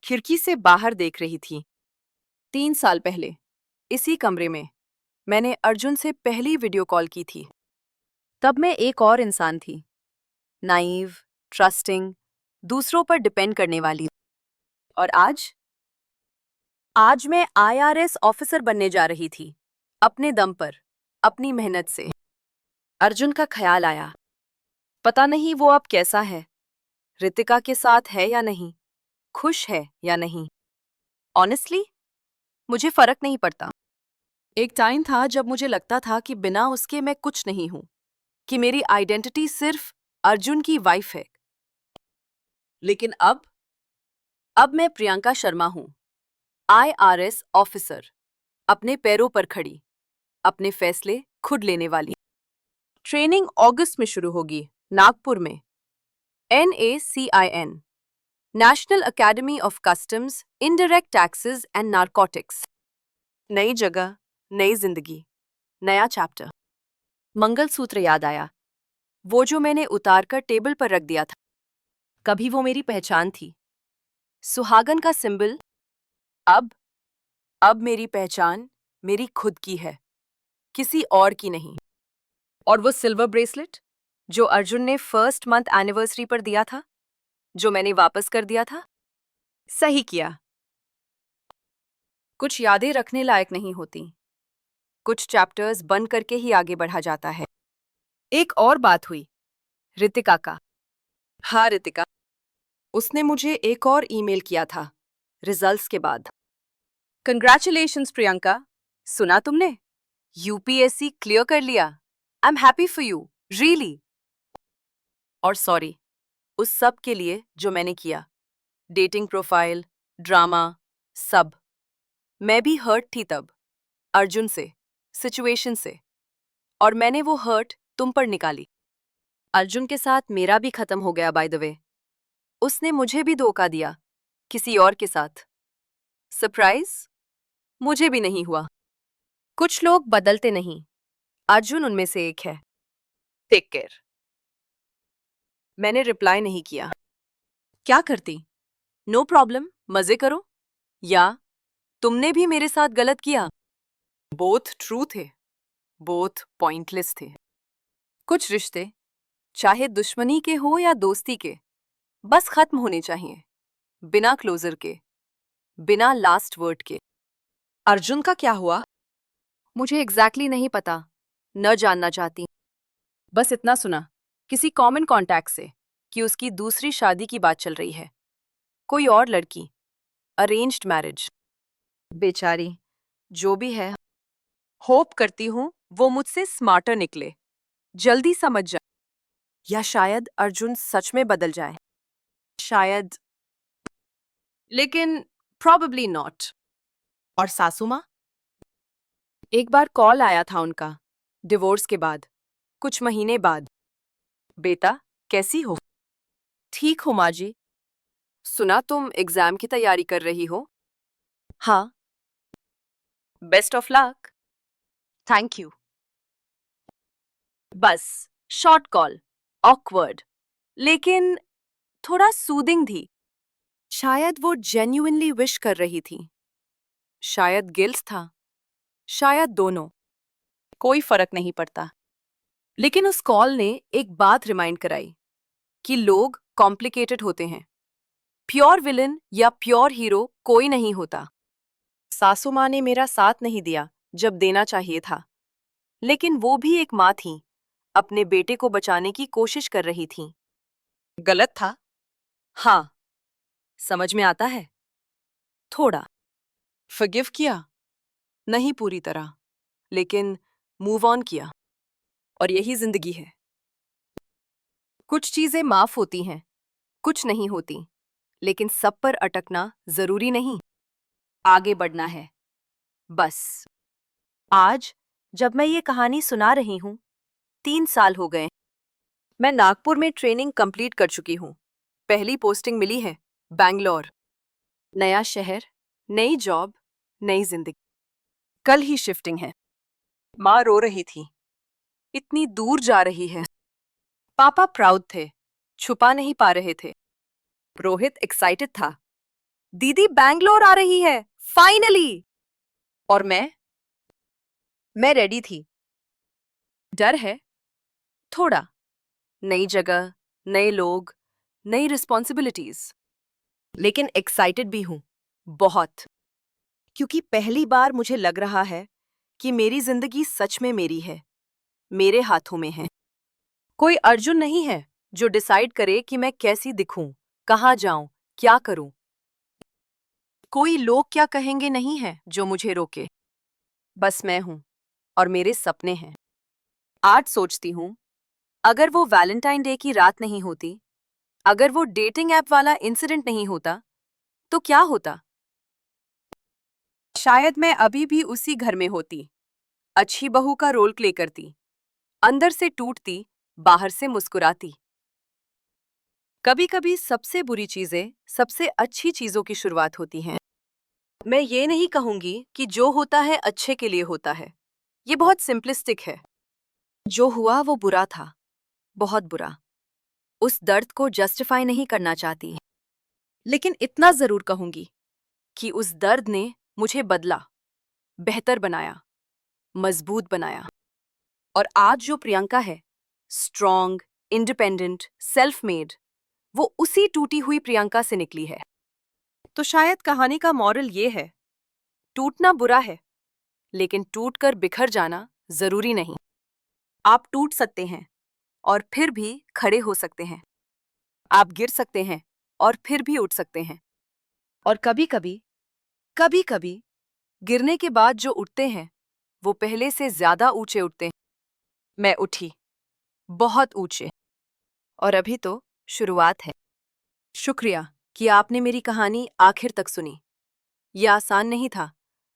खिड़की से बाहर देख रही थी। 3 साल पहले इसी कमरे में मैंने अर्जुन से पहली वीडियो कॉल की थी। तब मैं एक और इंसान थी, नाइव, ट्रस्टिंग, दूसरों पर डिपेंड करने वाली। और आज मैं आईआरएस ऑफिसर बनने जा रही थी, अपने दम पर, अपनी मेहनत से। अर्जुन का ख्याल आया, पता नहीं वो अब कैसा है, रितिका के साथ है या नहीं, खुश है या नहीं। ऑनेस्टली मुझे फर्क नहीं पड़ता। एक टाइम था जब मुझे लगता था कि बिना उसके मैं कुछ नहीं हूं, कि मेरी आइडेंटिटी सिर्फ अर्जुन की वाइफ है। लेकिन अब मैं प्रियंका शर्मा हूं, आईआरएस ऑफिसर, अपने पैरों पर खड़ी, अपने फैसले खुद लेने वाली। ट्रेनिंग अगस्त में शुरू होगी, नागपुर में। NACIN, national academy of customs, indirect taxes and narcotics. नई जगह, नई जिंदगी, नया चैप्टर। मंगलसूत्र याद आया, वो जो मैंने उतारकर टेबल पर रख दिया था। कभी वो मेरी पहचान थी, सुहागन का सिंबल। अब मेरी पहचान मेरी खुद की है, किसी और की नहीं। और वो सिल्वर ब्रेसलेट जो अर्जुन ने फर्स्ट मंथ एनिवर्सरी पर दिया था, जो मैंने वापस कर दिया था। सही किया। कुछ यादें रखने लायक नहीं होती, कुछ चैप्टर्स बंद करके ही आगे बढ़ा जाता है। एक और बात हुई, रितिका का। हाँ रितिका, उसने मुझे एक और ईमेल किया था रिजल्ट्स के बाद। कंग्रेचुलेशंस प्रियंका, सुना तुमने? यूपीएससी क्लियर कर लिया। I am happy for you, really. और सॉरी उस सब के लिए जो मैंने किया, डेटिंग प्रोफाइल, ड्रामा, सब। मैं भी हर्ट थी तब, अर्जुन से, सिचुएशन से, और मैंने वो हर्ट तुम पर निकाली। अर्जुन के साथ मेरा भी खत्म हो गया बाय द वे। उसने मुझे भी धोखा दिया, किसी और के साथ। सरप्राइज? मुझे भी नहीं हुआ। कुछ लोग बदलते नहीं, अर्जुन उनमें से एक है। Take care. मैंने रिप्लाई नहीं किया। क्या करती? नो प्रॉब्लम, मजे करो। या तुमने भी मेरे साथ गलत किया। बोथ ट्रू थे, बोथ पॉइंटलेस थे। कुछ रिश्ते, चाहे दुश्मनी के हो या दोस्ती के, बस खत्म होने चाहिए, बिना क्लोजर के, बिना लास्ट वर्ड के। अर्जुन का क्या हुआ? मुझे एग्जैक्टली नहीं पता, न जानना चाहती। बस इतना सुना, किसी कॉमन कॉन्टैक्ट से, कि उसकी दूसरी शादी की बात चल रही है, कोई और लड़की, अरेंज्ड मैरिज। बेचारी, जो भी है, होप करती हूँ वो मुझसे स्मार्टर निकले, जल्दी समझ जाए, या शायद अर्जुन सच में बदल जाए। शायद, लेकिन प्रॉबेबली नॉट। और सासू माँ? एक बार कॉल आया था उनका, डिवोर्स के बाद, कुछ महीने बाद। बेटा, कैसी हो? ठीक हो माँ जी। सुना तुम एग्जाम की तैयारी कर रही हो? हाँ। Best of luck. Thank you. बस शॉर्ट कॉल, ऑकवर्ड, लेकिन थोड़ा सूदिंग थी। शायद वो जेन्युइनली विश कर रही थी, शायद गिल्ट था, शायद दोनों। कोई फर्क नहीं पड़ता। लेकिन उस कॉल ने एक बात रिमाइंड कराई कि लोग कॉम्प्लिकेटेड होते हैं। प्योर विलन या प्योर हीरो कोई नहीं होता। सासू माँ ने मेरा साथ नहीं दिया जब देना चाहिए था, लेकिन वो भी एक माँ थी, अपने बेटे को बचाने की कोशिश कर रही थी। गलत था? हाँ, समझ में आता है, थोड़ा। फॉरगिव किया, नहीं पूरी तरह, लेकिन मूव ऑन किया। और यही जिंदगी है। कुछ चीजें माफ होती हैं, कुछ नहीं होती, लेकिन सब पर अटकना जरूरी नहीं। आगे बढ़ना है, बस। आज जब मैं ये कहानी सुना रही हूँ, 3 साल हो गए। मैं नागपुर में ट्रेनिंग कंप्लीट कर चुकी हूँ। पहली पोस्टिंग मिली है, बैंगलोर। नया शहर, नई जॉब, नई जिंदगी। कल ही शिफ्टिंग है। माँ रो रही थी, इतनी दूर जा रही है। पापा प्राउड थे, छुपा नहीं पा रहे थे। रोहित एक्साइटेड था, दीदी बैंगलोर आ रही है, फाइनली। और मैं मैं रेडी थी। डर है थोड़ा। नई जगह, नए लोग, नई रिस्पॉन्सिबिलिटीज। लेकिन एक्साइटेड भी हूँ, बहुत। क्योंकि पहली बार मुझे लग रहा है कि मेरी जिंदगी सच में मेरी है, मेरे हाथों में है। कोई अर्जुन नहीं है जो डिसाइड करे कि मैं कैसी दिखूं, कहाँ जाऊं, क्या करूं। कोई लोग क्या कहेंगे नहीं है जो मुझे रोके। बस मैं हूं और मेरे सपने हैं। आज सोचती हूं, अगर वो वैलेंटाइन डे की रात नहीं होती, अगर वो डेटिंग ऐप वाला इंसिडेंट नहीं होता, तो क्या होता? शायद मैं अभी भी उसी घर में होती, अच्छी बहू का रोल प्ले करती, अंदर से टूटती, बाहर से मुस्कुराती। कभी कभी सबसे बुरी चीजें सबसे अच्छी चीजों की शुरुआत होती हैं। मैं ये नहीं कहूंगी कि जो होता है अच्छे के लिए होता है। ये बहुत सिंपलिस्टिक है। जो हुआ वो बुरा था, बहुत बुरा। उस दर्द को जस्टिफाई नहीं करना चाहती, लेकिन इतना जरूर कहूंगी कि उस दर्द ने मुझे बदला, बेहतर बनाया, मजबूत बनाया। और आज जो प्रियंका है, स्ट्रॉन्ग, इंडिपेंडेंट, सेल्फ मेड, वो उसी टूटी हुई प्रियंका से निकली है। तो शायद कहानी का मॉरल ये है, टूटना बुरा है, लेकिन टूटकर बिखर जाना जरूरी नहीं। आप टूट सकते हैं और फिर भी खड़े हो सकते हैं। आप गिर सकते हैं और फिर भी उठ सकते हैं। और कभी कभी गिरने के बाद जो उठते हैं वो पहले से ज्यादा ऊंचे उठते हैं। मैं उठी, बहुत ऊंचे। और अभी तो शुरुआत है। शुक्रिया कि आपने मेरी कहानी आखिर तक सुनी। यह आसान नहीं था,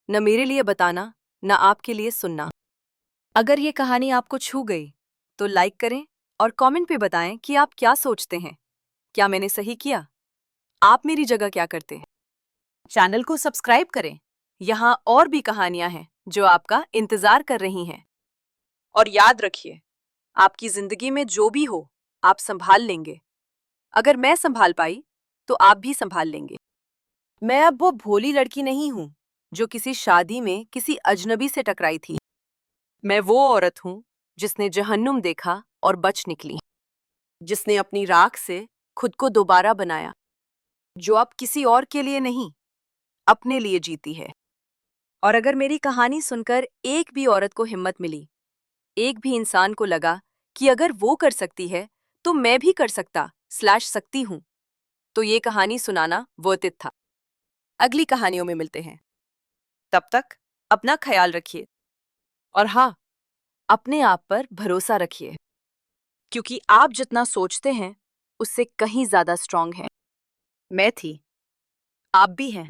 न मेरे लिए बताना, न आपके लिए सुनना। अगर ये कहानी आपको छू गई तो लाइक करें और कमेंट पे बताएं कि आप क्या सोचते हैं। क्या मैंने सही किया? आप मेरी जगह क्या करते? चैनल को सब्सक्राइब करें। यहाँ और भी कहानियां हैं जो आपका इंतजार कर रही हैं। और याद रखिए, आपकी जिंदगी में जो भी हो, आप संभाल लेंगे। अगर मैं संभाल पाई तो आप भी संभाल लेंगे। मैं अब वो भोली लड़की नहीं हूं जो किसी शादी में किसी अजनबी से टकराई थी। मैं वो औरत हूं जिसने जहन्नुम देखा और बच निकली, जिसने अपनी राख से खुद को दोबारा बनाया, जो अब किसी और के लिए नहीं, अपने लिए जीती है। और अगर मेरी कहानी सुनकर एक भी औरत को हिम्मत मिली, एक भी इंसान को लगा कि अगर वो कर सकती है तो मैं भी कर सकती हूं, तो ये कहानी सुनाना वर्थ इट था। अगली कहानियों में मिलते हैं। तब तक अपना ख्याल रखिए। और हाँ, अपने आप पर भरोसा रखिए, क्योंकि आप जितना सोचते हैं उससे कहीं ज्यादा स्ट्रांग हैं। मैं थी, आप भी हैं।